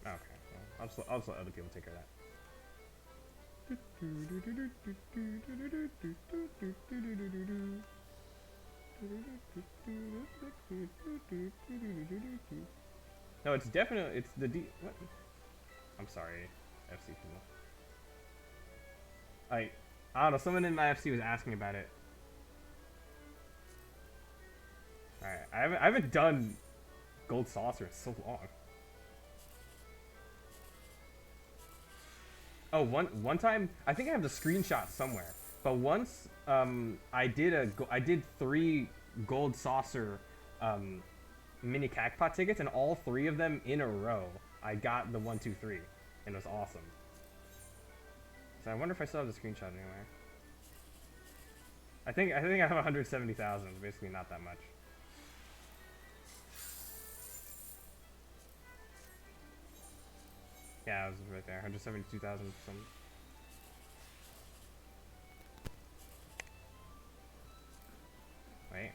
Okay, well, I'll just let other people take care of that. No, it's definitely it's the D. What? I'm sorry, FC people. I don't know. Someone in my FC was asking about it. All right, I haven't done Gold Saucer in so long. Oh, one time I think I have the screenshot somewhere. But once I did 3 Gold Saucer mini Cacpot tickets, and all 3 of them in a row I got the 1, 2, 3, and it was awesome. So I wonder if I still have the screenshot anywhere. I think I have 170,000. It's basically not that much. Yeah, it was right there. 172,000 some. Wait.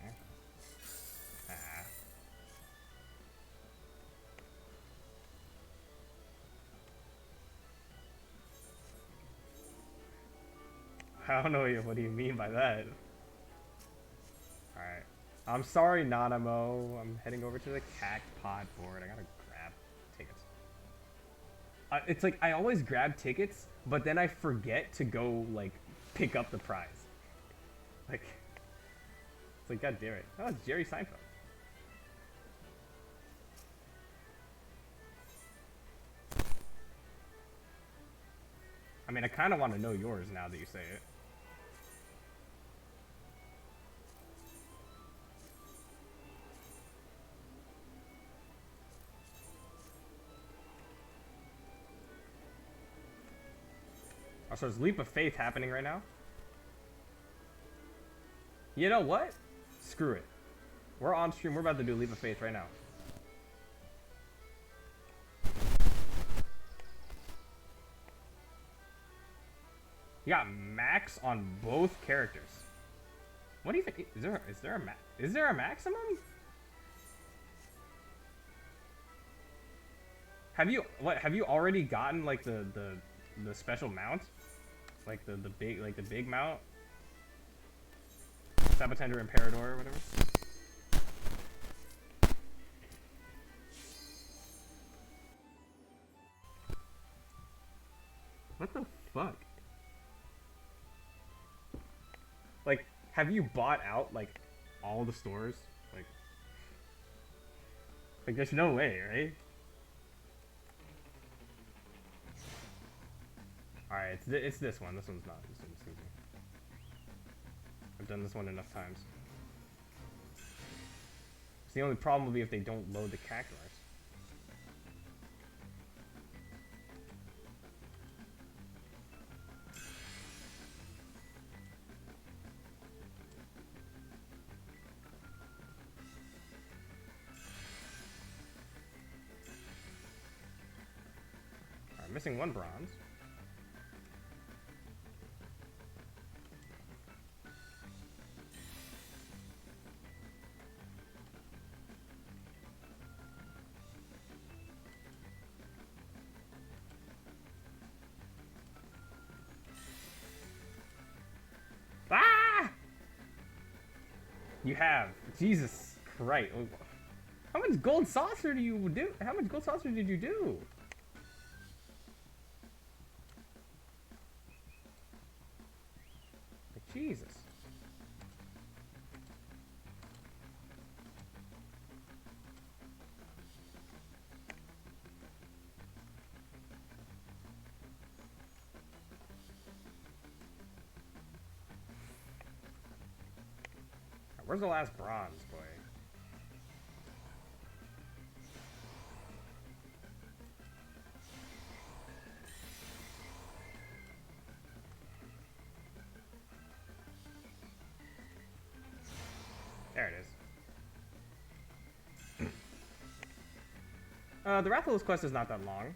Ah. I don't know what do you mean by that. Alright. I'm sorry, Nanamo. I'm heading over to the Cacpot board. I gotta grab tickets. It's like, I always grab tickets, but then I forget to go, like, pick up the prize. Like, it's like, god damn it. Oh, it's Jerry Seinfeld. I mean, I kind of want to know yours now that you say it. Oh, so there's Leap of Faith happening right now? You know what? Screw it. We're on stream. We're about to do Leap of Faith right now. You got max on both characters. What do you think? Is there a maximum? Have you already gotten like the special mount? Like the big mount? Sabotender Imperador or whatever? What the fuck? Like, have you bought out like all the stores? Like there's no way, right? Alright, it's this one. This one's not. This one's easy. I've done this one enough times. The only problem will be if they don't load the cactuars. Alright, missing 1 bronze. You have. Jesus Christ. How much gold saucer do you do? How much gold saucer did you do? Like, Jesus. Where's the last bronze, boy? There it is. The Rathalos quest is not that long.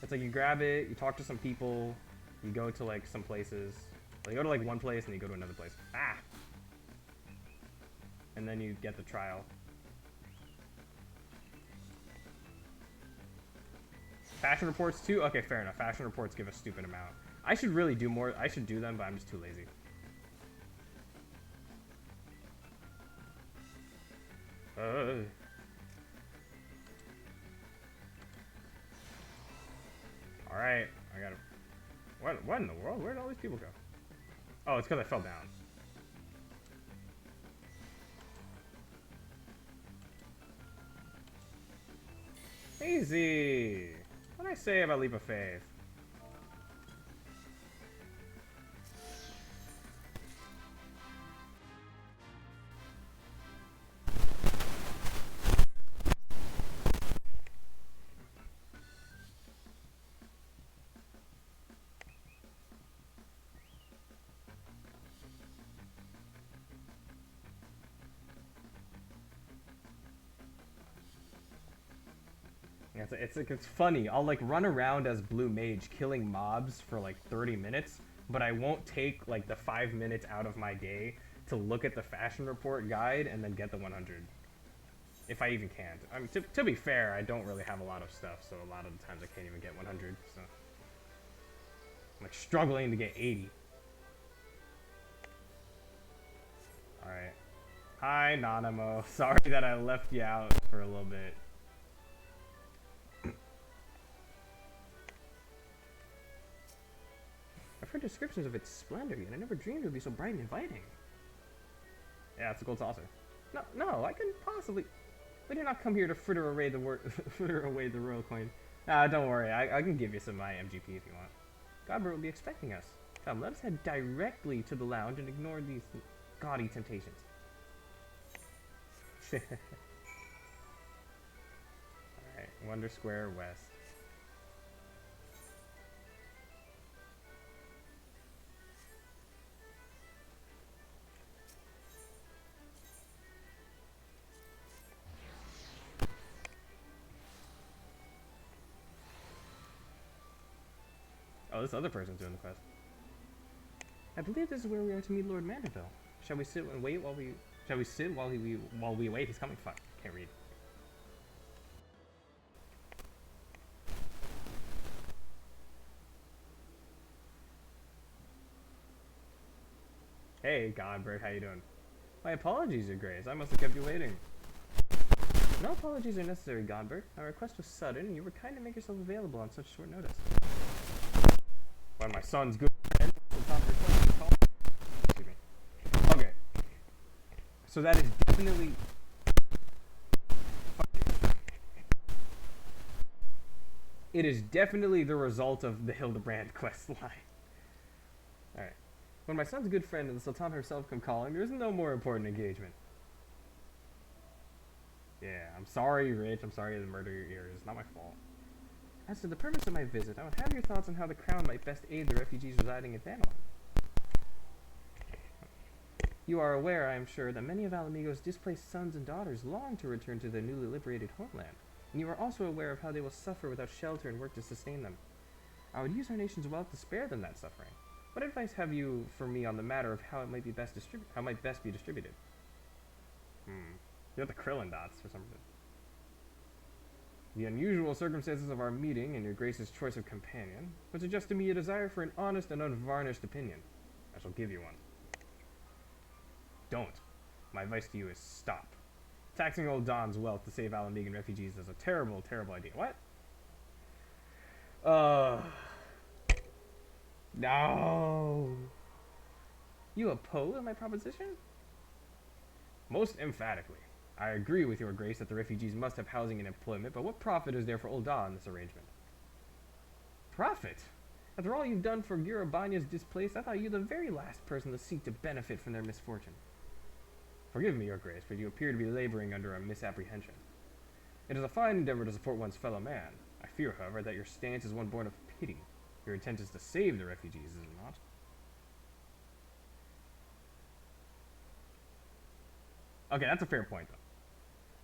It's like you grab it, you talk to some people, you go to like some places. Well, you go to like one place and you go to another place. Ah! And then you get the trial. Fashion reports too? Okay, fair enough. Fashion reports give a stupid amount. I should really do more. I should do them, but I'm just too lazy. Alright, I gotta... What in the world? Where did all these people go? Oh, it's because I fell down. Easy! What did I say about Leap of Faith? Yeah, it's funny. I'll like run around as Blue Mage killing mobs for like 30 minutes, but I won't take like the 5 minutes out of my day to look at the fashion report guide and then get the 100. If I even can. I mean, to be fair, I don't really have a lot of stuff, so a lot of the times I can't even get 100. So I'm like struggling to get 80. All right. Hi, Nanamo. Sorry that I left you out for a little bit. I've heard descriptions of its splendor, and I never dreamed it would be so bright and inviting. Yeah, it's a gold saucer. No, I couldn't possibly. We did not come here to fritter away the royal coin. Don't worry, I can give you some my MGP if you want. Godbert will be expecting us. Come, let us head directly to the lounge and ignore these gaudy temptations. Alright, Wonder Square West. Oh, this other person's doing the quest. I believe this is where we are to meet Lord Mandeville. Shall we sit and wait while we? Shall we sit while we wait? He's coming. Fuck, can't read. Hey, Godbert, how you doing? My apologies, Your Grace. I must have kept you waiting. No apologies are necessary, Godbert. Our request was sudden, and you were kind to make yourself available on such short notice. When my son's good friend, excuse me. Okay. So that is definitely... It is definitely the result of the Hildebrand quest line. Alright. When my son's good friend and the Sultan herself come calling, there is no more important engagement. Yeah, I'm sorry, Rich. I'm sorry to murder your ears. It's not my fault. As to the purpose of my visit, I would have your thoughts on how the Crown might best aid the refugees residing in Vanillin. You are aware, I am sure, that many of Alamigo's displaced sons and daughters long to return to their newly liberated homeland, and you are also aware of how they will suffer without shelter and work to sustain them. I would use our nation's wealth to spare them that suffering. What advice have you for me on the matter of how it might be best be distributed? You got the Krillin dots for some reason. The unusual circumstances of our meeting and your Grace's choice of companion would suggest to me a desire for an honest and unvarnished opinion. I shall give you one. Don't. My advice to you is stop. Taxing old Don's wealth to save Alamigan refugees is a terrible, terrible idea. What? No. You oppose my proposition? Most emphatically. I agree with your Grace that the refugees must have housing and employment, but what profit is there for Ul'dah in this arrangement? Profit? After all you've done for Girabanya's displaced, I thought you the very last person to seek to benefit from their misfortune. Forgive me, your Grace, but you appear to be laboring under a misapprehension. It is a fine endeavor to support one's fellow man. I fear, however, that your stance is one born of pity. Your intent is to save the refugees, is it not? Okay, that's a fair point, though.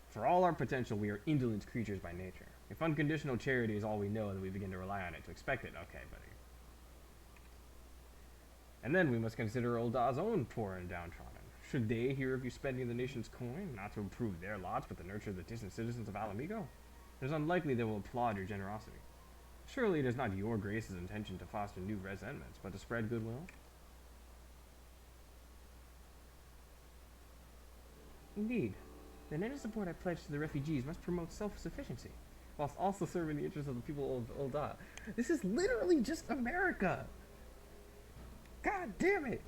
For all our potential, we are indolent creatures by nature. If unconditional charity is all we know, then we begin to rely on it to expect it. Okay, buddy. And then we must consider Ulda's own poor and downtrodden. Should they hear of you spending the nation's coin, not to improve their lots, but to nurture the distant citizens of Alamigo? It is unlikely they will applaud your generosity. Surely it is not your Grace's intention to foster new resentments, but to spread goodwill? Indeed. Then any support I pledge to the refugees must promote self-sufficiency, whilst also serving the interests of the people of Ulda. This is literally just America! God damn it!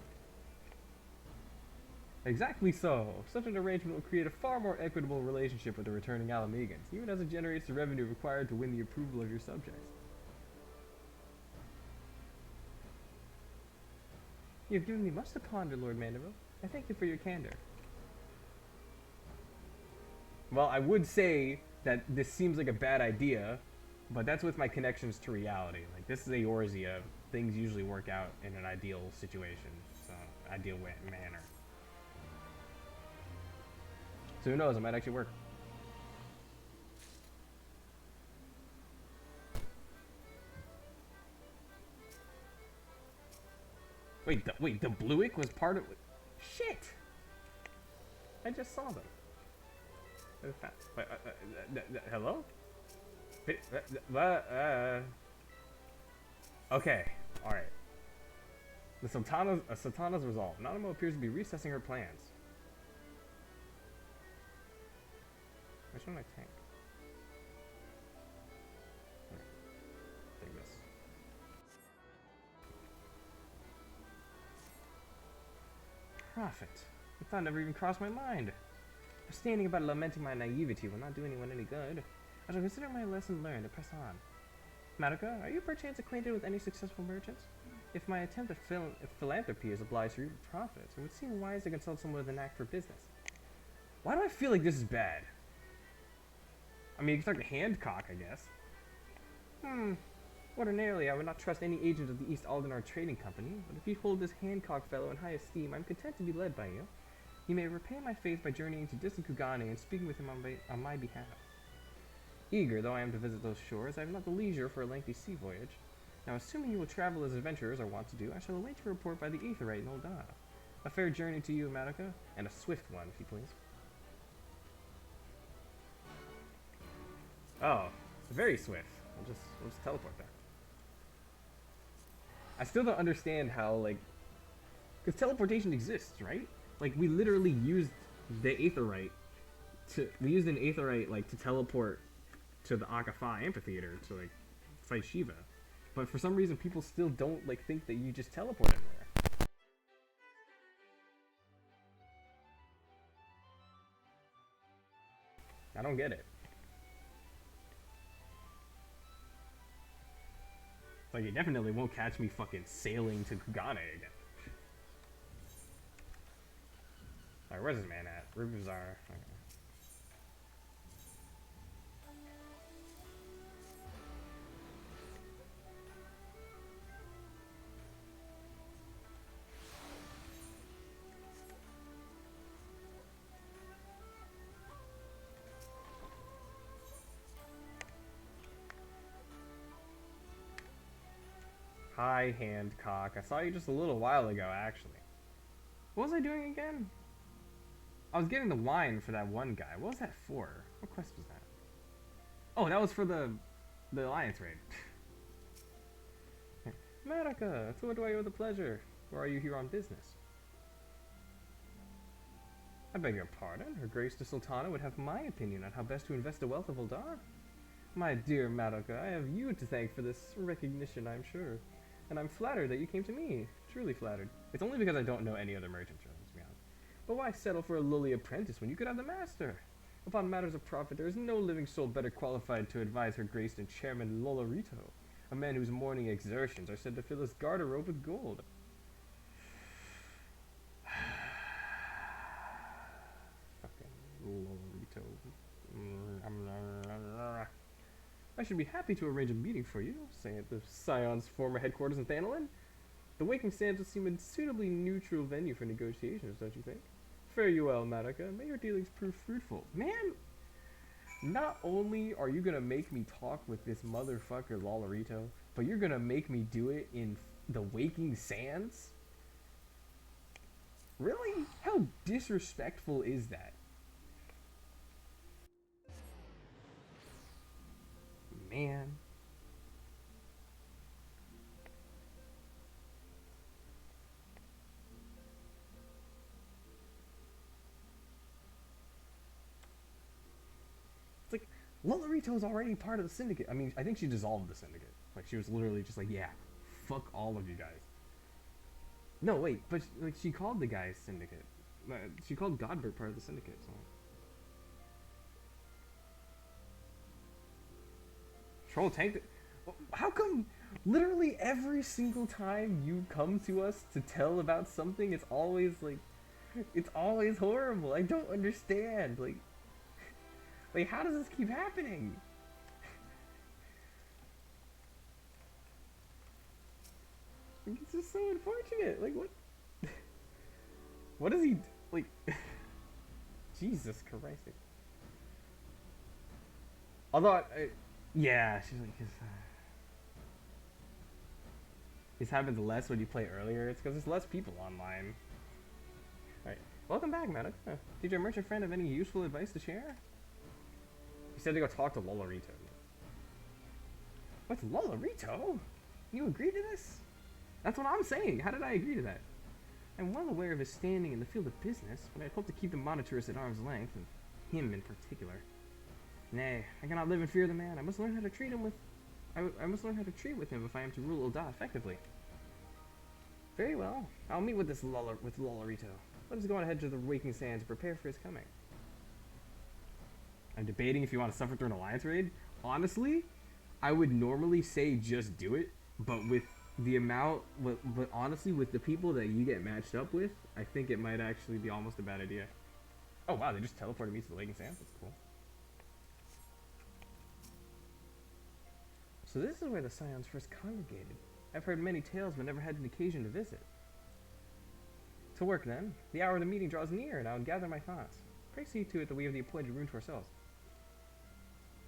Exactly so. Such an arrangement will create a far more equitable relationship with the returning Alamegans, even as it generates the revenue required to win the approval of your subjects. You have given me much to ponder, Lord Mandeville. I thank you for your candor. Well, I would say that this seems like a bad idea, but that's with my connections to reality. Like, this is Eorzea. Things usually work out in an ideal situation, so ideal manner. So who knows, it might actually work. Wait, the Bluick was part of... Shit! I just saw them. Wait, hello? Okay, alright. The Sultana's resolve. Nanamo appears to be reassessing her plans. Which one I take? Take this. Prophet. The thought never even crossed my mind. Abstaining about lamenting my naivety will not do anyone any good. I shall consider my lesson learned and press on. Madoka, are you perchance acquainted with any successful merchants? If my attempt at philanthropy is obliged to reap profits, it would seem wise to consult someone with an knack for business. Why do I feel like this is bad? I mean, you can start to handcock, I guess. Ordinarily, I would not trust any agent of the East Aldenar Trading Company, but if you hold this Hancock fellow in high esteem, I'm content to be led by you. You may repay my faith by journeying to distant Kugane and speaking with him on my behalf. Eager though I am to visit those shores, I have not the leisure for a lengthy sea voyage. Now, assuming you will travel as adventurers are wont to do, I shall await your report by the Aetherite in Ulda. A fair journey to you, Madoka, and a swift one, if you please. Oh, very swift. We'll just teleport there. I still don't understand how, like, because teleportation exists, right? Like, we literally used the Aetherite we used an Aetherite, like, to teleport to the Akafa amphitheater to, like, fight Shiva. But for some reason, people still don't, like, think that you just teleport anywhere. I don't get it. Like, you definitely won't catch me fucking sailing to Kugane again. Alright, where's this man at? Rubizar. Okay. Hi, Handcock. I saw you just a little while ago, actually. What was I doing again? I was getting the wine for that one guy. What was that for? What quest was that? Oh, that was for the Alliance raid. Madoka, to what do I owe the pleasure? Or are you here on business? I beg your pardon. Her Grace the Sultana would have my opinion on how best to invest the wealth of Uldar. My dear Madoka, I have you to thank for this recognition, I'm sure. And I'm flattered that you came to me. Truly flattered. It's only because I don't know any other merchants, let's be honest. But why settle for a lowly apprentice when you could have the master? Upon matters of profit, there is no living soul better qualified to advise her Grace than Chairman Lolorito, a man whose morning exertions are said to fill his garter-robe with gold. Fucking Lolorito. I should be happy to arrange a meeting for you, say at the Scion's former headquarters in Thanolin. The Waking Sands would seem a suitably neutral venue for negotiations, don't you think? Fare you well, Madoka. May your dealings prove fruitful. Man, not only are you gonna make me talk with this motherfucker Lolorito, but you're gonna make me do it in the Waking Sands? Really? How disrespectful is that? Man. It's like, Lolorito's already part of the syndicate. I mean, I think she dissolved the syndicate. Like, she was literally just like, yeah, fuck all of you guys. No, wait, but like she called the guys syndicate. She called Godbert part of the syndicate, so. Troll tanked it. How come literally every single time you come to us to tell about something, it's always like, it's always horrible. I don't understand. Like how does this keep happening? Like, it's just so unfortunate. Like what? What does he like? Jesus Christ. Although, yeah, she's like, this happens less when you play earlier. It's because there's less people online. Alright, welcome back, Madoka. Did your merchant friend have any useful advice to share? He said to go talk to Lolorito. What's Lolorito? You agreed to this? That's what I'm saying. How did I agree to that? I'm well aware of his standing in the field of business, but I'd hope to keep the monitorist at arm's length, and him in particular. Nay, I cannot live in fear of the man. I must learn how to treat him with... I must learn how to treat with him if I am to rule Ul'dah effectively. Very well. I'll meet with Lolorito. Let us go on ahead to the Waking Sands and prepare for his coming. I'm debating if you want to suffer through an alliance raid. Honestly, I would normally say just do it, but with the amount... But honestly, with the people that you get matched up with, I think it might actually be almost a bad idea. Oh wow, they just teleported me to the Waking Sands? That's cool. So this is where the Scions first congregated. I've heard many tales but never had an occasion to visit. To work then. The hour of the meeting draws near and I would gather my thoughts. Pray see to it that we have the appointed room to ourselves.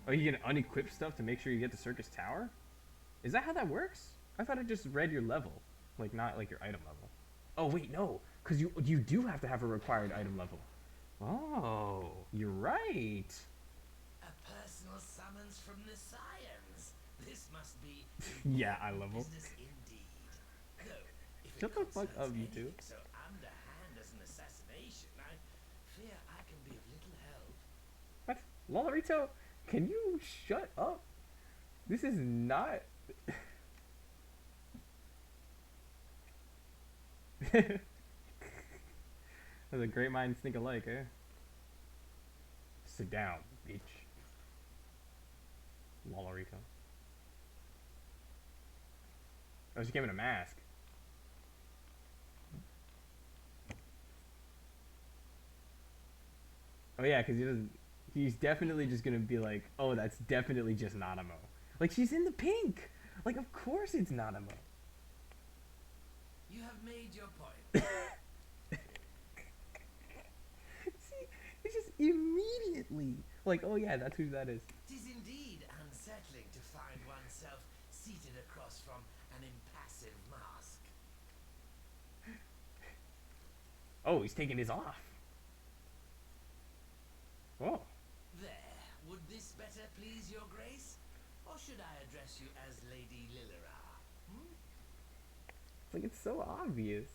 Oh, you can unequip stuff to make sure you get to Circus Tower? Is that how that works? I thought it just read your level. Like, not like your item level. Oh wait, no. Because you do have to have a required item level. Oh, you're right. A personal summons from the Scions. This must be yeah, I level. business indeed. Though, if Shut the fuck up, you two. so underhand as an assassination, I fear I can be of little help. What? Lolorito, can you shut up? This is not... The great minds think alike, eh? Sit down, bitch. Lolorito. Oh, she came in a mask. Oh yeah, because he's definitely just gonna be like, oh, that's definitely just Nanamo. Like, she's in the pink! Like, of course it's Nanamo. You have made your point. See, it's just immediately like, oh yeah, that's who that is. It is indeed unsettling to find oneself seated across from an impassive mask. Oh, he's taking his off. Oh. There, would this better please your grace? Or should I address you as Lady Lilira? Like, it's so obvious.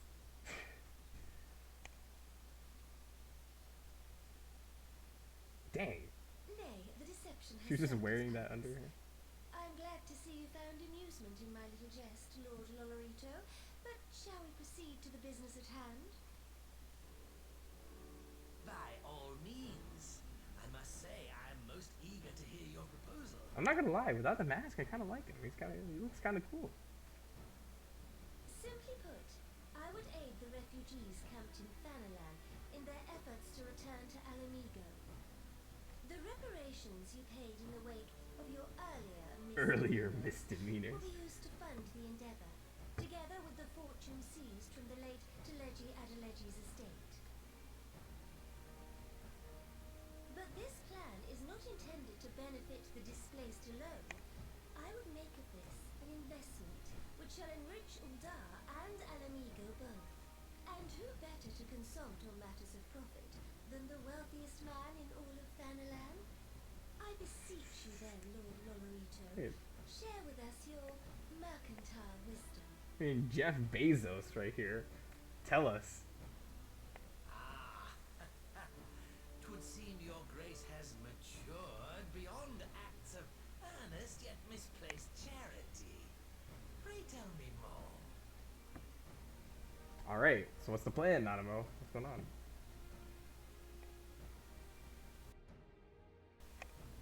Dang. Nay, the deception has She was just served wearing its that under purpose. her. I'm glad to see you found amusement in my little jest, Lord Lolorito. But shall we proceed to the business at hand? By all means. I must say I am most eager to hear your proposal. I'm not gonna lie, without the mask, I kind of like him. He looks kind of cool. Simply put, I would aid the refugees camped in Thanalan in their efforts to return to Alamigo. The reparations you paid in the wake of your Earlier misdemeanors misdemeanors. will be used to fund the endeavor, together with the fortune seized from the late Teleji Adeleji's estate. benefit the displaced alone, I would make of this an investment which shall enrich Uldar and Alamigo both. And who better to consult on matters of profit than the wealthiest man in all of Thanalan? I beseech you then, Lord Lolorito, Hey. share with us your mercantile wisdom. I mean, Jeff Bezos right here. Tell us. Ah, 'twould seem your grace has matured beyond acts of earnest yet misplaced charity. Pray tell me more. Alright, so what's the plan, Nanamo? What's going on?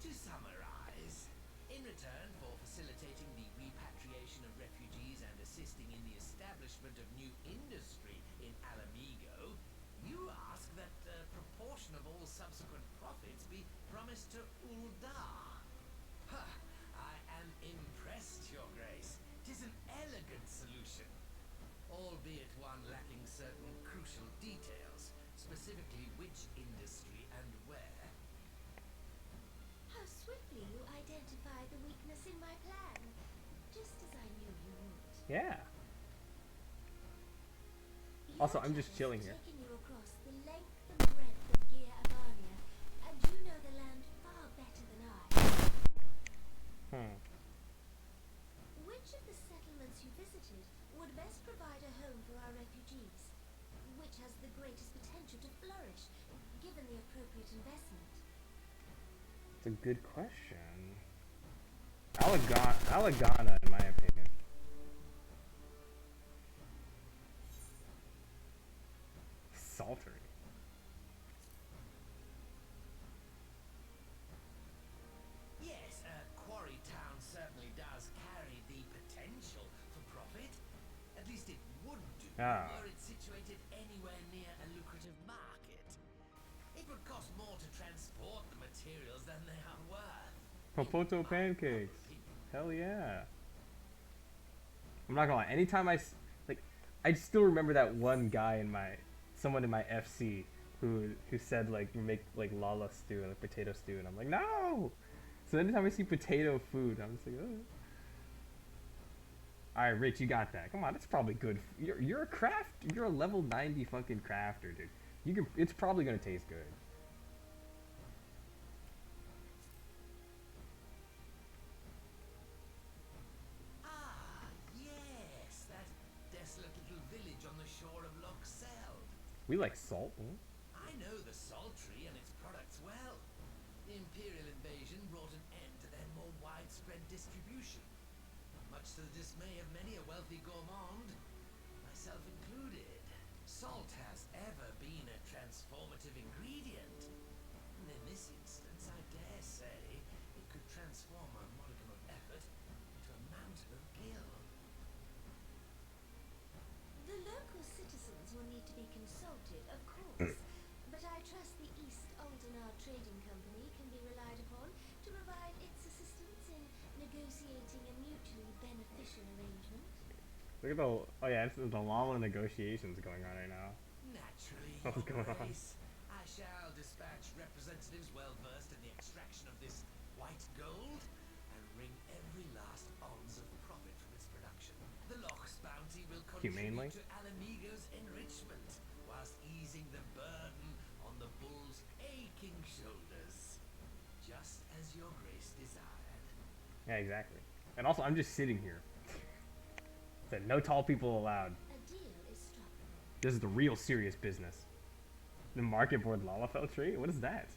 To summarize, in return for facilitating the repatriation of refugees and assisting in the establishment of new industry in Alamigo, you ask that a proportion of all subsequent profits be promised to Uldar. Huh, I am impressed, your grace. 'Tis an elegant solution, albeit one lacking certain crucial details, specifically which industry and where. How swiftly you identify the weakness in my plan, just as I knew you would. Yeah. Your Also, I'm just travels chilling have here. taken you across the length and breadth of Gear Avania, and you know the land far better than I. Which of the settlements you visited would best provide a home for our refugees? Which has the greatest potential to flourish, given the appropriate investment? It's a good question. Alagana, in my opinion. Saltery. Yes, Quarry Town certainly does carry the potential for profit. At least it would do were it situated anywhere near a lucrative market. It would cost more to transport the materials than they are worth. Popoto pancakes. Hell yeah. I'm not gonna lie. Anytime I still remember that one guy someone in my FC who said like make like lala stew and like potato stew, and I'm like no. So anytime I see potato food, I'm just like, oh. All right, Rich, you got that. Come on, that's probably good. You're a you're a level 90 fucking crafter, dude. You can. It's probably gonna taste good. Ah, yes, that desolate little village on the shore of Loch Seld. We like salt. I know the salt tree and its products well. The Imperial invasion brought an end to their more widespread distribution, much to the dismay of many a wealthy gourmand, myself included. Salt has ever been a transformative ingredient, and in this instance, I dare say, it could transform a modicum of effort into a mountain of gil. The local citizens will need to be consulted, of course, but I trust the East Aldenar Trading Company can be relied upon to provide its assistance in negotiating a mutually beneficial arrangement. Look at the Lala negotiations going on right now. Naturally, What's Your going on? Grace. I shall dispatch representatives well versed in the extraction of this white gold and wring every last ounce of profit from its production. The Loch's bounty will Humanely? contribute to Alamigo's enrichment, whilst easing the burden on the bull's aching shoulders, just as Your Grace desired. Yeah, exactly. And also, I'm just sitting here. Said no tall people allowed. A deal is struck. This is the real serious business. The market board Lalafell tree? What is that?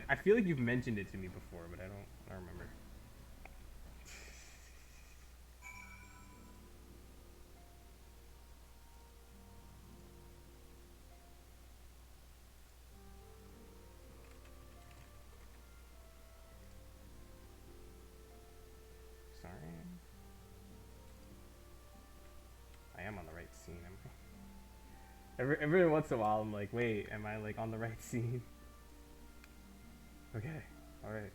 I feel like you've mentioned it to me before, but I don't remember. Sorry. I am on the right scene, am I? Every once in a while I'm like, wait, am I like on the right scene? Okay, alright.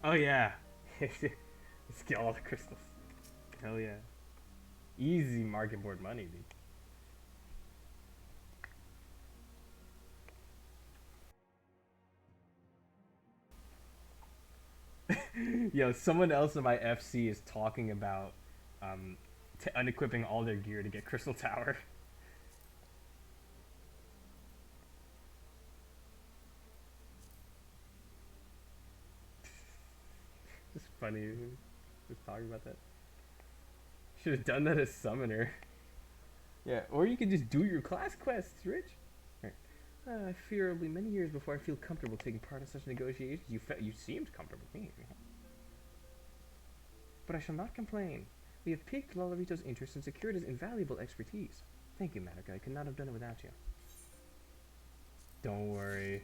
Oh yeah. Let's get all the crystals. Hell yeah. Easy market board money, dude. Yo, someone else in my FC is talking about unequipping all their gear to get Crystal Tower. Just funny, just talking about that. Should have done that as summoner. Yeah, or you could just do your class quests, Rich. Right. I fear it'll be many years before I feel comfortable taking part in such negotiations. You seemed comfortable with me. But I shall not complain. We have piqued Lolarito's interest and secured his invaluable expertise. Thank you, Madoka. I could not have done it without you. Don't worry.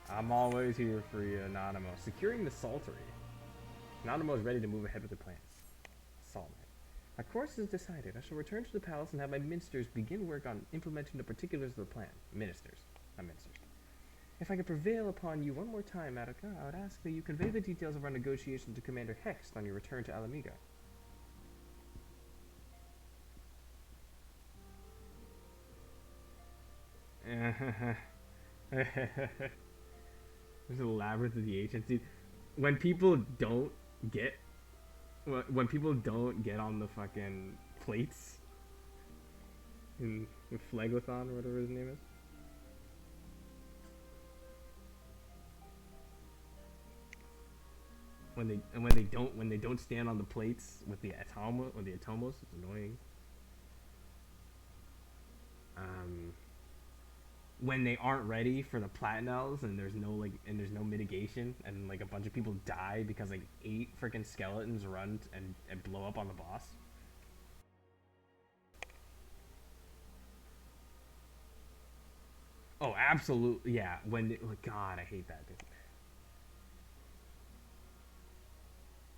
I'm always here for you, Anonymous. Securing the Saltery. Anonymous is ready to move ahead with the plans. Salt Man. My course is decided. I shall return to the palace and have my ministers begin work on implementing the particulars of the plan. Ministers, not ministers. If I could prevail upon you one more time, Madoka, I would ask that you convey the details of our negotiation to Commander Hext on your return to Alamigo. There's a labyrinth of the agency. When people don't get on the fucking plates in Phleglathon or whatever his name is. When they don't stand on the plates with the Atomos, it's annoying. When they aren't ready for the Platinels and there's no mitigation and like a bunch of people die because like 8 freaking skeletons run and blow up on the boss. Oh, absolutely, yeah. God, I hate that, dude.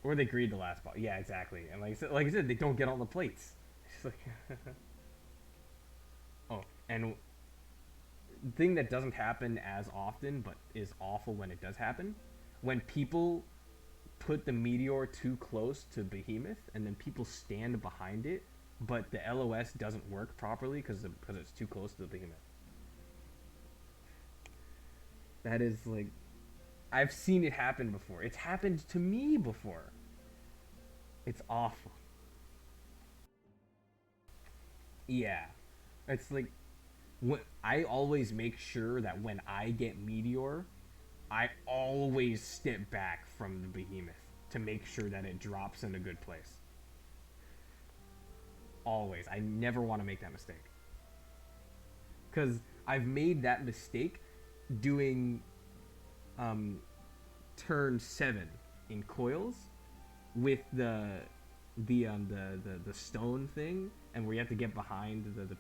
Or they greed the last boss. Yeah, exactly. And like I said, they don't get on the plates. It's like oh, and thing that doesn't happen as often but is awful when it does happen, when people put the meteor too close to Behemoth and then people stand behind it but the LOS doesn't work properly because it's too close to the Behemoth. That is like, I've seen it happen before. It's happened to me before. It's awful. Yeah, it's like I always make sure that when I get Meteor, I always step back from the Behemoth to make sure that it drops in a good place. Always. I never want to make that mistake. Because I've made that mistake doing turn 7 in coils with the stone thing, and where you have to get behind the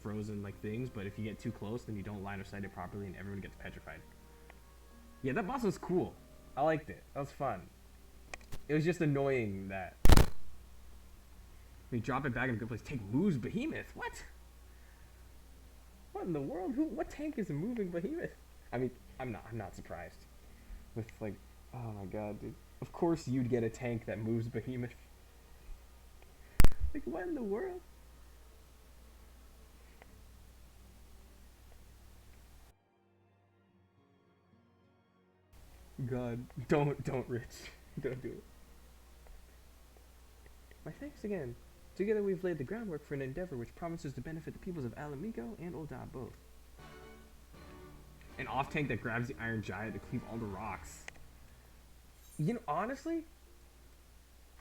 frozen like things, but if you get too close then you don't line of sight it properly and everyone gets petrified. Yeah, that boss was cool. I liked it. That was fun. It was just annoying that we drop it back in a good place. Take moves Behemoth. What in the world? What tank is a moving Behemoth? I mean, I'm not surprised. With like, oh my god, dude. Of course you'd get a tank that moves Behemoth. Like, what in the world? God, don't, Rich. Don't do it. My thanks again. Together we've laid the groundwork for an endeavor which promises to benefit the peoples of Alamigo and Ul'dah both. An off-tank that grabs the Iron Giant to cleave all the rocks. You know, honestly,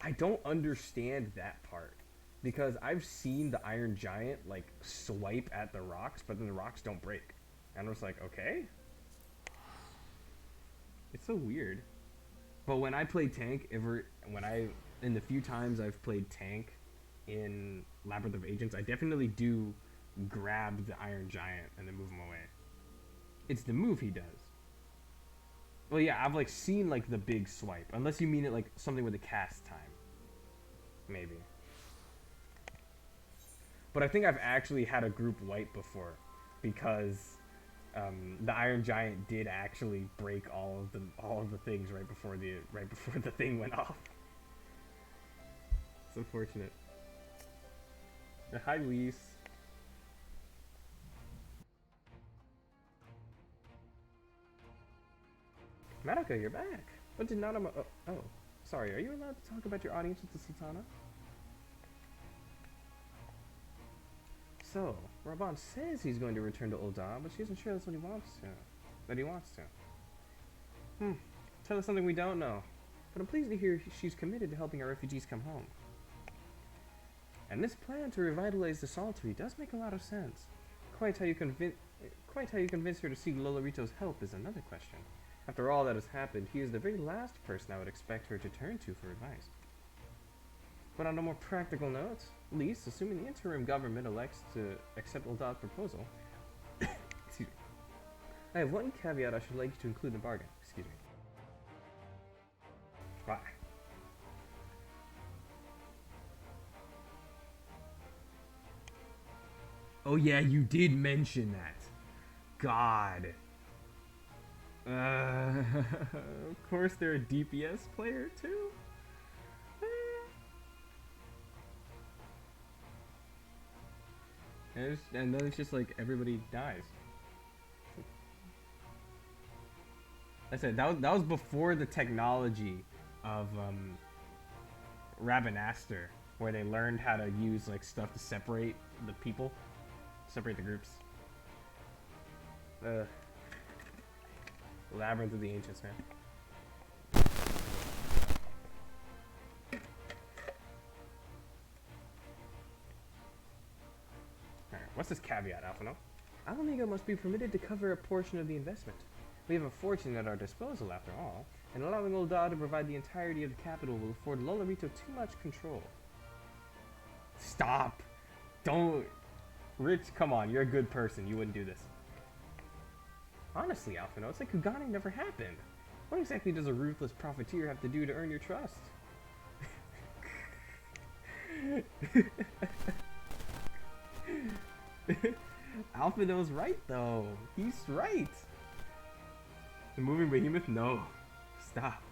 I don't understand that part. Because I've seen the Iron Giant, like, swipe at the rocks, but then the rocks don't break. And I was like, okay? It's so weird. But when I play tank, in the few times I've played tank in Labyrinth of Agents, I definitely do grab the Iron Giant and then move him away. It's the move he does. Well, yeah, I've, like, seen, like, the big swipe. Unless you mean it, like, something with a cast time. Maybe. But I think I've actually had a group wipe before, because the Iron Giant did actually break all of the things right before the thing went off. It's unfortunate. Hi, Luis. Madoka, you're back. What did Nanama? Oh, Sorry, are you allowed to talk about your audience with the Sultana? So, Raban says he's going to return to Ul'dah, but she isn't sure that's what he wants to. Tell us something we don't know. But I'm pleased to hear she's committed to helping our refugees come home. And this plan to revitalize the Saltery does make a lot of sense. Quite how you convince her to seek Lolorito's help is another question. After all that has happened, he is the very last person I would expect her to turn to for advice. But on a more practical note, at least, assuming the interim government elects to accept Uldah's proposal, excuse me, I have one caveat I should like you to include in the bargain. Excuse me. Why? Oh yeah, you did mention that. God. Of course they're a DPS player too. And then it's just like everybody dies. I said that was before the technology of Rabanastre, where they learned how to use like stuff to separate the people, separate the groups. Labyrinth of the Ancients, man. Alright, what's this caveat, Alphino? Alamigo must be permitted to cover a portion of the investment. We have a fortune at our disposal, after all, and allowing Ul'dah to provide the entirety of the capital will afford Lolorito too much control. Stop! Don't... Rich, come on, you're a good person. You wouldn't do this. Honestly, Alphino, it's like Kugani never happened. What exactly does a ruthless profiteer have to do to earn your trust? Alphino's right, though. He's right. The moving behemoth? No. Stop.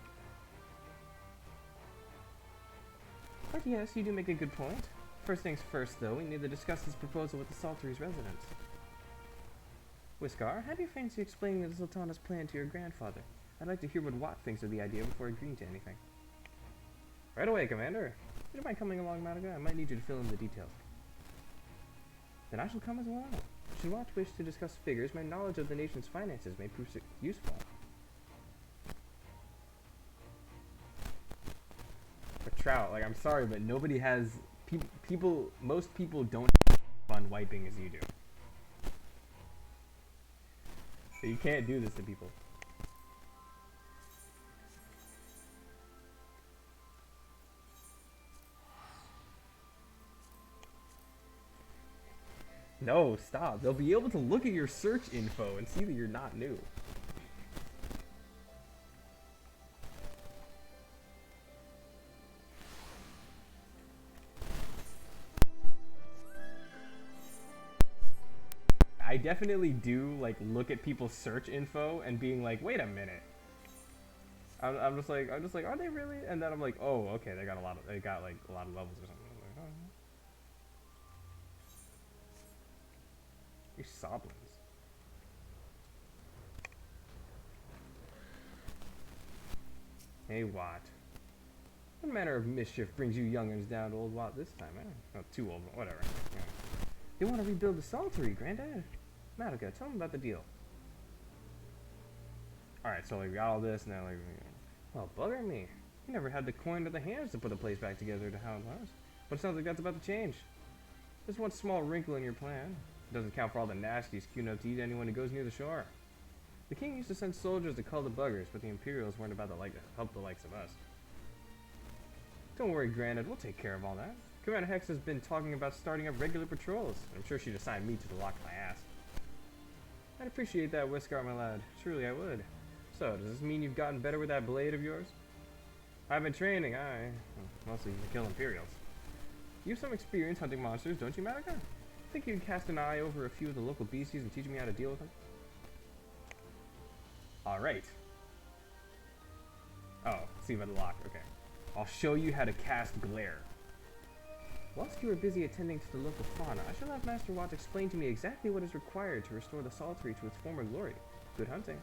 But yes, you do make a good point. First things first, though, we need to discuss this proposal with the Saltery's residents. Whiskar, how do you fancy explaining the Sultana's plan to your grandfather? I'd like to hear what Watt thinks of the idea before agreeing to anything. Right away, Commander. Would you mind coming along, Madiga? I might need you to fill in the details. Then I shall come as well. Should Watt wish to discuss figures, my knowledge of the nation's finances may prove useful. But Trout, like, I'm sorry, but nobody has... most people don't have fun wiping as you do. So you can't do this to people. No, stop. They'll be able to look at your search info and see that you're not new. I definitely do like look at people's search info and being like, wait a minute. I'm just like, are they really? And then I'm like, oh, okay, they got like a lot of levels or something. Like, oh. These soblins. Hey, Watt. What manner of mischief brings you young'uns down to old Watt this time, eh? Not too old, but whatever. Yeah. They want to rebuild the Saltery, Granddad. Madiga, tell them about the deal. Alright, so like, we got all this, and then like, well, bugger me. You never had the coin or the hands to put the place back together to how it was. But it sounds like that's about to change. There's one small wrinkle in your plan. It doesn't count for all the nasties queuing up to eat anyone who goes near the shore. The king used to send soldiers to cull the buggers, but the Imperials weren't about to help the likes of us. Don't worry, Granddad, we'll take care of all that. Commander Hex has been talking about starting up regular patrols. I'm sure she'd assign me to the lock of my ass. I'd appreciate that, Whiskar, my lad. Truly, I would. So, does this mean you've gotten better with that blade of yours? I've been training, mostly to kill Imperials. You have some experience hunting monsters, don't you, Madiga? Think you can cast an eye over a few of the local beasties and teach me how to deal with them? Alright. Oh, see by the lock, okay. I'll show you how to cast Glare. Whilst you are busy attending to the local fauna, I shall have Master Watt explain to me exactly what is required to restore the Saltery to its former glory. Good hunting.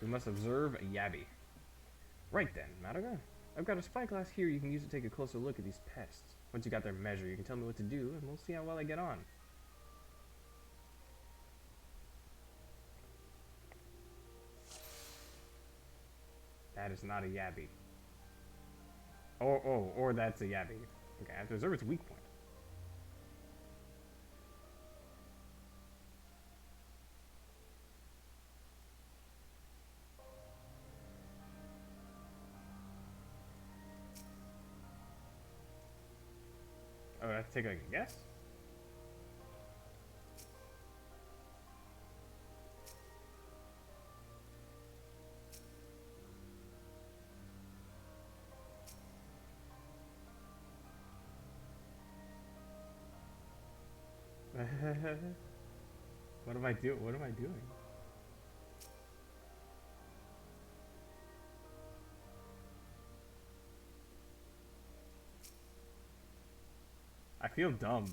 We must observe a yabby. Right then, Madoka. I've got a spyglass here you can use to take a closer look at these pests. Once you got their measure, you can tell me what to do, and we'll see how well I get on. That is not a yabby. Or that's a yabby. Okay, I have to observe its weak point. Oh, I have to take a guess? What am I doing? What am I doing? I feel dumb.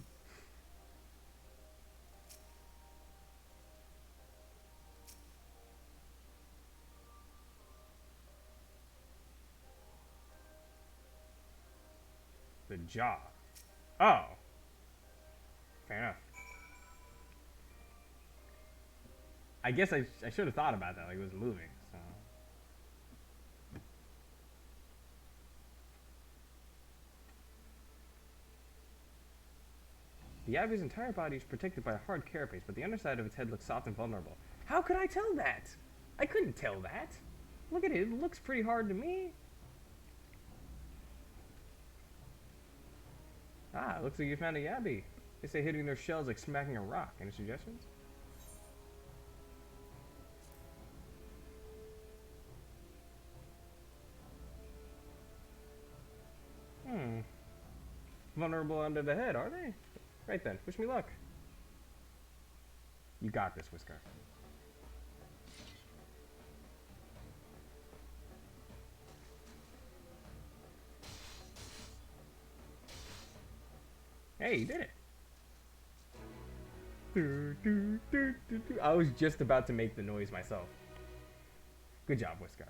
The jaw. Oh. Fair enough. I guess I should have thought about that, like it was moving, so. The Abby's entire body is protected by a hard carapace, but the underside of its head looks soft and vulnerable. How could I tell that? I couldn't tell that. Look at it, it looks pretty hard to me. Ah, looks like you found a Yabby. They say hitting their shells like smacking a rock. Any suggestions? Vulnerable under the head, are they? Right then, wish me luck. You got this, Whisker. Hey, you did it. I was just about to make the noise myself. Good job, Whisker.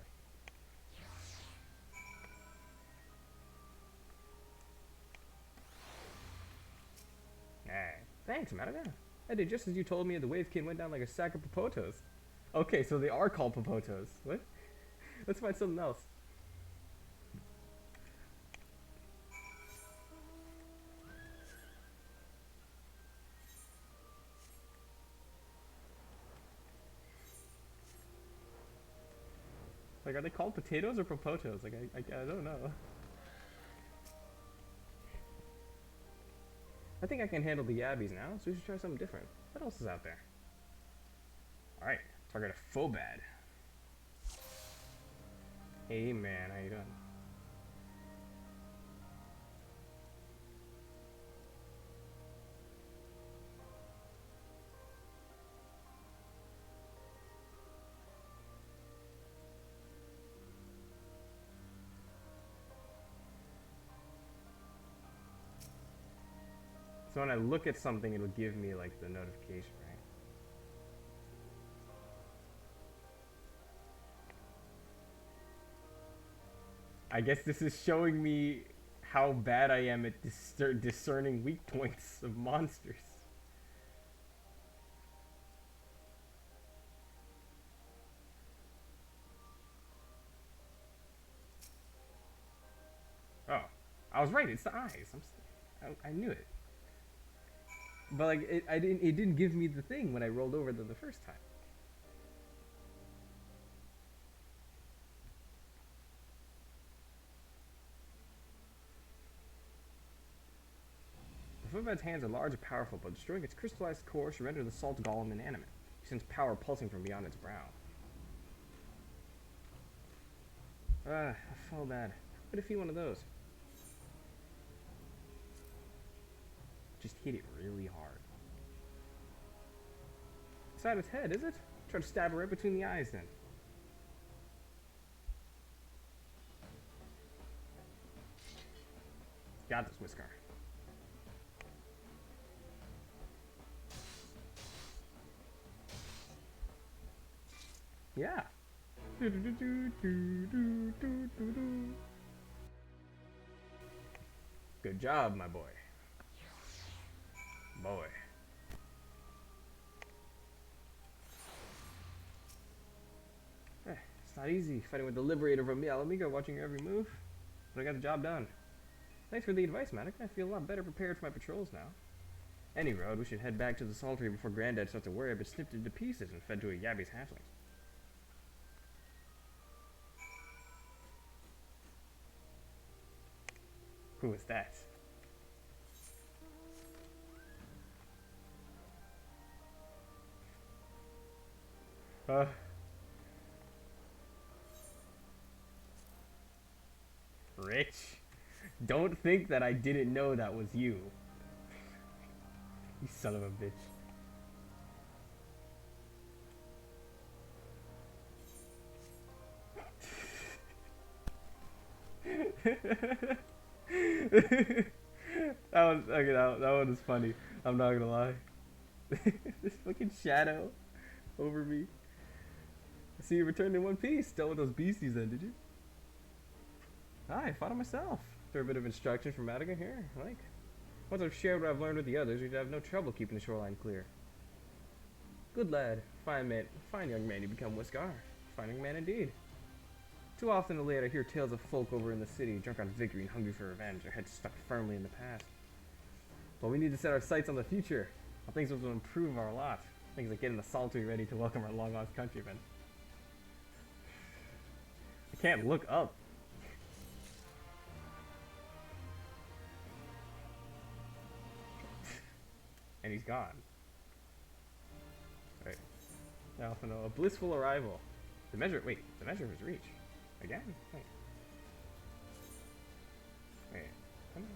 Hey, thanks, Madoka. I did just as you told me. The Wavekin went down like a sack of popotos. Okay, so they are called popotos. What? Let's find something else. Like, are they called potatoes or popotos? Like, I don't know. I think I can handle the Yabbies now, so we should try something different. What else is out there? Alright, target a Phobad. Hey man, how you doing? So when I look at something, it'll give me like the notification, right? I guess this is showing me how bad I am at discerning weak points of monsters. Oh, I was right. It's the eyes. I knew it. But like it didn't give me the thing when I rolled over the first time. The Footbad's hands are large and powerful, but destroying its crystallized core should render the salt golem inanimate. You sense power pulsing from beyond its brow. A Phobad. What if he one of those? Just hit it really hard. Inside its head, is it? Try to stab it right between the eyes then. Got this, Whisker. Yeah. Good job, my boy. Boy. It's not easy fighting with the Liberator from Alamigo watching your every move. But I got the job done. Thanks for the advice, Madoka. I feel a lot better prepared for my patrols now. Any road, we should head back to the Saltery before Granddad starts to worry I've been snipped into pieces and fed to a Yabby's hatchlings. Who was that? Rich, don't think that I didn't know that was you. You son of a bitch. That was okay. That one was funny. I'm not gonna lie. This fucking shadow over me. I see you returned in one piece. Dealt with those beasties then, did you? I fought it myself. Throw a bit of instruction from Madoka here. Like, once I've shared what I've learned with the others, we'd have no trouble keeping the shoreline clear. Good lad. Fine man. Fine young man you become, Whiskar. Fine young man indeed. Too often of late I hear tales of folk over in the city, drunk on victory and hungry for revenge, their heads stuck firmly in the past. But we need to set our sights on the future. Things will improve our lot. Things like getting the Saltery ready to welcome our long-lost countrymen. I can't look up. And he's gone. Right. I also know a blissful arrival. The measure of his reach. Again? Wait. Come on.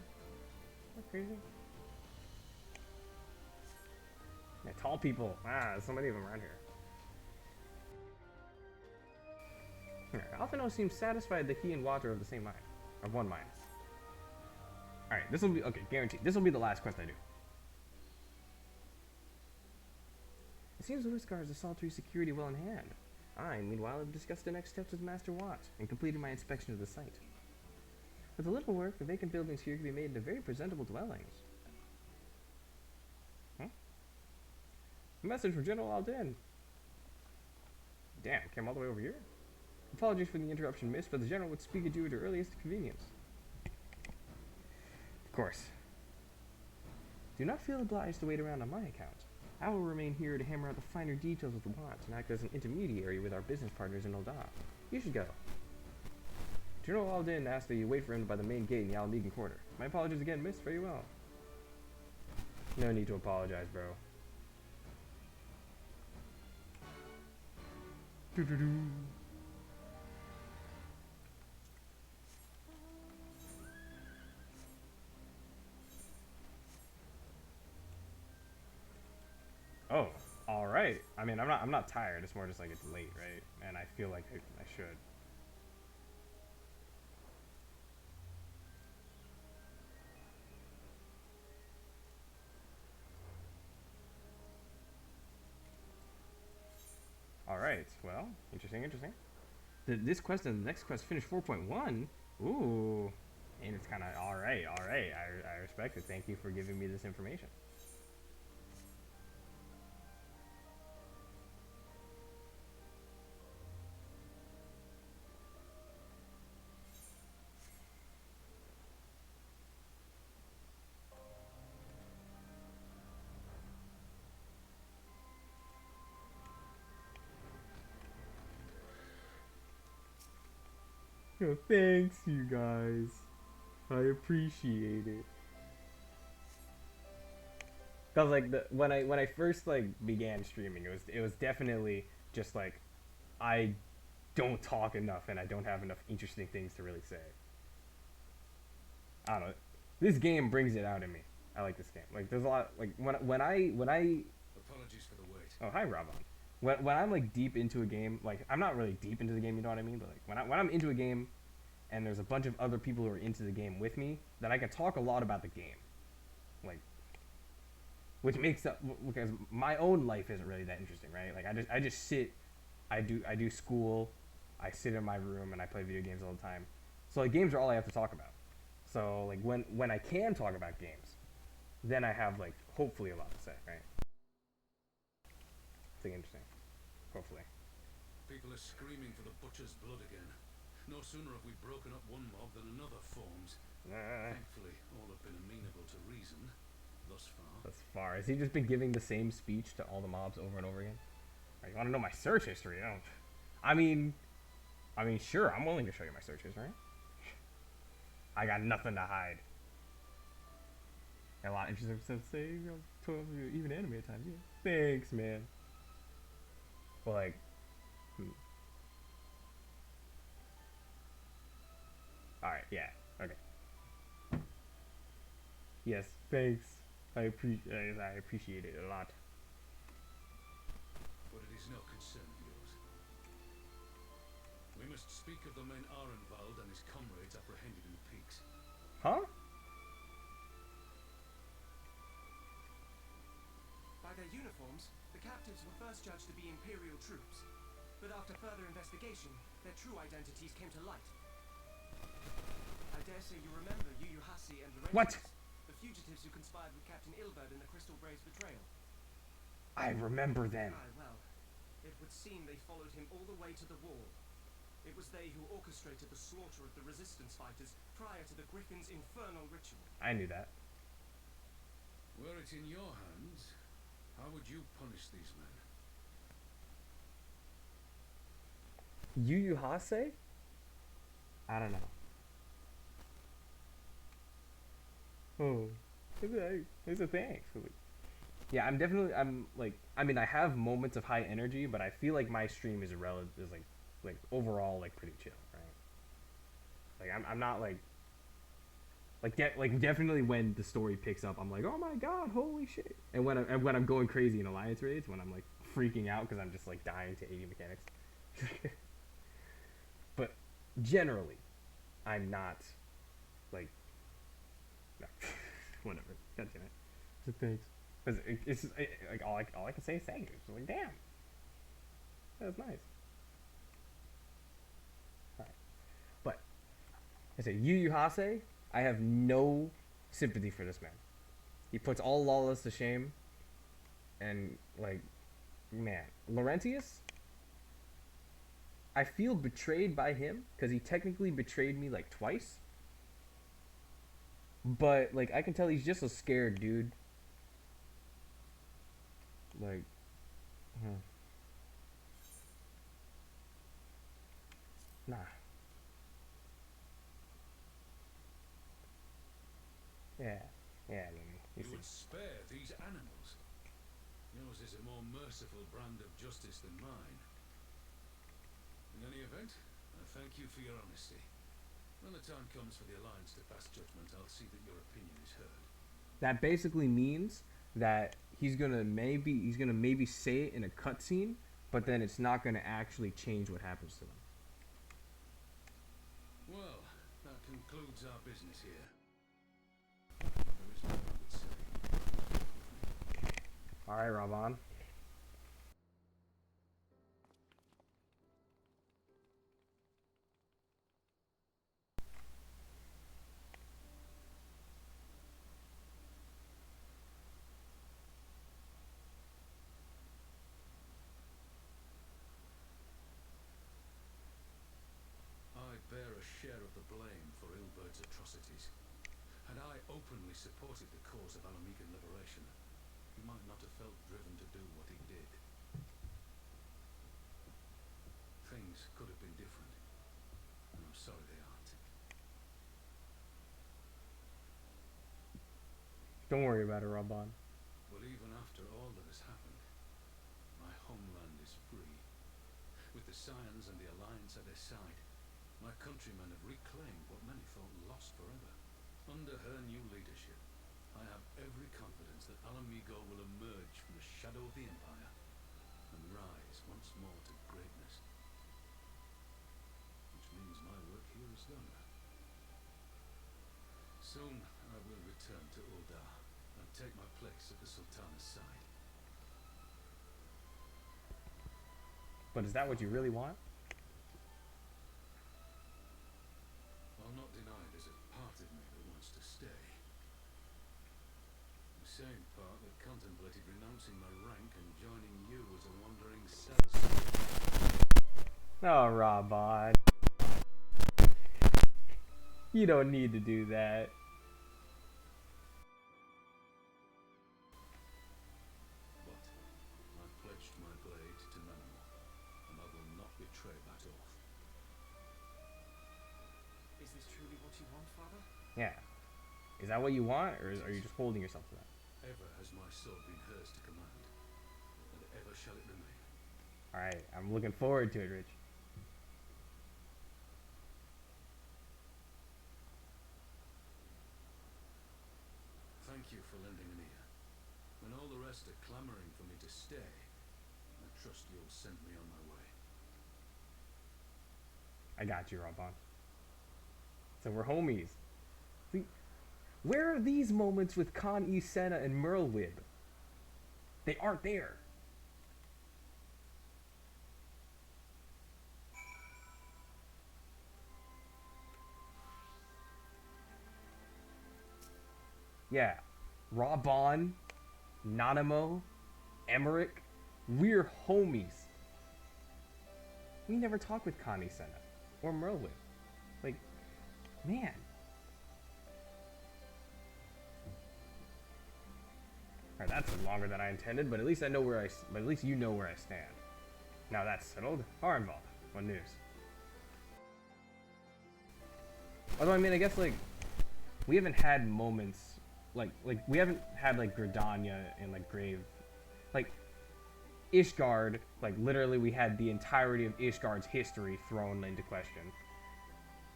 What crazy? Yeah, tall people. There's so many of them around here. Alphino seems satisfied that he and Water are of the same mind. Of one mind. Alright, this will be, okay, guaranteed. This will be the last quest I do. It seems the Whiskar has the Saltery security well in hand. I, meanwhile, have discussed the next steps with Master Watt and completed my inspection of the site. With a little work, the vacant buildings here can be made into very presentable dwellings. Huh? A message from General Alden. Damn, came all the way over here? Apologies for the interruption, miss, but the General would speak at you at your earliest convenience. Of course. Do not feel obliged to wait around on my account. I will remain here to hammer out the finer details of the Watt and act as an intermediary with our business partners in Ul'dah. You should go. General Alden asked that you wait for him by the main gate in the Alamegan Quarter. My apologies again, miss. Very well. No need to apologize, bro. Doo-doo-doo. Oh, all right. I mean, I'm not tired. It's more just like it's late, right? And I feel like I should. All right. Well, interesting. This quest and the next quest finished 4.1. Ooh, and it's kind of all right. I respect it. Thank you for giving me this information. Yo, thanks, you guys. I appreciate it. Cause like when I first like began streaming, it was definitely just like I don't talk enough and I don't have enough interesting things to really say. I don't know. This game brings it out in me. I like this game. Like there's a lot like when I Apologies for the wait. oh hi Robon. When I'm like deep into a game, like I'm not really deep into the game, you know what I mean? But like when I'm into a game and there's a bunch of other people who are into the game with me, then I can talk a lot about the game. Like which makes up because my own life isn't really that interesting, right? Like I just sit, I do school, I sit in my room and I play video games all the time. So like games are all I have to talk about. So like when I can talk about games, then I have like hopefully a lot to say, right? I think interesting. Hopefully. People are screaming for the butcher's blood again. No sooner have we broken up one mob than another forms. Thankfully, all have been amenable to reason, thus far. Thus far. Has he just been giving the same speech to all the mobs over and over again? Right, you want to know my search history? I mean, sure, I'm willing to show you my search history. I got nothing to hide. A lot of interesting stuff to say, you know, even anime at times. Yeah. Thanks, man. But like, all right, yeah, okay. Yes, thanks. I appreciate it a lot. But it is no concern of yours. We must speak of the men Arenvald and his comrades apprehended in the peaks. Huh? By their uniforms, the captives were first judged to be Imperial troops. But after further investigation, their true identities came to light. I dare say you remember Yuyuhasi and Laurentius, What? the fugitives who conspired with Captain Ilberd in the Crystal Brave's betrayal. I remember them. Aye, well, it would seem they followed him all the way to the wall. It was they who orchestrated the slaughter of the resistance fighters prior to the Griffin's infernal ritual. I knew that. Were it in your hands, how would you punish these men? Yu Yu Hase? I don't know. Oh, it's a thing. Yeah, I'm like, I mean, I have moments of high energy, but I feel like my stream is like overall like pretty chill, right? Like I'm not like definitely when the story picks up, I'm like, oh my god, holy shit! And when I'm going crazy in alliance raids, when I'm like freaking out because I'm just like dying to 80 mechanics. But generally, I'm not like, no. Whatever. God damn it. So thanks. Cause it's like all I can say is thank you. It's like damn. That's nice. Alright. But I say Yu Yu Hase, I have no sympathy for this man. He puts all lawless to shame. And like, man, Laurentius, I feel betrayed by him because he technically betrayed me like twice. But like I can tell he's just a scared dude. Like, nah. Yeah, I mean, You would spare these animals. Yours is a more merciful brand of justice than mine. In any event, I thank you for your honesty. When the time comes for the Alliance to pass judgment, I'll see that your opinion is heard. That basically means that he's gonna maybe say it in a cutscene, but then it's not gonna actually change what happens to them. Well, that concludes our business here. There is more I would say. All right, Ravan. I bear a share of the blame for Ilberd's atrocities. Had I openly supported the cause of Alamigan liberation, he might not have felt driven to do what he did. Things could have been different, and I'm sorry they aren't. Don't worry about it, Ravan. But even after all that has happened, my homeland is free. With the Scions and the Alliance at their side, my countrymen have reclaimed what many thought lost forever. Under her new leadership, I have every confidence that Alamigo will emerge from the shadow of the Empire and rise once more to greatness. Which means my work here is done. Soon I will return to Uldar and take my place at the Sultana's side. But is that what you really want? same part that contemplated renouncing my rank and joining you as a wandering cell. Oh, Rabon. You don't need to do that. But I pledged my blade to none more, and I will not betray that oath. Is this truly what you want, Father? Yeah. Is that what you want, or are you just holding yourself to that? Ever has my sword been hers to command, and ever shall it remain. Alright, I'm looking forward to it, Rich. Thank you for lending an ear. When all the rest are clamoring for me to stay, I trust you'll send me on my way. I got you, Rabon. So we're homies. See, where are these moments with Khan E. Senna and Merlwib? They aren't there. Yeah, Rabon, Nanamo, Emmerich, we're homies. We never talk with Connie Senna or Merlwib. Like, man. Alright, that's longer than I intended, but at least I know where but at least you know where I stand. Now that's settled. Harnvald, what news? Although I mean, I guess like we haven't had moments like we haven't had like Gridania and like Grave, like Ishgard. Like literally, we had the entirety of Ishgard's history thrown into question.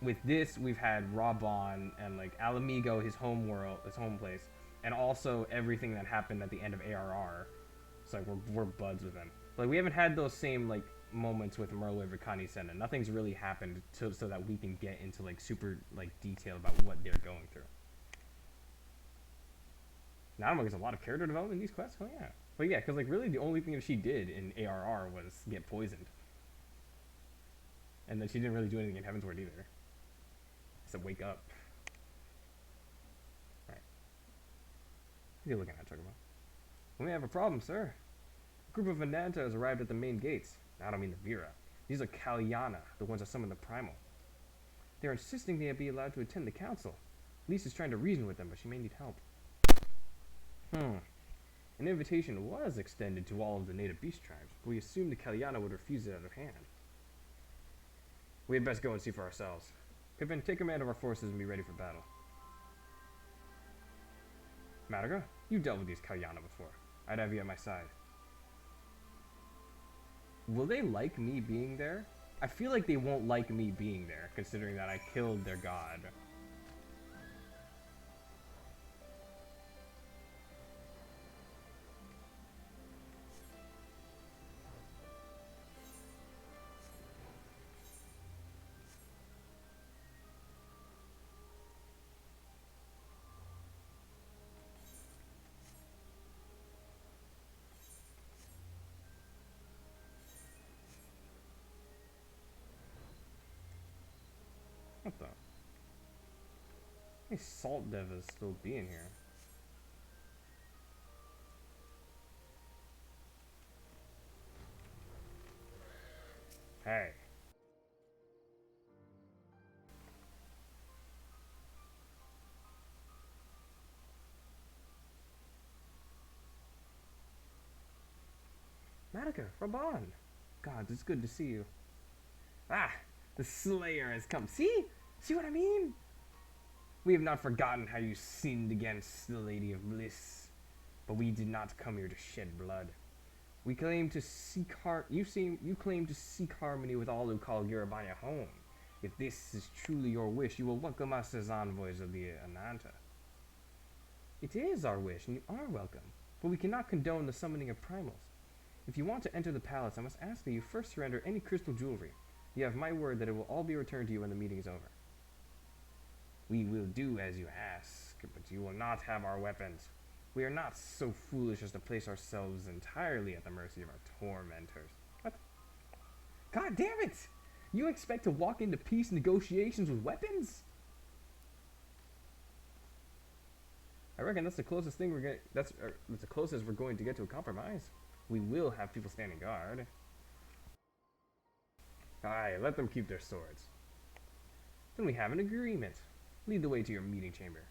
With this, we've had Rabon and like Alamigo, his home world, his home place, and also everything that happened at the end of ARR. It's like we're buds with him. Like we haven't had those same like moments with Merlwib or Connie Senna. Nothing's really happened so that we can get into like super like detail about what they're going through. Now gets a lot of character development in these quests. Oh yeah, but yeah, because like really the only thing that she did in ARR was get poisoned, and then she didn't really do anything in Heavensward either. So wake up. All right. What are you looking at, Chocobo? We may have a problem, sir. A group of Venanta has arrived at the main gates. I don't mean the Vera. These are Kalyana, the ones that summoned the Primal. They're insisting they be allowed to attend the council. Lisa's trying to reason with them, but she may need help. An invitation was extended to all of the native beast tribes, but we assumed the Kalyana would refuse it out of hand. We had best go and see for ourselves. Pippin, take command of our forces and be ready for battle. Madiga, you dealt with these Kalyana before. I'd have you at my side. Will they like me being there? I feel like they won't like me being there, considering that I killed their god. What the? Hey, Salt Dev is still being here. Hey. Madiga, Rabon. God, it's good to see you. Ah, the Slayer has come. See? See what I mean? We have not forgotten how you sinned against the Lady of Bliss. But we did not come here to shed blood. We claim to seek you claim to seek harmony with all who call Garabania home. If this is truly your wish, you will welcome us as envoys of the Ananta. It is our wish, and you are welcome. But we cannot condone the summoning of primals. If you want to enter the palace, I must ask that you first surrender any crystal jewelry. You have my word that it will all be returned to you when the meeting is over. We will do as you ask, but you will not have our weapons. We are not so foolish as to place ourselves entirely at the mercy of our tormentors. What? God damn it! You expect to walk into peace negotiations with weapons? I reckon that's the closest thing we're getting. That's the closest we're going to get to a compromise. We will have people standing guard. Aye, let them keep their swords. Then we have an agreement. Lead the way to your meeting chamber.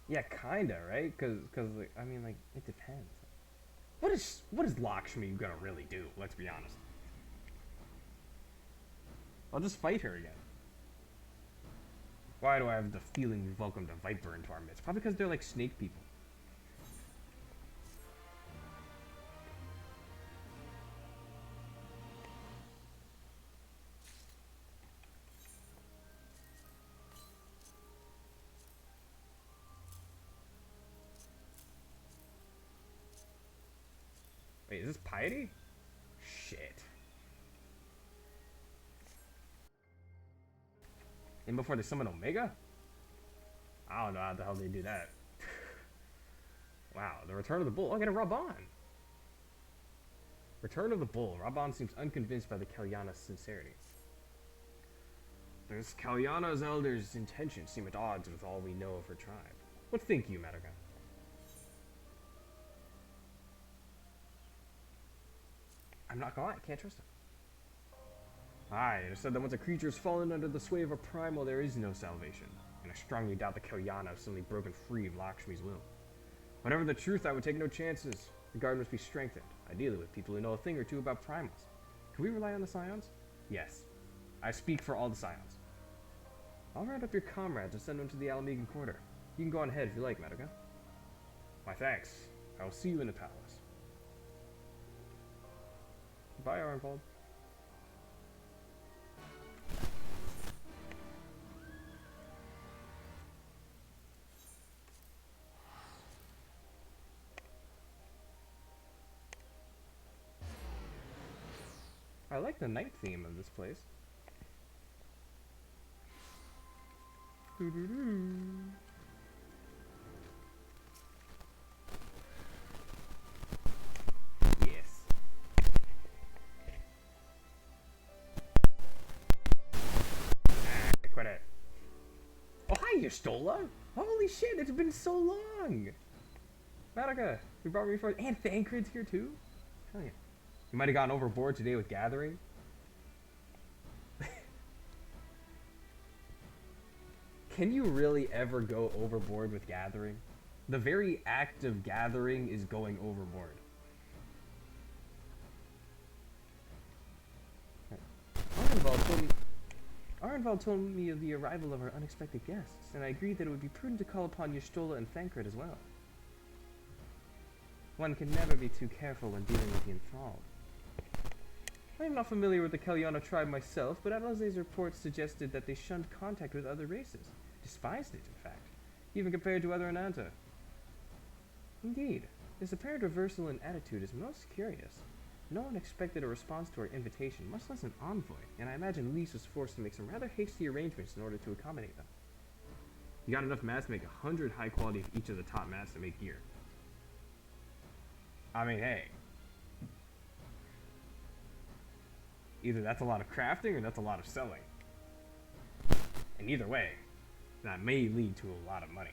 Yeah, kinda, right? Cause like, I mean, like, it depends. What is Lakshmi gonna really do? Let's be honest. I'll just fight her again. Why do I have the feeling we welcomed a viper into our midst? Probably because they're like snake people. Wait, is this piety? Shit. And before they summon Omega? I don't know how the hell they do that. Wow, the Return of the Bull. Oh, I get a Raban. Return of the Bull. Raban seems unconvinced by the Kalyana's sincerity. This Kalyana's elders' intentions seem at odds with all we know of her tribe. What think you, Madoka? I'm not gonna lie, I can't trust him. Aye, it is said that once a creature has fallen under the sway of a primal, there is no salvation. And I strongly doubt the Kalyana have suddenly broken free of Lakshmi's will. Whatever the truth, I would take no chances. The guard must be strengthened, ideally with people who know a thing or two about primals. Can we rely on the Scions? Yes. I speak for all the Scions. I'll round up your comrades and send them to the Alamegan quarter. You can go on ahead if you like, Madoka. My thanks. I will see you in the palace. Bye, Arnfold. I like the night theme of this place. Yes. Quit it. Oh, hi, Yustola! Holy shit, it's been so long! Madoka, you brought me for. And Thancred's here too? Hell yeah. You might have gone overboard today with gathering. Can you really ever go overboard with gathering? The very act of gathering is going overboard. Arenvald told me of the arrival of our unexpected guests, and I agreed that it would be prudent to call upon Yustola and Thancred as well. One can never be too careful when dealing with the enthralled. I am not familiar with the Kalyana tribe myself, but Adelaze's reports suggested that they shunned contact with other races. Despised it, in fact. Even compared to other Ananta. Indeed, this apparent reversal in attitude is most curious. No one expected a response to our invitation, much less an envoy, and I imagine Lise was forced to make some rather hasty arrangements in order to accommodate them. You got enough mats to make 100 high quality of each of the top mats to make gear. I mean, hey. Either that's a lot of crafting or that's a lot of selling. And either way, that may lead to a lot of money.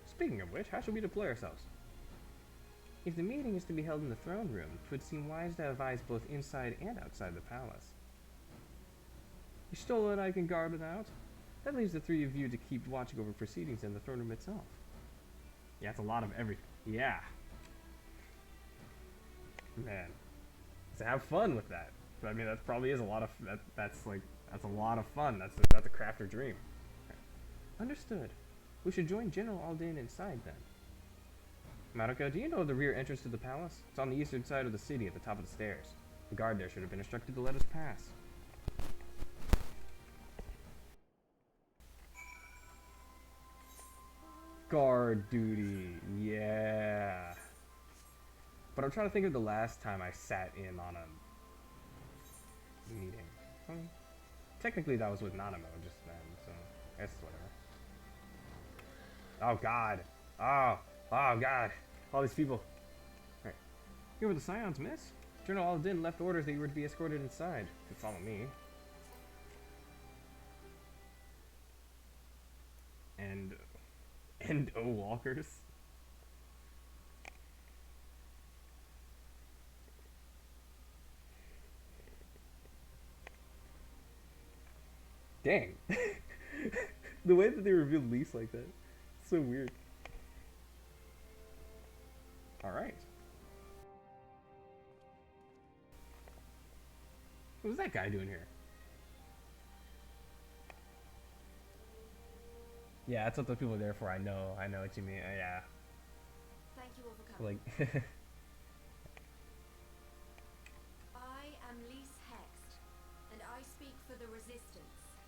Speaking of which, how should we deploy ourselves? If the meeting is to be held in the throne room, it would seem wise to have eyes both inside and outside the palace. Yustola and I can guard it out. That leaves the three of you to keep watching over proceedings in the throne room itself. Yeah, it's a lot of everything. Yeah. Man. So have fun with that. I mean, that probably is a lot of that's a lot of fun. That's a crafter dream. Okay. Understood. We should join General Alden inside then. Madoka, do you know the rear entrance to the palace? It's on the eastern side of the city at the top of the stairs. The guard there should have been instructed to let us pass. Guard duty, yeah. But I'm trying to think of the last time I sat in on a meeting. Technically that was with Nanamo just then, so I guess whatever. Oh god. Oh god. All these people. Alright. You were the Scions, miss? General Alden left orders that you were to be escorted inside. You follow me. Endo walkers. Dang. The way that they revealed Lise like that. It's so weird. Alright. What was that guy doing here? Yeah, that's what those people are there for. I know what you mean. Yeah. Thank you all for coming. Like, I am Lise Hext, and I speak for the Resistance.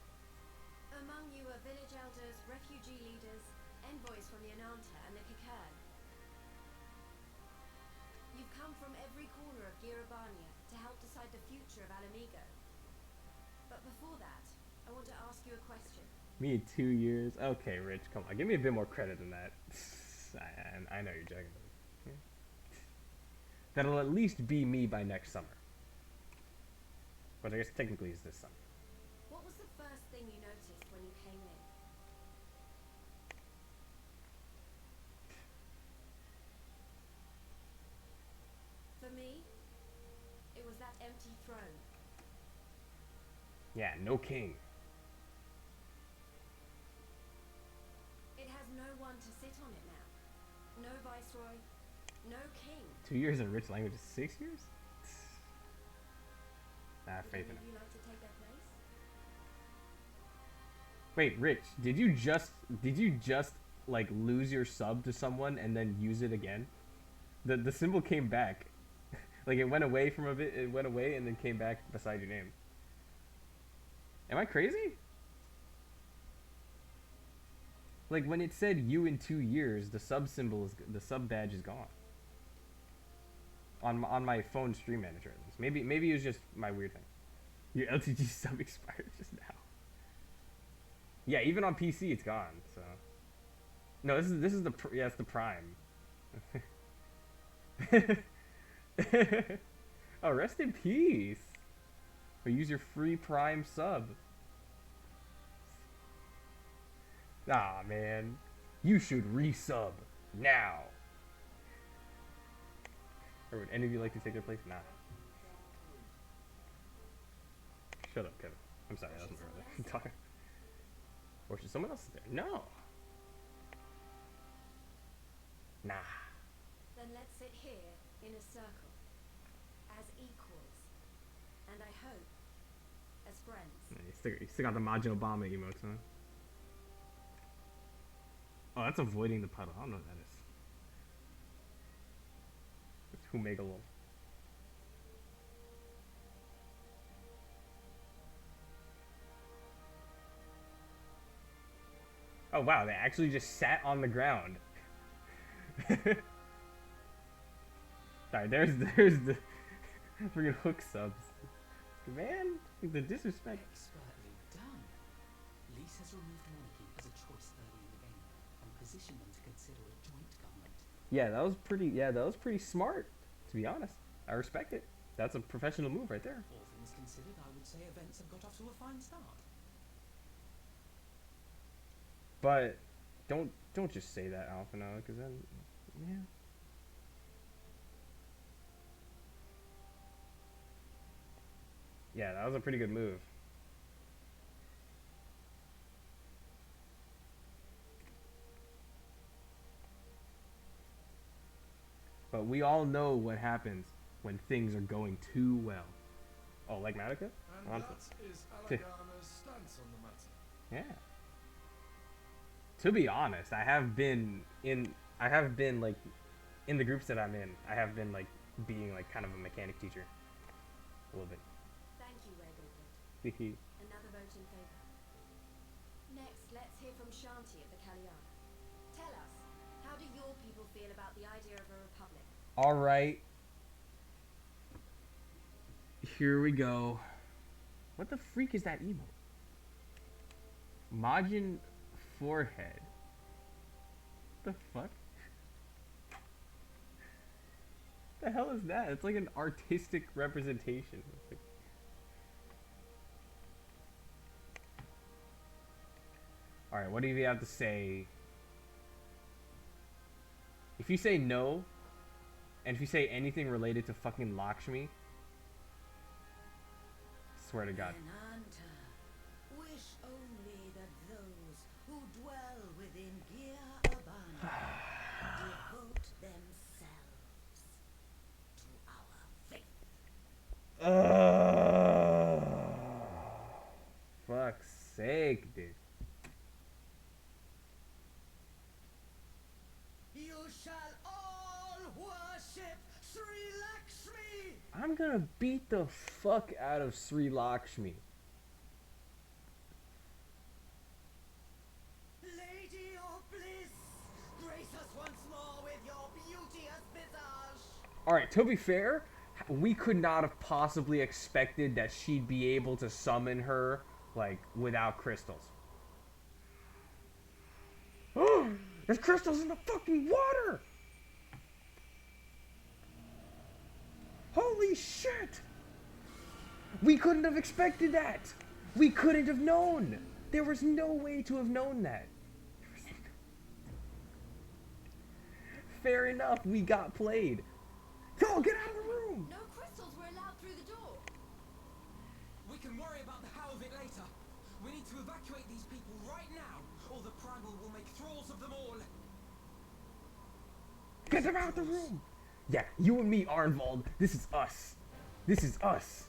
Among you are village elders, refugee leaders, envoys from the Ananta and the Kikern. You've come from every corner of Girabania to help decide the future of Alamigo. But before that, I want to ask you a question. me 2 years? Okay, Rich, come on. Give me a bit more credit than that. I know you're joking. Yeah. That'll at least be me by next summer. But I guess technically it's this summer. What was the first thing you noticed when you came in? For me, it was that empty throne. Yeah, no king. It has no one to sit on it now. No viceroy, no king. 2 years in rich language is 6 years? I have Would faith any in of it. you like to take their place? Wait, Rich, did you just like lose your sub to someone and then use it again? The symbol came back. Like it went away from a bit, it went away and then came back beside your name. Am I crazy? Like when it said you in 2 years, the sub symbol is the sub badge is gone. On my phone stream manager at least. Maybe it was just my weird thing. Your LTG sub expired just now. Yeah, even on PC it's gone. So no, this is the yeah, it's the Prime. Oh, rest in peace. Or use your free Prime sub. Ah, man. You should resub now. Or would any of you like to take their place? Nah. Shut up, Kevin. I'm sorry, that wasn't really I'm tired. Or should someone else sit there? No. Nah. Then let's sit here in a circle, as equals, and I hope, as friends. Yeah, you still got the Majin Obama emotes, huh? Oh, that's avoiding the puddle. I don't know what that is. It's Humegalol. Oh wow, they actually just sat on the ground. Sorry, there's the freaking hook subs. Man, the disrespect. Expertly done. Lise has removed monarchy as a choice early in the game and positioned them to consider a joint government. Yeah, that was pretty smart, to be honest. I respect it. That's a professional move right there. All things considered, I would say events have got off to a fine start. But don't just say that, Alphino, because then yeah. Yeah, that was a pretty good move. But we all know what happens when things are going too well. Oh, like Madoka? And that is Alagana's stance on the matter. Yeah. To be honest, I have been like in the groups that I'm in. I have been like being like kind of a mechanic teacher, a little bit. Thank you, Ravenwood. Another vote in favor. Next, let's hear from Shanti of the Kalyana. Tell us, how do your people feel about the idea of a republic? All right. Here we go. What the freak is that emote? Majin forehead. The fuck? The hell is that? It's like an artistic representation. It's like... Alright, what do you have to say If you say no, and if you say anything related to fucking Lakshmi, swear to God. Venanta, wish only that those who dwell within Gir Abana devote themselves to our faith. Fuck's sake, dude. You shall all worship Sri Lakshmi! I'm gonna beat the fuck out of Sri Lakshmi. Lady of bliss, grace us once more with your beauteous visage. Alright, to be fair, we could not have possibly expected that she'd be able to summon her, like, without crystals. Oh, there's crystals in the fucking water! Holy shit! We couldn't have expected that! We couldn't have known! There was no way to have known that. Fair enough, we got played. Go, get out of the room! No crystals were allowed through the door. We can worry about the how of it later. We need to evacuate these people right now, or the Primal will make thralls of them all. Get them out of the room! Yeah, you and me, Arnvald. This is us. This is us.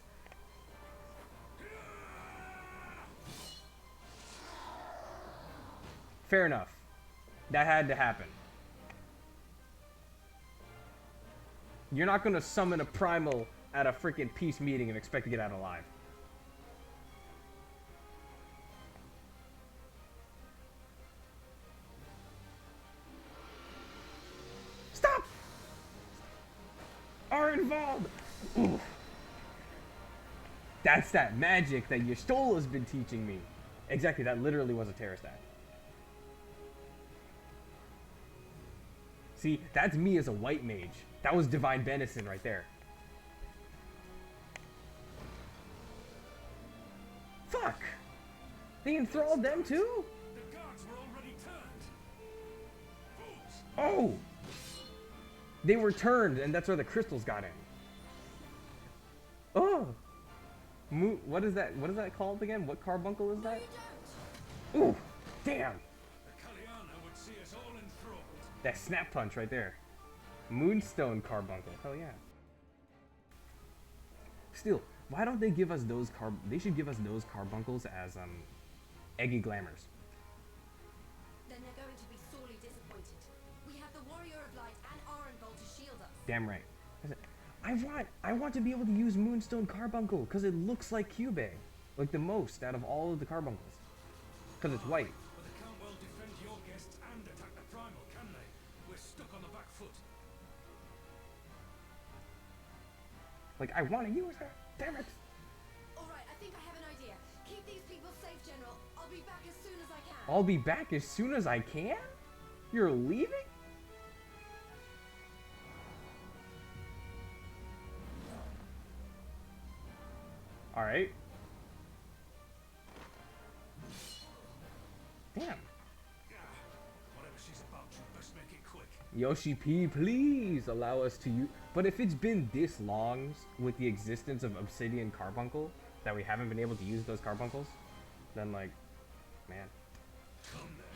Fair enough. That had to happen. You're not gonna summon a primal at a freaking peace meeting and expect to get out alive. Stop! Arnvald! Oof. That's that magic that Yastola's been teaching me. Exactly, that literally was a terror stat. See, that's me as a white mage. That was Divine Benison right there. Fuck! They enthralled them too? The guards were already turned. Oh! They were turned, and that's where the crystals got in. Oh! What is that? What is that called again? What carbuncle is that? Ooh! Damn! The Kalyana would see us all enthralled. That snap punch right there. Moonstone carbuncle. Hell yeah. Still, why don't they give us those they should give us those carbuncles as eggy glamours. Then they're going to be sorely disappointed. We have the Warrior of Light and Arenvald to shield us. Damn right. I want to be able to use Moonstone carbuncle because it looks like Cube, like the most out of all of the carbuncles. Because it's white. But they can't well defend your guests and attack the Primal, can they? We're stuck on the back foot. Like, I want to use her. Damn it. Alright, I think I have an idea. Keep these people safe, General. I'll be back as soon as I can. I'll be back as soon as I can? You're leaving? Alright. Damn. Whatever she's about, you best make it quick. Yoshi P, please allow us to use. But if it's been this long with the existence of Obsidian Carbuncle that we haven't been able to use those carbuncles, then like, man. Come then.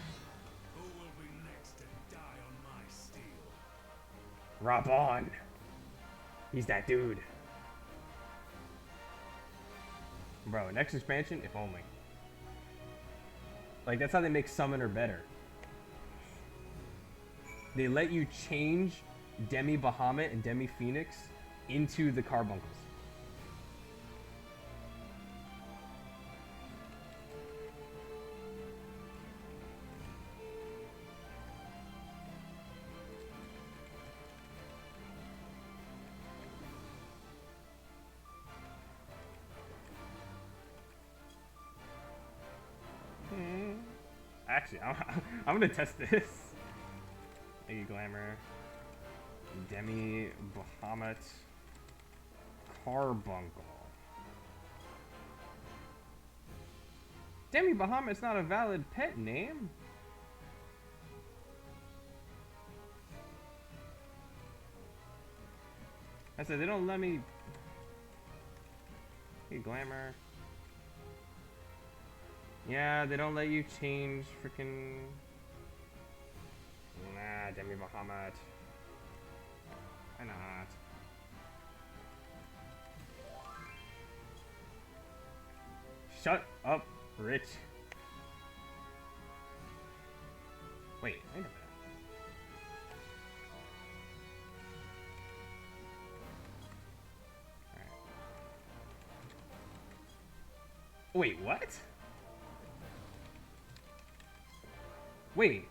Who will be next to die on my steel? Rabon. He's that dude. Bro, next expansion, if only. Like, that's how they make Summoner better. They let you change Demi Bahamut and Demi Phoenix into the carbuncles. Actually, I'm gonna test this. Eggy Glamour, Demi Bahamut, Carbuncle. Demi Bahamut's not a valid pet name. I said they don't let me. Hey, glamour. Yeah, they don't let you change freaking. Nah, Demi Bahamut. Why not? Shut up, Rich. Wait a minute. Alright. Wait, what? Wait,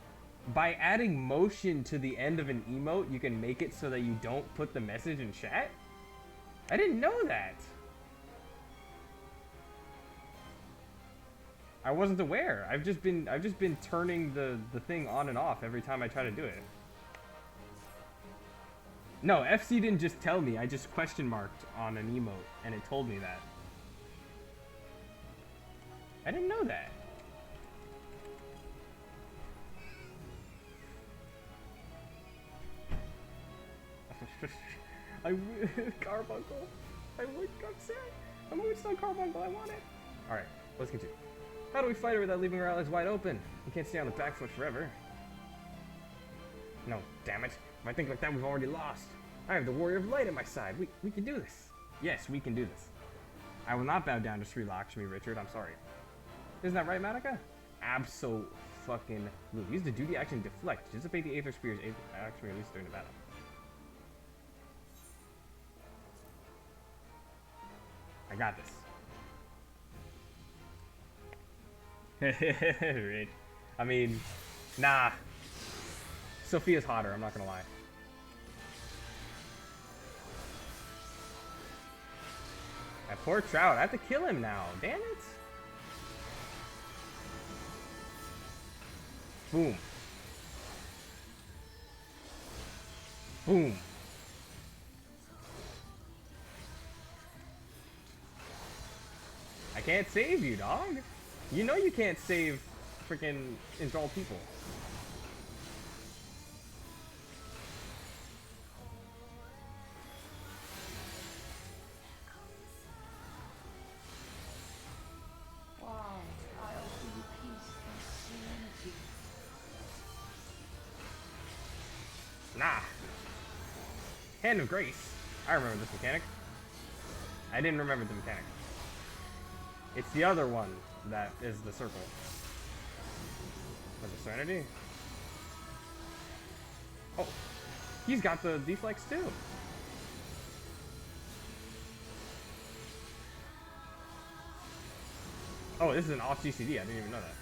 by adding motion to the end of an emote, you can make it so that you don't put the message in chat? I didn't know that. I wasn't aware. I've just been turning the thing on and off every time I try to do it. No, FC didn't just tell me. I just question marked on an emote and it told me that. I didn't know that. Carbuncle. I'm sad. I'm on Carbuncle. I want it. Alright, let's continue. How do we fight her without leaving our allies wide open? We can't stay on the back foot forever. No, damn it. If I think like that, we've already lost. I have the Warrior of Light at my side. We can do this. Yes, we can do this. I will not bow down to Sri Lakshmi, Richard. I'm sorry. Isn't that right, Madoka? Abso-fucking-lutely. Use the duty action deflect. Dissipate the Aether Spear's action release during the battle. I got this. Rich. I mean, nah. Sophia's hotter, I'm not gonna lie. That poor Trout, I have to kill him now. Damn it. Boom. Boom. I can't save you, dog. You know you can't save freaking enthralled people. Nah. Hand of Grace. I remember this mechanic. I didn't remember the mechanic. It's the other one that is the circle. For the Serenity? Oh. He's got the deflex too. Oh, this is an off GCD. I didn't even know that.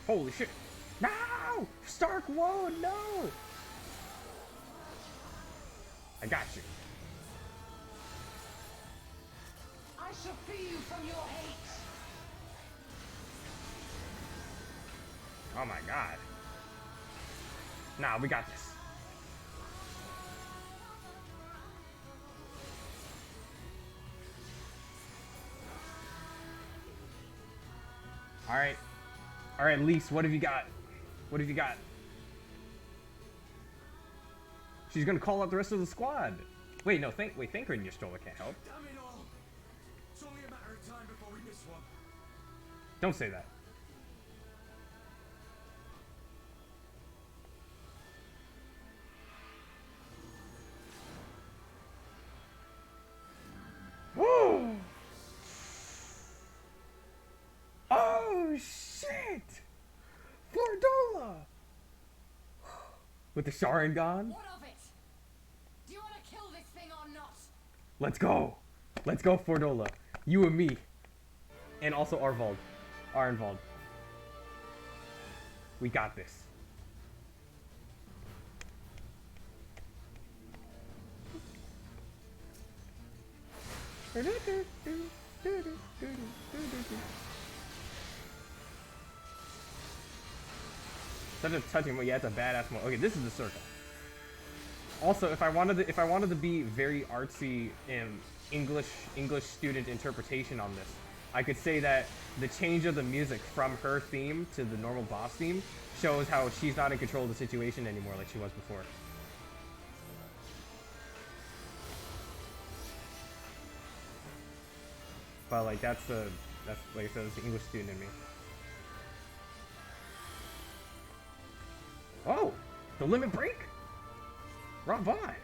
Holy shit. No! Stark, whoa, no! I got you. I shall free you from your hate. Oh my god. Nah, we got this. Alright. Alright, Lise, what have you got? What have you got? She's gonna call out the rest of the squad. Wait, no, Thanker and Y'shtola can't help. Damn it all! It's only a matter of time before we miss one. Don't say that. Woo! Oh shit! Fordola! With the Sharingan? What of it? Do you want to kill this thing or not? Let's go! Let's go, Fordola. You and me. And also Arenvald. We got this. Such a touching moment. Yeah, it's a badass moment. Okay, this is the circle. Also, if I wanted to be very artsy in English student interpretation on this, I could say that the change of the music from her theme to the normal boss theme shows how she's not in control of the situation anymore like she was before. But like that's like I said, it's the English student in me. Oh, the limit break? Rob Vaughn.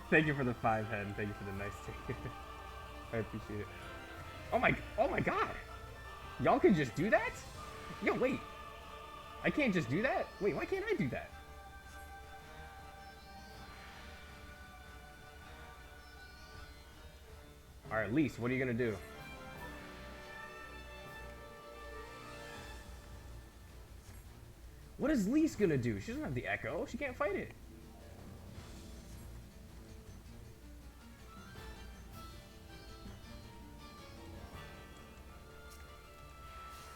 Thank you for the 5 head, and thank you for the nice take. I appreciate it. Oh my god! Y'all can just do that? Yo, wait. I can't just do that? Wait, why can't I do that? Alright, Lise, what are you gonna do? What is Lise gonna do? She doesn't have the echo. She can't fight it.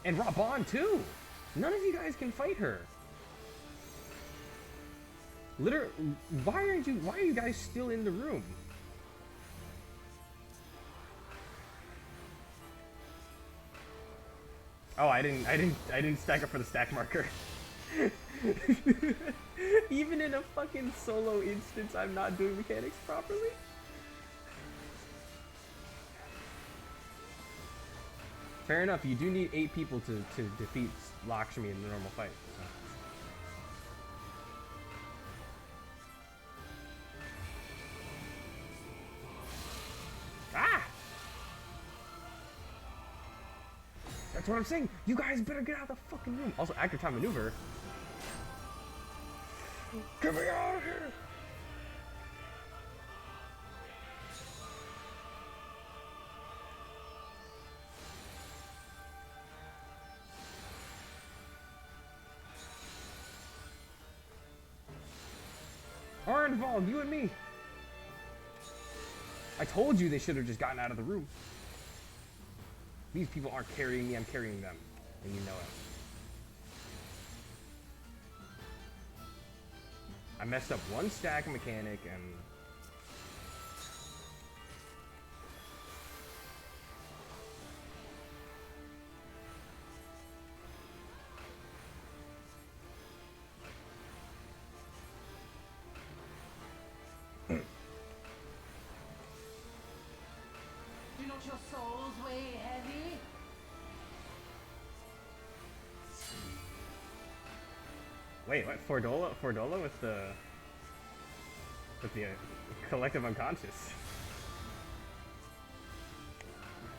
And Raban too. None of you guys can fight her. Literally, why are you guys still in the room? Oh, I didn't stack up for the stack marker. Even in a fucking solo instance, I'm not doing mechanics properly. Fair enough, you do need 8 people to defeat Lakshmi in the normal fight. So. Ah! That's what I'm saying. You guys better get out of the fucking room. Also, active time maneuver. Get me out of here! Are involved, you and me. I told you they should have just gotten out of the room. These people aren't carrying me, I'm carrying them. And you know it. I messed up one stack mechanic and... Do not your souls weigh heavy? Wait, what? Fordola with the collective unconscious.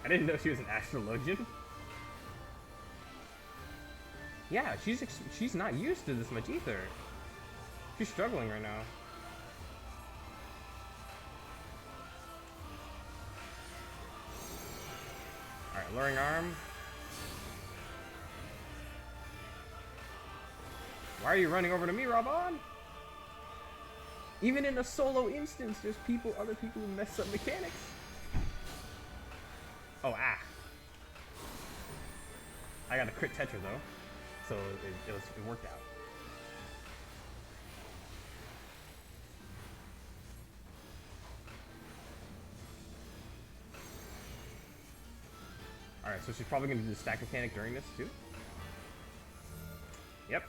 I didn't know she was an astrologian. Yeah, she's not used to this much either. She's struggling right now. Alright, luring arm. Why are you running over to me, Raban? Even in a solo instance, there's other people who mess up mechanics. Oh, ah. I got a crit Tetra though, so it worked out. Alright, so she's probably going to do the stack mechanic during this too? Yep.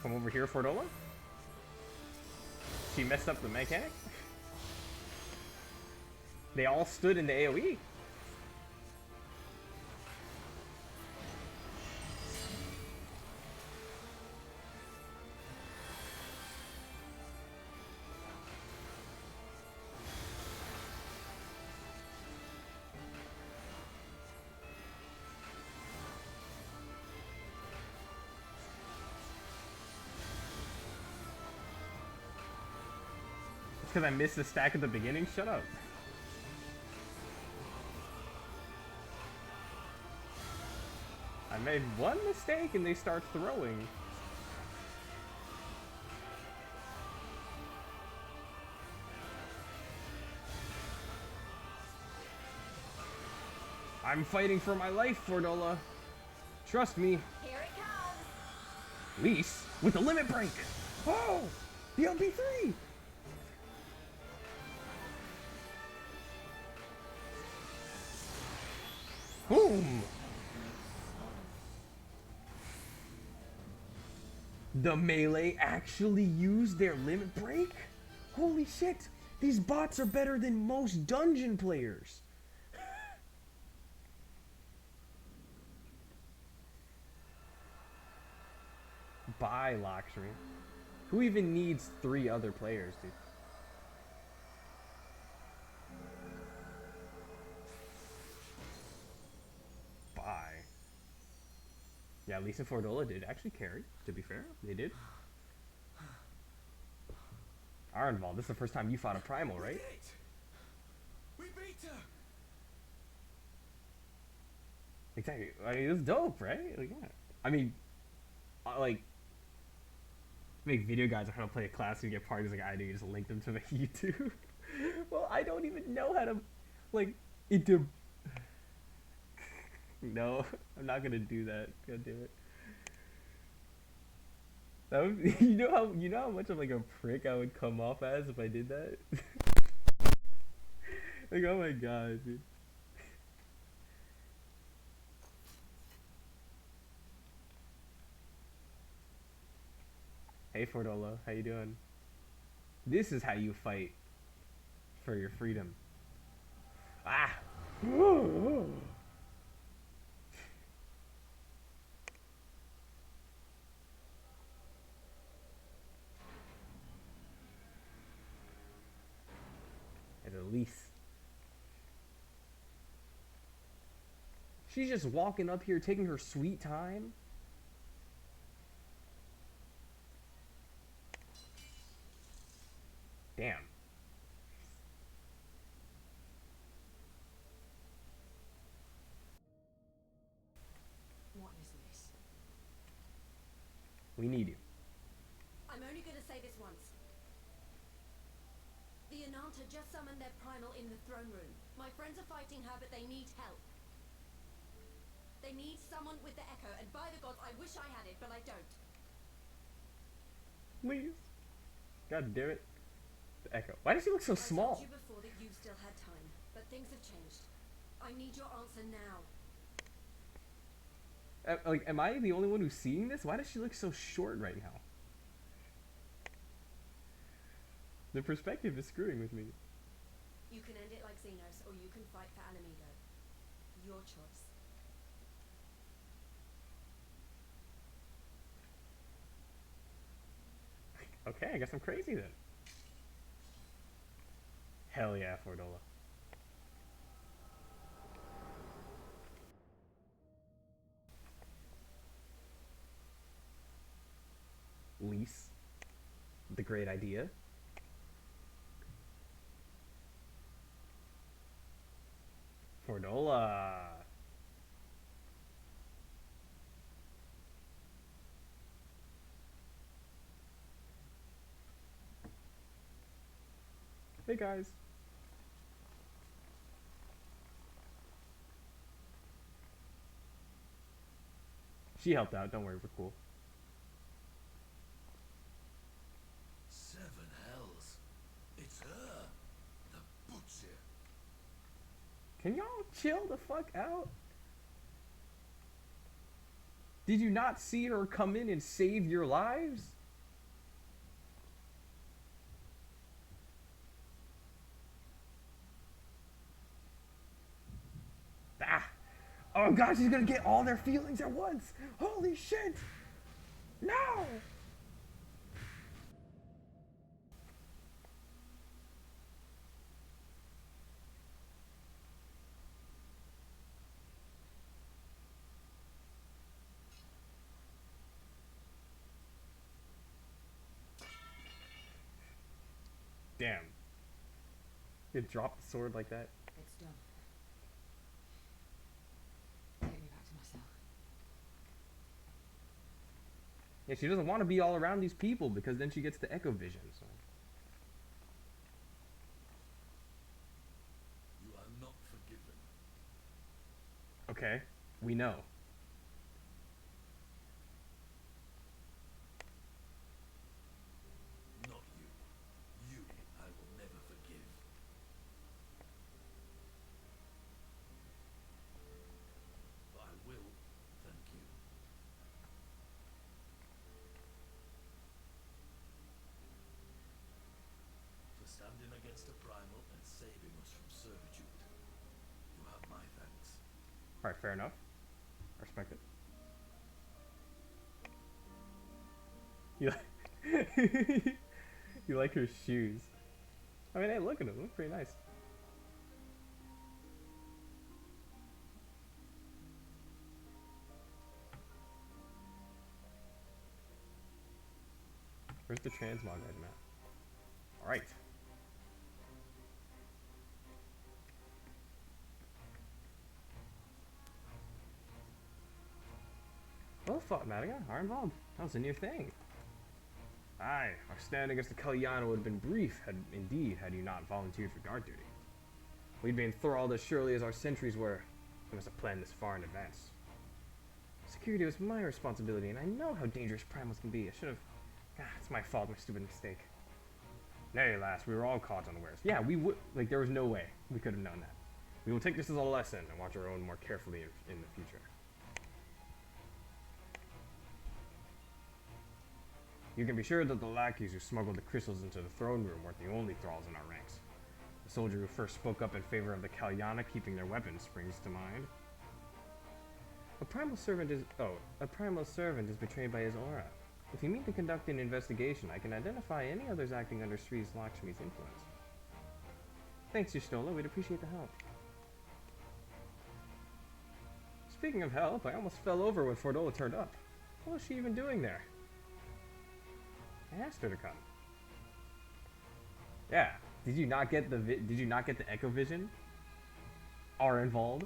Come over here, Fordola. She messed up the mechanic. They all stood in the AoE. Because I missed the stack at the beginning? Shut up. I made one mistake and they start throwing. I'm fighting for my life, Fordola. Trust me. Here it comes. Lise with the limit break. Oh, the LP3. Boom. The melee actually used their limit break? Holy shit. These bots are better than most dungeon players. Bye, Lakshmi. Who even needs 3 other players, dude? Bye. Yeah, Lisa and Fordola did actually carry, to be fair. They did. Arenval, this is the first time you fought a Primal, right? We beat her! Exactly. I mean, it was dope, right? Like, yeah. I mean, like, make video guides on how to play a class and get parties like I do. You just link them to my YouTube. Well, I don't even know how to, like, into. No, I'm not gonna do that. God damn it. That would, you know how much of like a prick I would come off as if I did that. Like, oh my god, dude. Hey Fordola, how you doing? This is how you fight for your freedom. Ah! At least. She's just walking up here taking her sweet time. Damn. What is this? We need you. I'm only going to say this once. The Ananta just summoned their primal in the throne room. My friends are fighting her, but they need help. They need someone with the echo, and by the gods, I wish I had it, but I don't. Please. God damn it. The echo. Why does he look so small? I told you before that you still had time, but things have changed. I need your answer now. Like, am I the only one who's seeing this? Why does she look so short right now? The perspective is screwing with me. You can end it like Xenos, or you can fight for Alamigo. Your choice. Okay, I guess I'm crazy then. Hell yeah, Fordola. Lise. The great idea. Fordola. Hey guys. She helped out, don't worry, we're cool. 7 hells. It's her. The butcher. Can y'all chill the fuck out? Did you not see her come in and save your lives? Ah! Oh god, she's gonna get all their feelings at once! Holy shit! No! Damn. You drop the sword like that? It's done. Take me back to my cell. Yeah, she doesn't want to be all around these people because then she gets the echo vision. So. You are not forgiven. Okay, we know. Not you. You I will never forgive. But I will thank you. For standing against the primal and saving us from servitude. You have my thanks. Alright, fair enough. I respect it. You like, you like her shoes. I mean, hey, look at them. They look pretty nice. Where's the transmog item at? Alright. Well fought, Madigan. Are involved. That was a new thing. Aye, our stand against the Kalyana would have been brief, had you not volunteered for guard duty. We'd be enthralled as surely as our sentries were. We must have planned this far in advance. Security was my responsibility, and I know how dangerous primals can be. I should have... it's my fault, my stupid mistake. Nay, lass, we were all caught unawares. Yeah, we would... Like, there was no way we could have known that. We will take this as a lesson and watch our own more carefully in the future. You can be sure that the lackeys who smuggled the crystals into the throne room weren't the only thralls in our ranks. The soldier who first spoke up in favor of the Kalyana keeping their weapons springs to mind. A primal servant is betrayed by his aura. If you mean to conduct an investigation, I can identify any others acting under Sri Lakshmi's influence. Thanks, Y'shtola. We'd appreciate the help. Speaking of help, I almost fell over when Fordola turned up. What was she even doing there? I asked her to come. Yeah. Did you not get the echo vision? Are involved?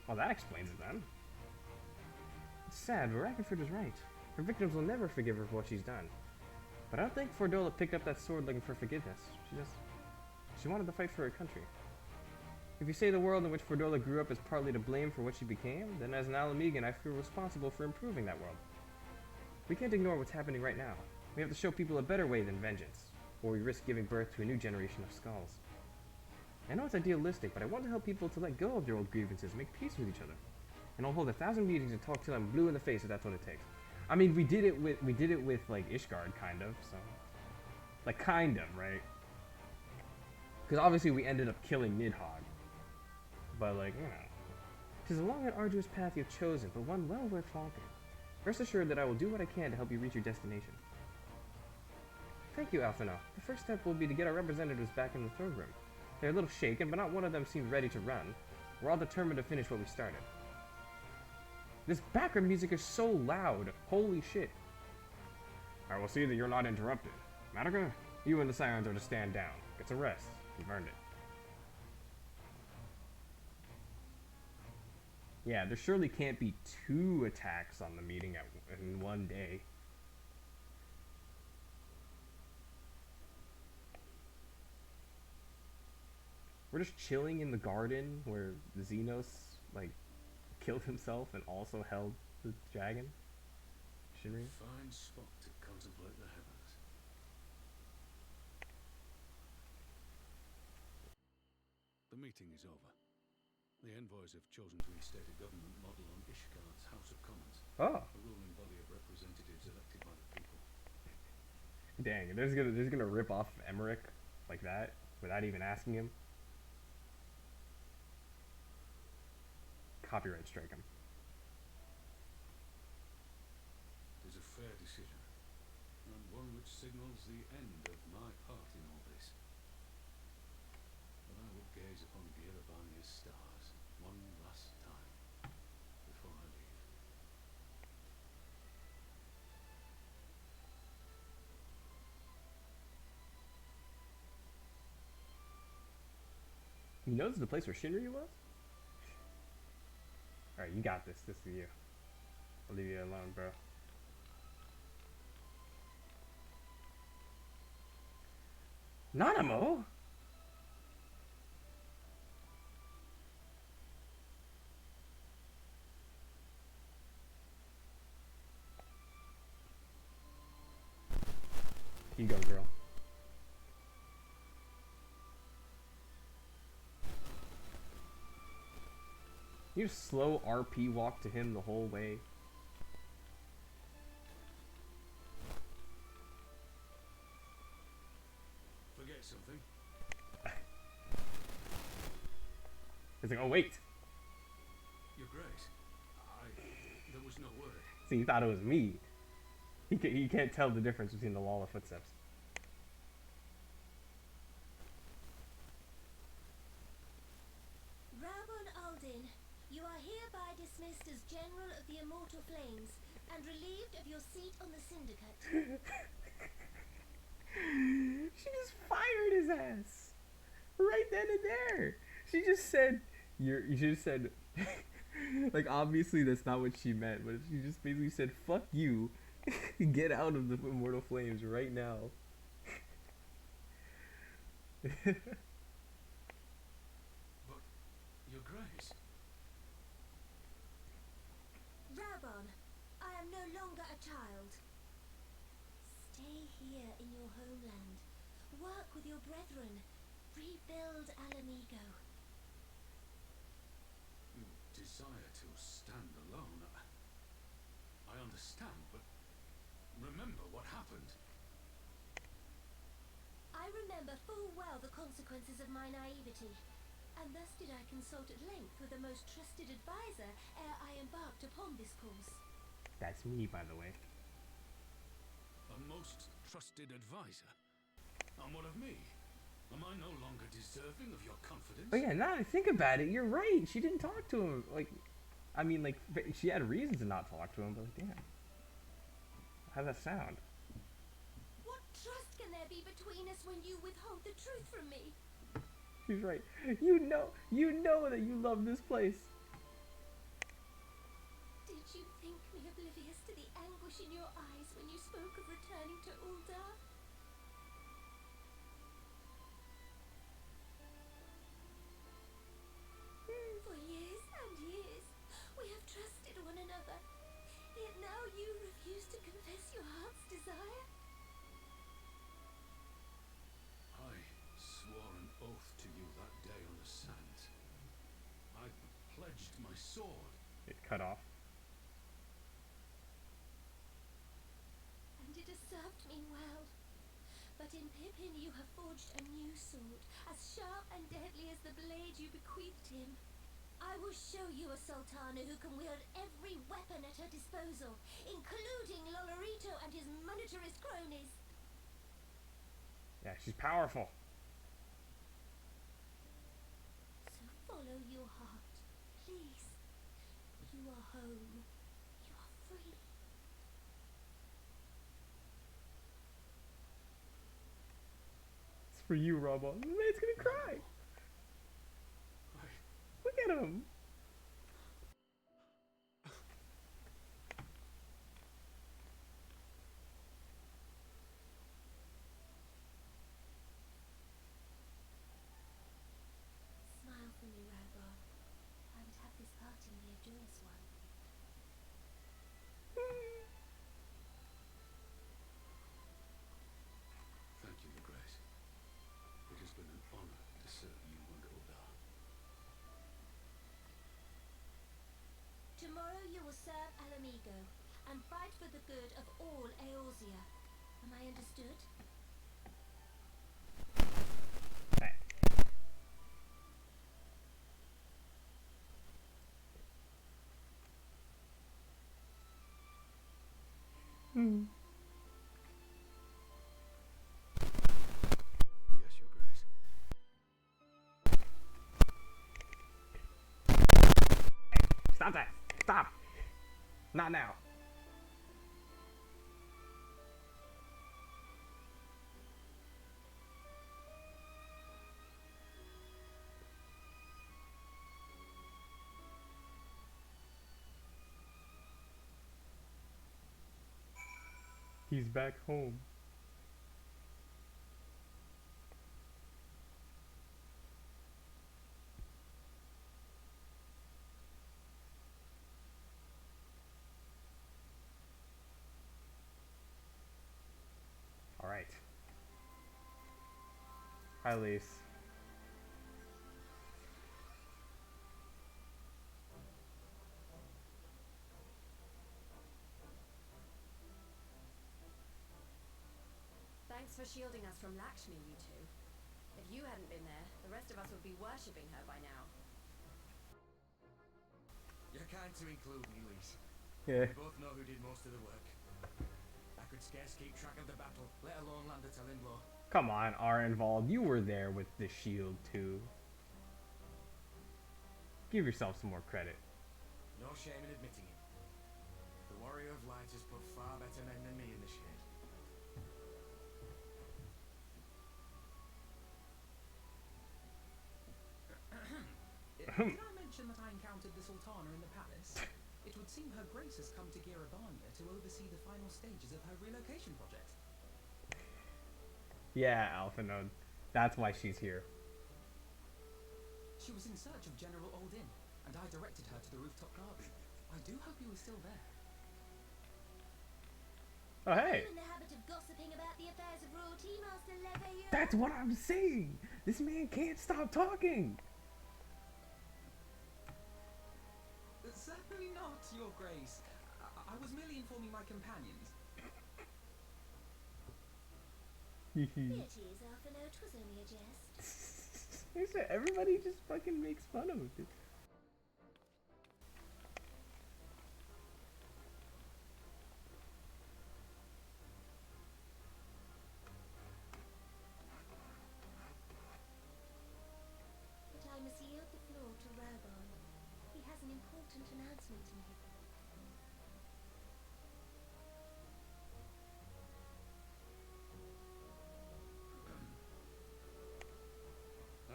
Well, that explains it then. It's sad, but Rakenford is right. Her victims will never forgive her for what she's done. But I don't think Fordola picked up that sword looking for forgiveness. She wanted to fight for her country. If you say the world in which Fordola grew up is partly to blame for what she became, then as an Alamegan, I feel responsible for improving that world. We can't ignore what's happening right now. We have to show people a better way than vengeance, or we risk giving birth to a new generation of skulls. I know it's idealistic, but I want to help people to let go of their old grievances and make peace with each other. And I'll hold 1,000 meetings and talk till I'm blue in the face if that's what it takes. I mean, we did it with like Ishgard, kind of, so. Like, kind of, right? Because obviously we ended up killing Nidhogg. But, like, you know. 'Tis a long and arduous path you've chosen, but one well worth walking. Rest assured that I will do what I can to help you reach your destination. Thank you, Alphino. The first step will be to get our representatives back in the throne room. They're a little shaken, but not one of them seemed ready to run. We're all determined to finish what we started. This background music is so loud. Holy shit. I will see that you're not interrupted. Madoka, you and the Scions are to stand down. Get some rest. You've earned it. Yeah, there surely can't be 2 attacks on the meeting in one day. We're just chilling in the garden where Xenos, like, killed himself and also held the dragon. Shinri? Fine spot to contemplate the heavens. The meeting is over. The envoys have chosen to instate a government model on Ishgard's House of Commons. Oh. A ruling body of representatives elected by the people. Dang, they're gonna rip off Emmerich like that without even asking him. Copyright strike him. It is a fair decision, and one which signals the end of my part in all this. But I would gaze upon Giravania's stars one last time before I leave. You know this is the place where Shinryu was? Alright, you got this. This is you. I'll leave you alone, bro. Nanamo? You go, girl. You slow RP walk to him the whole way. Forget something. He's like, oh wait. Your Grace, there was no word. See, he thought it was me. He can't tell the difference between the wall of footsteps. Raubon Aldin, you are hereby dismissed as General of the Immortal Flames and relieved of your seat on the Syndicate. She just fired his ass right then and there. She just said, you just said, like, obviously that's not what she meant, but she just basically said, fuck you, get out of the Immortal Flames right now. But, Your Grace. Raubon, I am no longer a child. Stay here in your homeland. Work with your brethren. Rebuild Alamigo. You desire to stand alone. I understand, but remember what happened. I remember full well the consequences of my naivety, and thus did I consult at length with the most trusted advisor ere I embarked upon this course. That's me, by the way. A most trusted advisor? And what of me? Am I no longer deserving of your confidence? But yeah, now that I think about it, you're right. She didn't talk to him. Like, I mean, like, she had reasons to not talk to him, but like, damn. How'd that sound? What trust can there be between us when you withhold the truth from me? She's right. You know that you love this place. Did you think me oblivious to the anguish in your eyes when you spoke of returning to Uldar? For years and years, we have trusted one another. Yet now you refuse to confess your heart's desire. I swore an oath to you that day on the sands. I pledged my sword. It cut off. And it has served me well. But in Pippin you have forged a new sword, as sharp and deadly as the blade you bequeathed him. I will show you a Sultana who can wield every weapon at her disposal, including Lolorito and his monetarist cronies. Yeah, she's powerful. So follow your heart, please. You are home. You are free. It's for you, Raubon. The man's gonna cry. Look at him. Smile for me, Raubon. I would have this parting be a joyous one. Thank you, Your Grace. It has been an honor to serve you and Uldar. Tomorrow you will serve Alamigo and fight for the good of all Eorzea. Am I understood? Yes, Your Grace. Stop that. Stop. Not now. He's back home. Alright. Hi, Lise. Thanks for shielding us from Lakshmi, you two. If you hadn't been there, the rest of us would be worshipping her by now. You're kind to include me, Lise. Yeah. We both know who did most of the work. I could scarce keep track of the battle, let alone land a telling blow. Come on, are involved. You were there with the shield too. Give yourself some more credit. No shame in admitting it. The Warrior of Light has put far better men than me in the shade. Did I mention that I encountered the Sultana in the palace? It would seem Her Grace has come to Girabania to oversee the final stages of her relocation project. Yeah, Alpha Node. That's why she's here. She was in search of General Oldin, and I directed her to the rooftop garden. I do hope you are still there. Oh, hey. I'm in the habit of gossiping about the affairs of royalty, Master Leveilleur. That's what I'm saying. This man can't stop talking. Certainly not, Your Grace. I was merely informing my companions. Beauties, Alphino, 'twas only a jest. Everybody just fucking makes fun of it. But I must yield the floor to Raubon. He has an important announcement to make.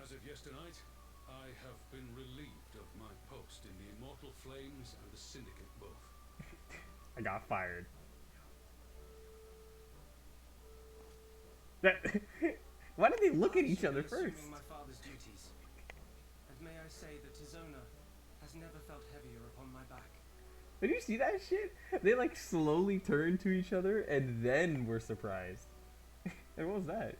As of yesternight, I have been relieved of my post in the Immortal Flames and the Syndicate both. I got fired. That. Why did they look at each other first? My father's duties. And may I say that Tizona has never felt heavier upon my back. Did you see that shit? They like slowly turned to each other and then were surprised. And what was that?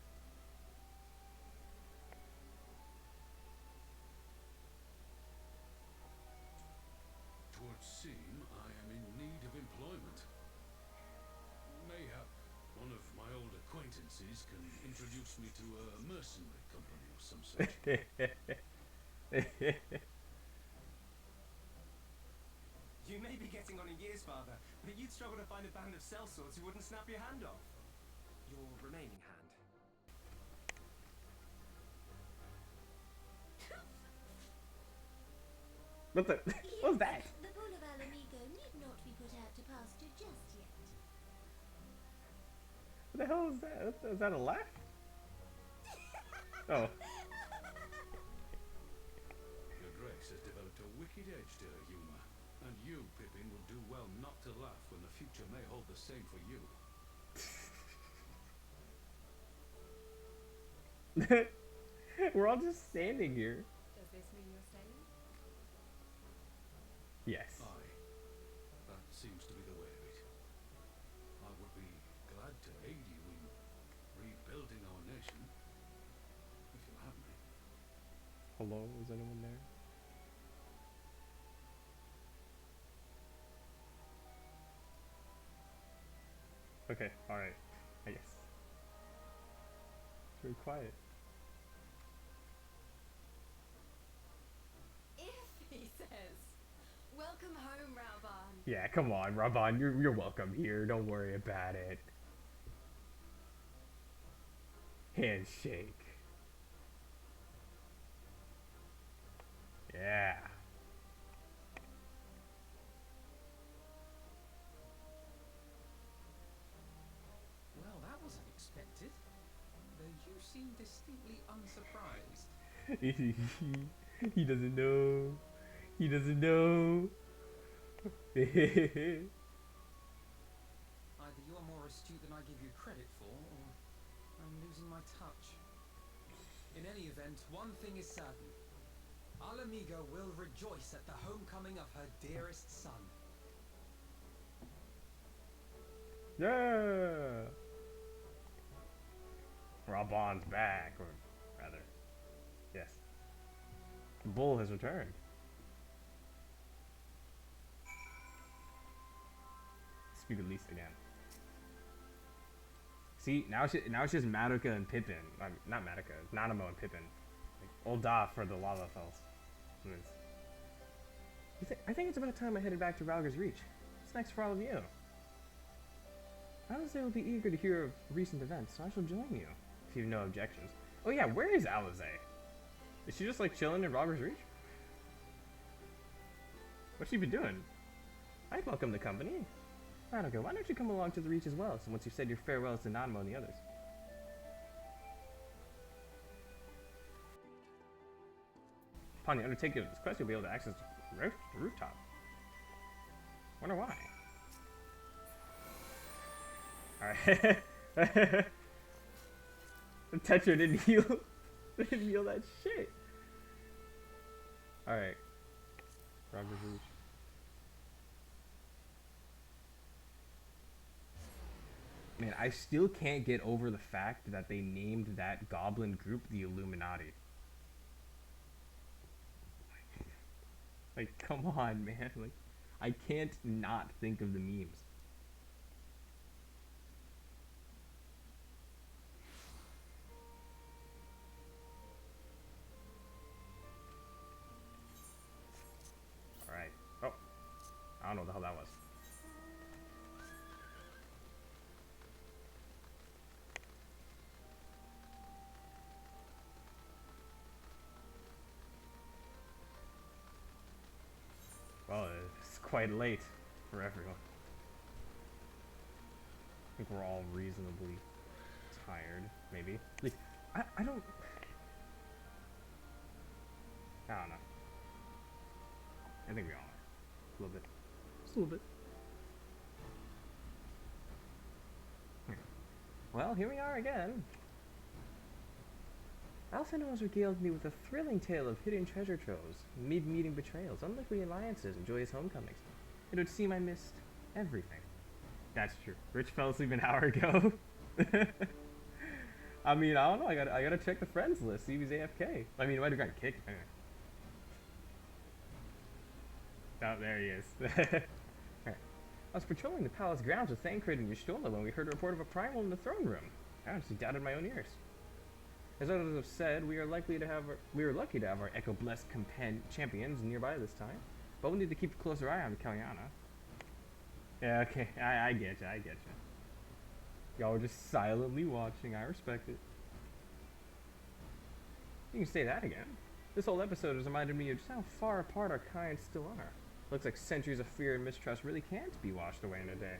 Twould seem I am in need of employment. Mayhap one of my old acquaintances can introduce me to a mercenary company of some sort. You may be getting on in years, father, but you'd struggle to find a band of sellswords who wouldn't snap your hand off. Your remaining hand. What the? What was that? The bull of Alamigo need not be put out to pasture just yet. What the hell is that? Is that a laugh? Oh. Your Grace has developed a wicked edge to her humour, and you, Pippin, would do well not to laugh when the future may hold the same for you. We're all just standing here. Does this mean you're staying? Yes. Aye. That seems to be the way of it. I would be glad to aid you in rebuilding our nation, if you'll have me. Hello? Is anyone there? Okay, alright. I guess. It's very quiet. If he says, "Welcome home, Raubon." Yeah, come on, Raban. You're welcome here. Don't worry about it. Handshake. Yeah. Well, that was unexpected. Though you seem distinctly unsurprised. He doesn't know. He doesn't know. Either you are more astute than my touch. In any event, one thing is certain. Alamigo will rejoice at the homecoming of her dearest son. Yeah! Raban's back, or rather, yes. The bull has returned. Speak at least again. See, now it's just Madoka and Pippin. Not Madoka, Nanamo and Pippin. Like, old Da for the lava fells. I think it's about time I headed back to Ralger's Reach. What's next for all of you? Alize will be eager to hear of recent events, so I shall join you, if you have no objections. Oh yeah, where is Alize? Is she just like chilling in Ralger's Reach? What's she been doing? I'd welcome the company. Madoka, why don't you come along to the Reach as well, so once you've said your farewells to Nanamo and the others? Upon the undertaking of this quest, you'll be able to access the rooftop. Wonder why. Alright. The Tetra didn't heal. Didn't heal that shit. Alright. Ralger's Reach. Man, I still can't get over the fact that they named that goblin group the Illuminati. Like, come on, man. Like, I can't not think of the memes. Alright. Oh. I don't know what the hell that was. Well, it's quite late for everyone. I think we're all reasonably tired, maybe. Like, I don't know. I think we all are. A little bit. Just a little bit. Well, here we are again. Alphino has regaled me with a thrilling tale of hidden treasure troves, mid-meeting betrayals, unlikely alliances, and joyous homecomings. It would seem I missed everything. That's true. Rich fell asleep an hour ago. I mean, I don't know. I gotta check the friends list. See if he's AFK. I mean, he might have gotten kicked. Anyway. Oh, there he is. Right. I was patrolling the palace grounds with Thancred and Y'shtola when we heard a report of a primal in the throne room. I honestly doubted my own ears. As others have said, we are lucky to have our Echo-blessed champions nearby this time, but we'll need to keep a closer eye on the Kalyana. Yeah, okay, I get you. Y'all were just silently watching. I respect it. You can say that again. This whole episode has reminded me of just how far apart our kinds still are. Looks like centuries of fear and mistrust really can't be washed away in a day.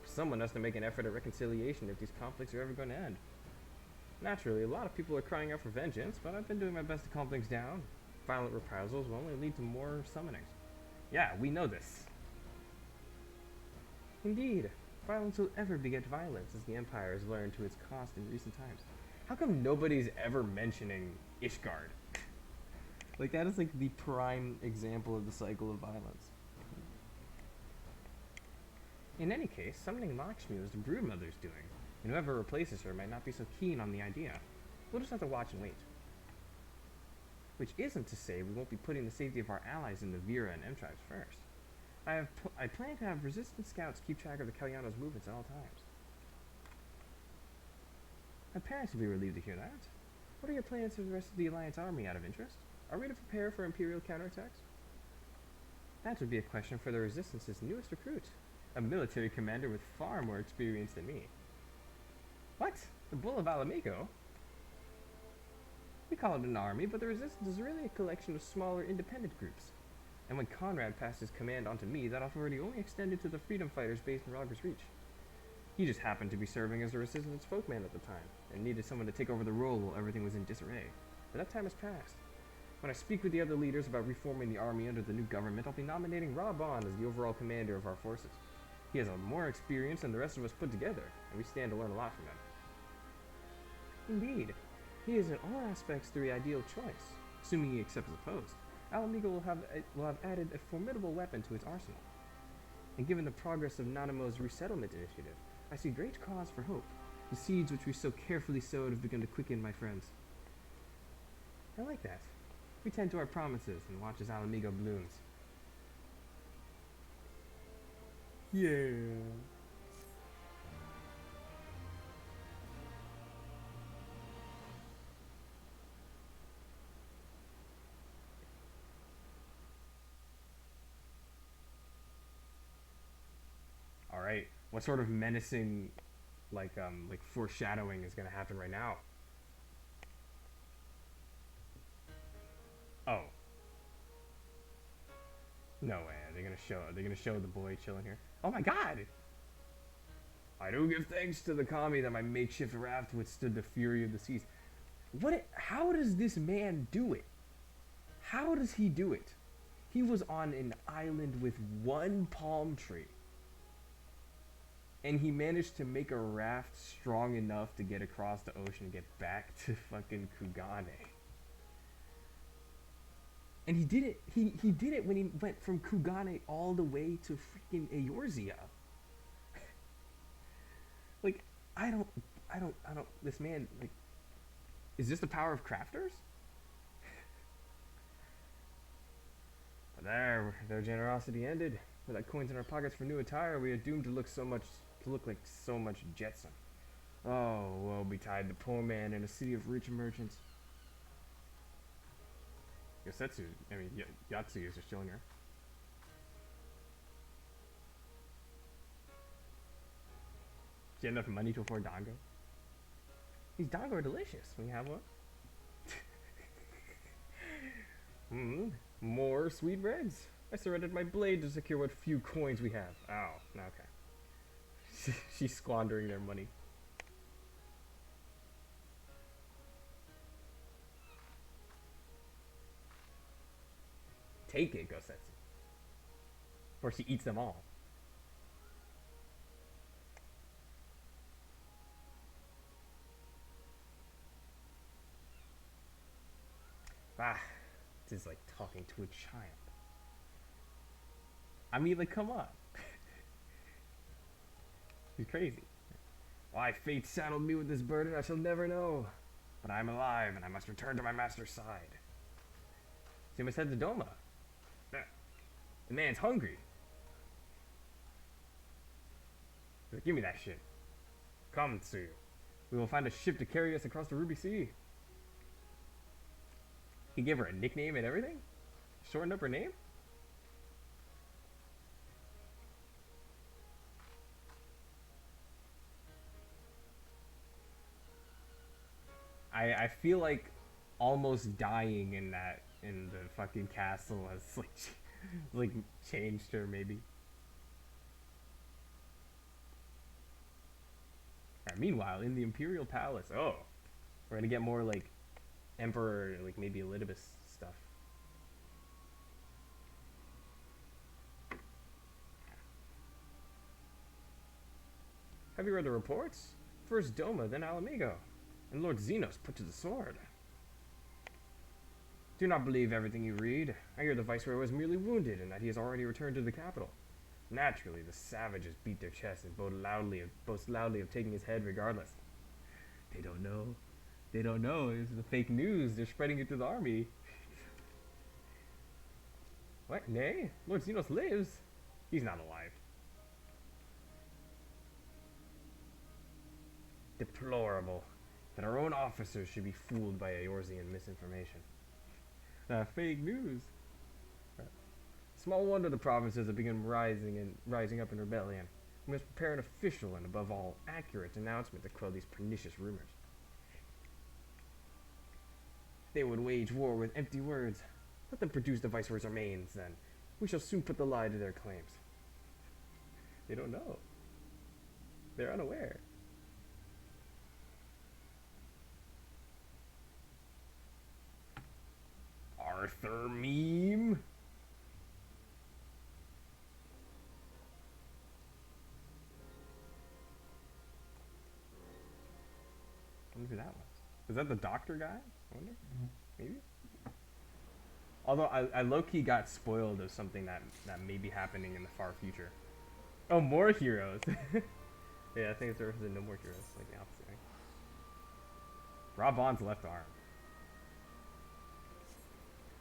Someone has to make an effort at reconciliation if these conflicts are ever going to end. Naturally, a lot of people are crying out for vengeance, but I've been doing my best to calm things down. Violent reprisals will only lead to more summonings. Yeah, we know this. Indeed, violence will ever beget violence, as the Empire has learned to its cost in recent times. How come nobody's ever mentioning Ishgard? Like, that is like the prime example of the cycle of violence. In any case, summoning Lakshmi was the Broodmother's doing, and whoever replaces her might not be so keen on the idea. We'll just have to watch and wait. Which isn't to say we won't be putting the safety of our allies in the Vera and M-Tribes first. I plan to have resistance scouts keep track of the Kalyana's movements at all times. My parents will be relieved to hear that. What are your plans for the rest of the Alliance army out of interest? Are we to prepare for Imperial counterattacks? That would be a question for the Resistance's newest recruit, a military commander with far more experience than me. What? The Bull of Alamigo? We call it an army, but the Resistance is really a collection of smaller, independent groups. And when Conrad passed his command on to me, that authority only extended to the freedom fighters based in Ralger's Reach. He just happened to be serving as the Resistance spokesman at the time, and needed someone to take over the role while everything was in disarray. But that time has passed. When I speak with the other leaders about reforming the army under the new government, I'll be nominating Raban as the overall commander of our forces. He has more experience than the rest of us put together, and we stand to learn a lot from him. Indeed, he is in all aspects the ideal choice, assuming he accepts the post. Alamigo will have added a formidable weapon to its arsenal. And given the progress of Nanamo's resettlement initiative, I see great cause for hope. The seeds which we so carefully sowed have begun to quicken, my friends. I like that. We tend to our promises and watch as Alamigo blooms. Yeah. All right. What sort of menacing, like foreshadowing is gonna happen right now? Oh. No way. Are they gonna show the boy chilling here? Oh my god! I do give thanks to the kami that my makeshift raft withstood the fury of the seas. How does this man do it? How does he do it? He was on an island with one palm tree. And he managed to make a raft strong enough to get across the ocean and get back to fucking Kugane. And he did it. He did it when he went from Kugane all the way to freaking Eorzea. Like, I don't. This man, like, is this the power of crafters? But their generosity ended. Without coins in our pockets for new attire, we are doomed to look like so much jetsam. Oh, woe betide the poor man in a city of rich merchants. Yatsu is just chilling here. She had enough money to afford dango. These dango are delicious when you have one. More sweetbreads. I surrendered my blade to secure what few coins we have. Oh, okay. She's squandering their money. Take it, Gosetsu. Or she eats them all. Ah, this is like talking to a child. I mean, like, come on. He's crazy. Why fate saddled me with this burden, I shall never know. But I am alive, and I must return to my master's side. See, I said to Doma. The man's hungry. He's like, give me that shit. Come, Tsuyu. We will find a ship to carry us across the Ruby Sea. He gave her a nickname and everything? Shortened up her name? I feel like almost dying in the fucking castle has like changed her maybe. Alright, meanwhile, in the Imperial Palace, oh, we're gonna get more like Emperor, like maybe Elidibus stuff. Have you read the reports? First Doma, then Alamigo, and Lord Zenos put to the sword. Do not believe everything you read. I hear the Viceroy was merely wounded and that he has already returned to the capital. Naturally, the savages beat their chests and boast loudly of taking his head regardless. They don't know. They don't know. It's the fake news. They're spreading it to the army. What? Nay? Lord Zenos lives? He's not alive. Deplorable that our own officers should be fooled by Eorzean misinformation. Fake news. Small wonder the provinces have begun rising up in rebellion. We must prepare an official and, above all, accurate announcement to quell these pernicious rumors. They would wage war with empty words. Let them produce the Viceroy's remains, then. We shall soon put the lie to their claims. They don't know. They're unaware. Arthur meme? I wonder who that was. Is that the doctor guy? I wonder. Maybe. Although I low-key got spoiled of something that may be happening in the far future. Oh, more heroes. Yeah, I think it's there no more heroes. Like the opposite. Right? Rob Bond's left arm.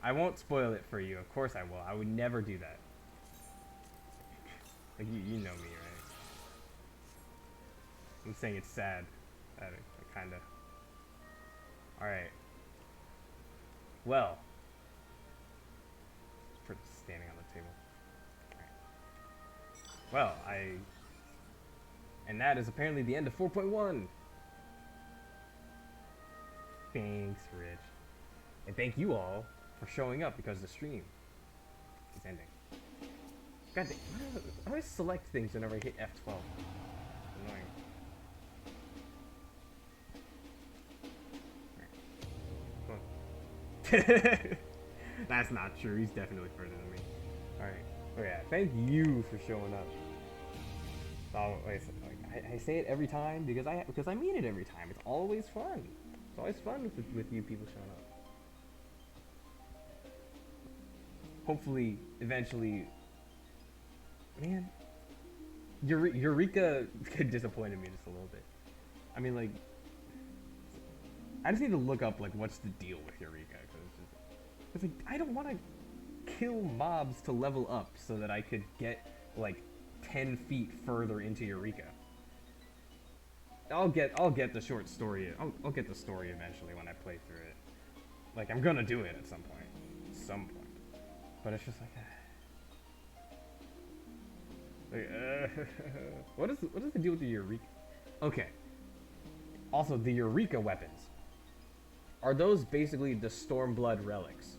I won't spoil it for you. Of course I will. I would never do that. Like you know me, right? I'm saying it's sad. Kinda. Alright. Well. For standing on the table. Alright. Well, and that is apparently the end of 4.1. Thanks, Rich. And thank you all for showing up because the stream is ending. God damn, I always select things whenever I hit F12. Annoying. That's not true. He's definitely further than me. Alright. Oh yeah, thank you for showing up. Oh, wait, I say it every time because I mean it every time. It's always fun. It's always fun with you people showing up. Hopefully, eventually, man, Eureka disappointed me just a little bit. I mean, like, I just need to look up like what's the deal with Eureka because like I don't want to kill mobs to level up so that I could get like 10 feet further into Eureka. I'll get the short story. I'll get the story eventually when I play through it. Like I'm gonna do it at some point. But it's just like, what is the deal with the Eureka? Okay. Also, the Eureka weapons. Are those basically the Stormblood relics?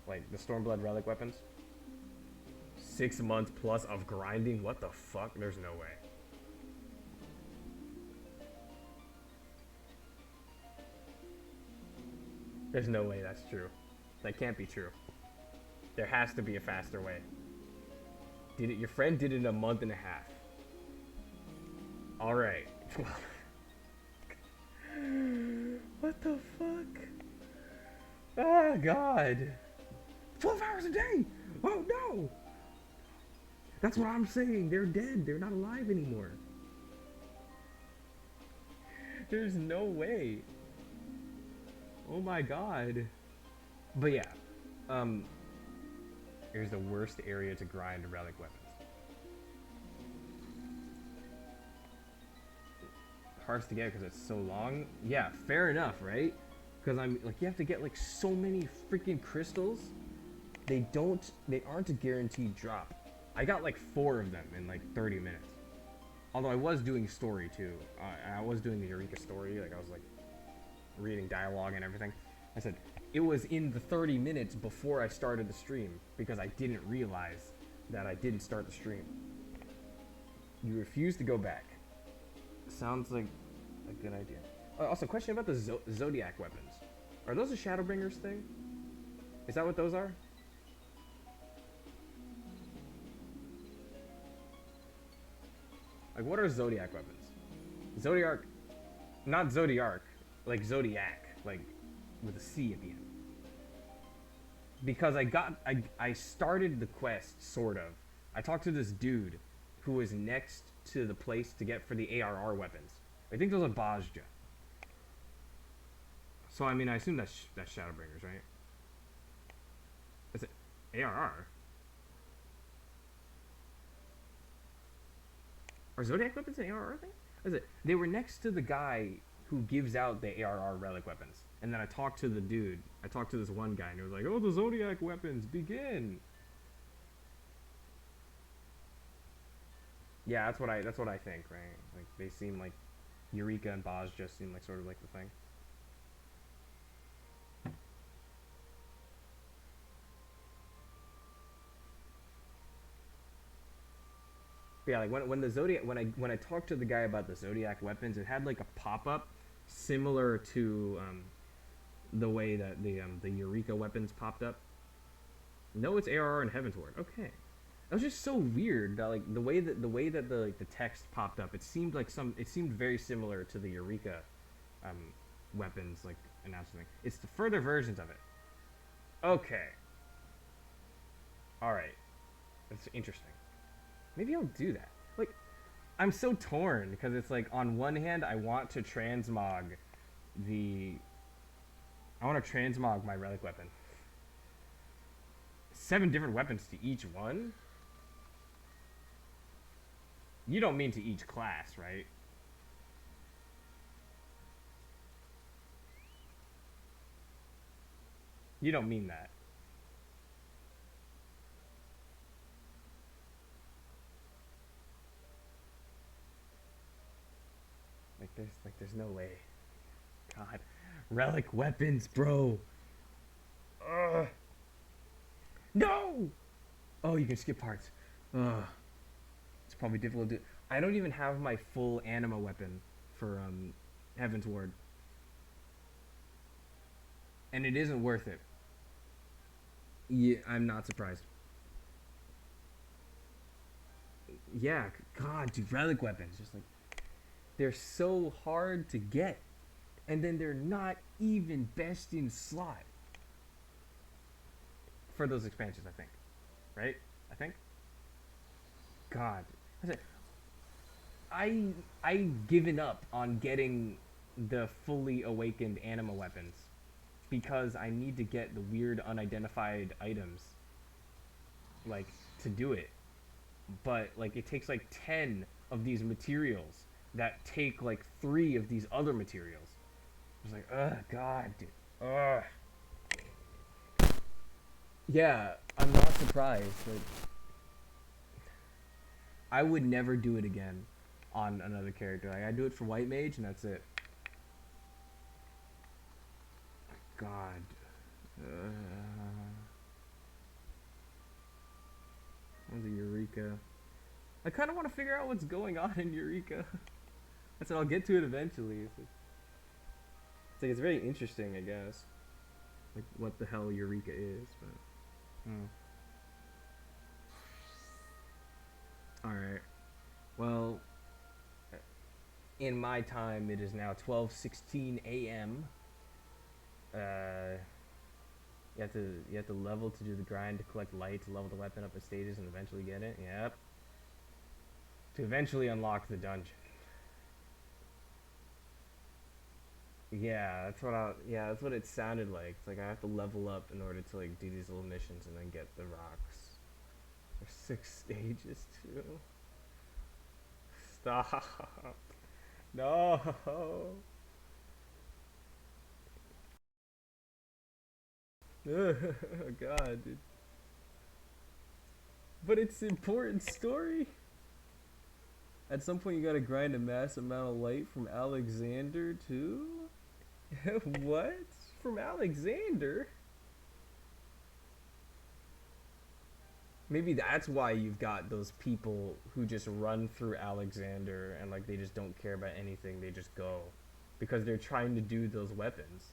Like the Stormblood relic weapons? 6 months plus of grinding? What the fuck? There's no way. There's no way that's true. That can't be true. There has to be a faster way. Your friend did it in a month and a half. Alright. What the fuck? Ah, God. 12 hours a day! Oh, no! That's what I'm saying. They're dead. They're not alive anymore. There's no way. Oh my God. But yeah. Here's the worst area to grind relic weapons. Hard to get because it's so long. Yeah, fair enough, right? Because I'm like, you have to get like so many freaking crystals. They aren't a guaranteed drop. I got like 4 of them in like 30 minutes. Although I was doing story too. I was doing the Eureka story. Like I was like reading dialogue and everything. I said it was in the 30 minutes before I started the stream because I didn't realize that I didn't start the stream. You refuse to go back. Sounds like a good idea. Also, question about the Zodiac weapons. Are those a Shadowbringers thing? Is that what those are? Like, what are Zodiac weapons? Zodiac, not Zodiac, like Zodiac, like with a C at the end. Because I started the quest, sort of. I talked to this dude who was next to the place to get for the ARR weapons. I think those are Bajja. So, I mean, I assume that's Shadowbringers, right? Is it ARR? Are Zodiac weapons an ARR thing? Is it? They were next to the guy who gives out the ARR relic weapons. And then I talked to the dude. I talked to this one guy and he was like, oh, the Zodiac weapons, begin. Yeah, that's what I think, right? Like, they seem like Eureka and Baj just seem like sort of like the thing. But yeah, like when the Zodiac, when I talked to the guy about the Zodiac weapons, it had like a pop-up similar to the way that the Eureka weapons popped up. No, it's ARR and Heavensward. Okay, that was just so weird that like the way that the text popped up, it seemed very similar to the Eureka weapons like announcing. It's the further versions of it. Okay. All right. That's interesting. Maybe I'll do that. Like, I'm so torn because it's like on one hand I want to transmog my relic weapon. 7 different weapons to each one? You don't mean to each class, right? You don't mean that. There's no way. God. Relic weapons, bro. Ugh. No! Oh, you can skip parts. Ugh. It's probably difficult to do. I don't even have my full anima weapon for Heaven's Ward. And it isn't worth it. Yeah, I'm not surprised. Yeah, God, dude, relic weapons. Just like, they're so hard to get. And then they're not even best in slot. For those expansions, I think. Right? I think? God. I've given up on getting the fully awakened anima weapons because I need to get the weird unidentified items like to do it. But like it takes like 10 of these materials that take like 3 of these other materials. It's like, ugh, God, dude. Ugh. Yeah, I'm not surprised. Like, I would never do it again on another character. Like, I do it for White Mage and that's it. God. Where's the Eureka? I kind of want to figure out what's going on in Eureka. I said I'll get to it eventually. It's like it's very interesting, I guess. Like what the hell Eureka is, but. Alright. Well, in my time, it is now 12:16 a.m. You have to level to do the grind to collect light, to level the weapon up in stages and eventually get it. Yep. To eventually unlock the dungeon. Yeah, that's what it sounded like. It's like I have to level up in order to like do these little missions and then get the rocks. There's 6 stages too. Stop. No. God, dude. But it's an important story. At some point you gotta grind a massive amount of light from Alexander too? What? From Alexander? Maybe that's why you've got those people who just run through Alexander and like they just don't care about anything, they just go. Because they're trying to do those weapons.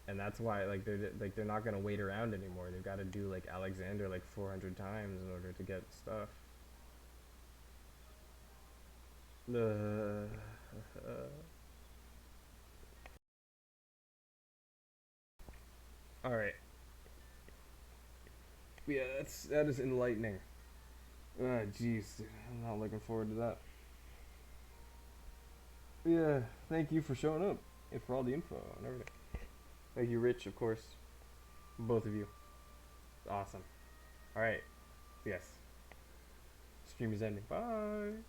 And that's why like they're not gonna wait around anymore. They've gotta do like Alexander like 400 times in order to get stuff. Alright. Yeah, that is enlightening. Jeez, I'm not looking forward to that. Yeah, thank you for showing up and for all the info and everything. Thank you, Rich, of course. Both of you. It's awesome. Alright. Yes. Stream is ending. Bye.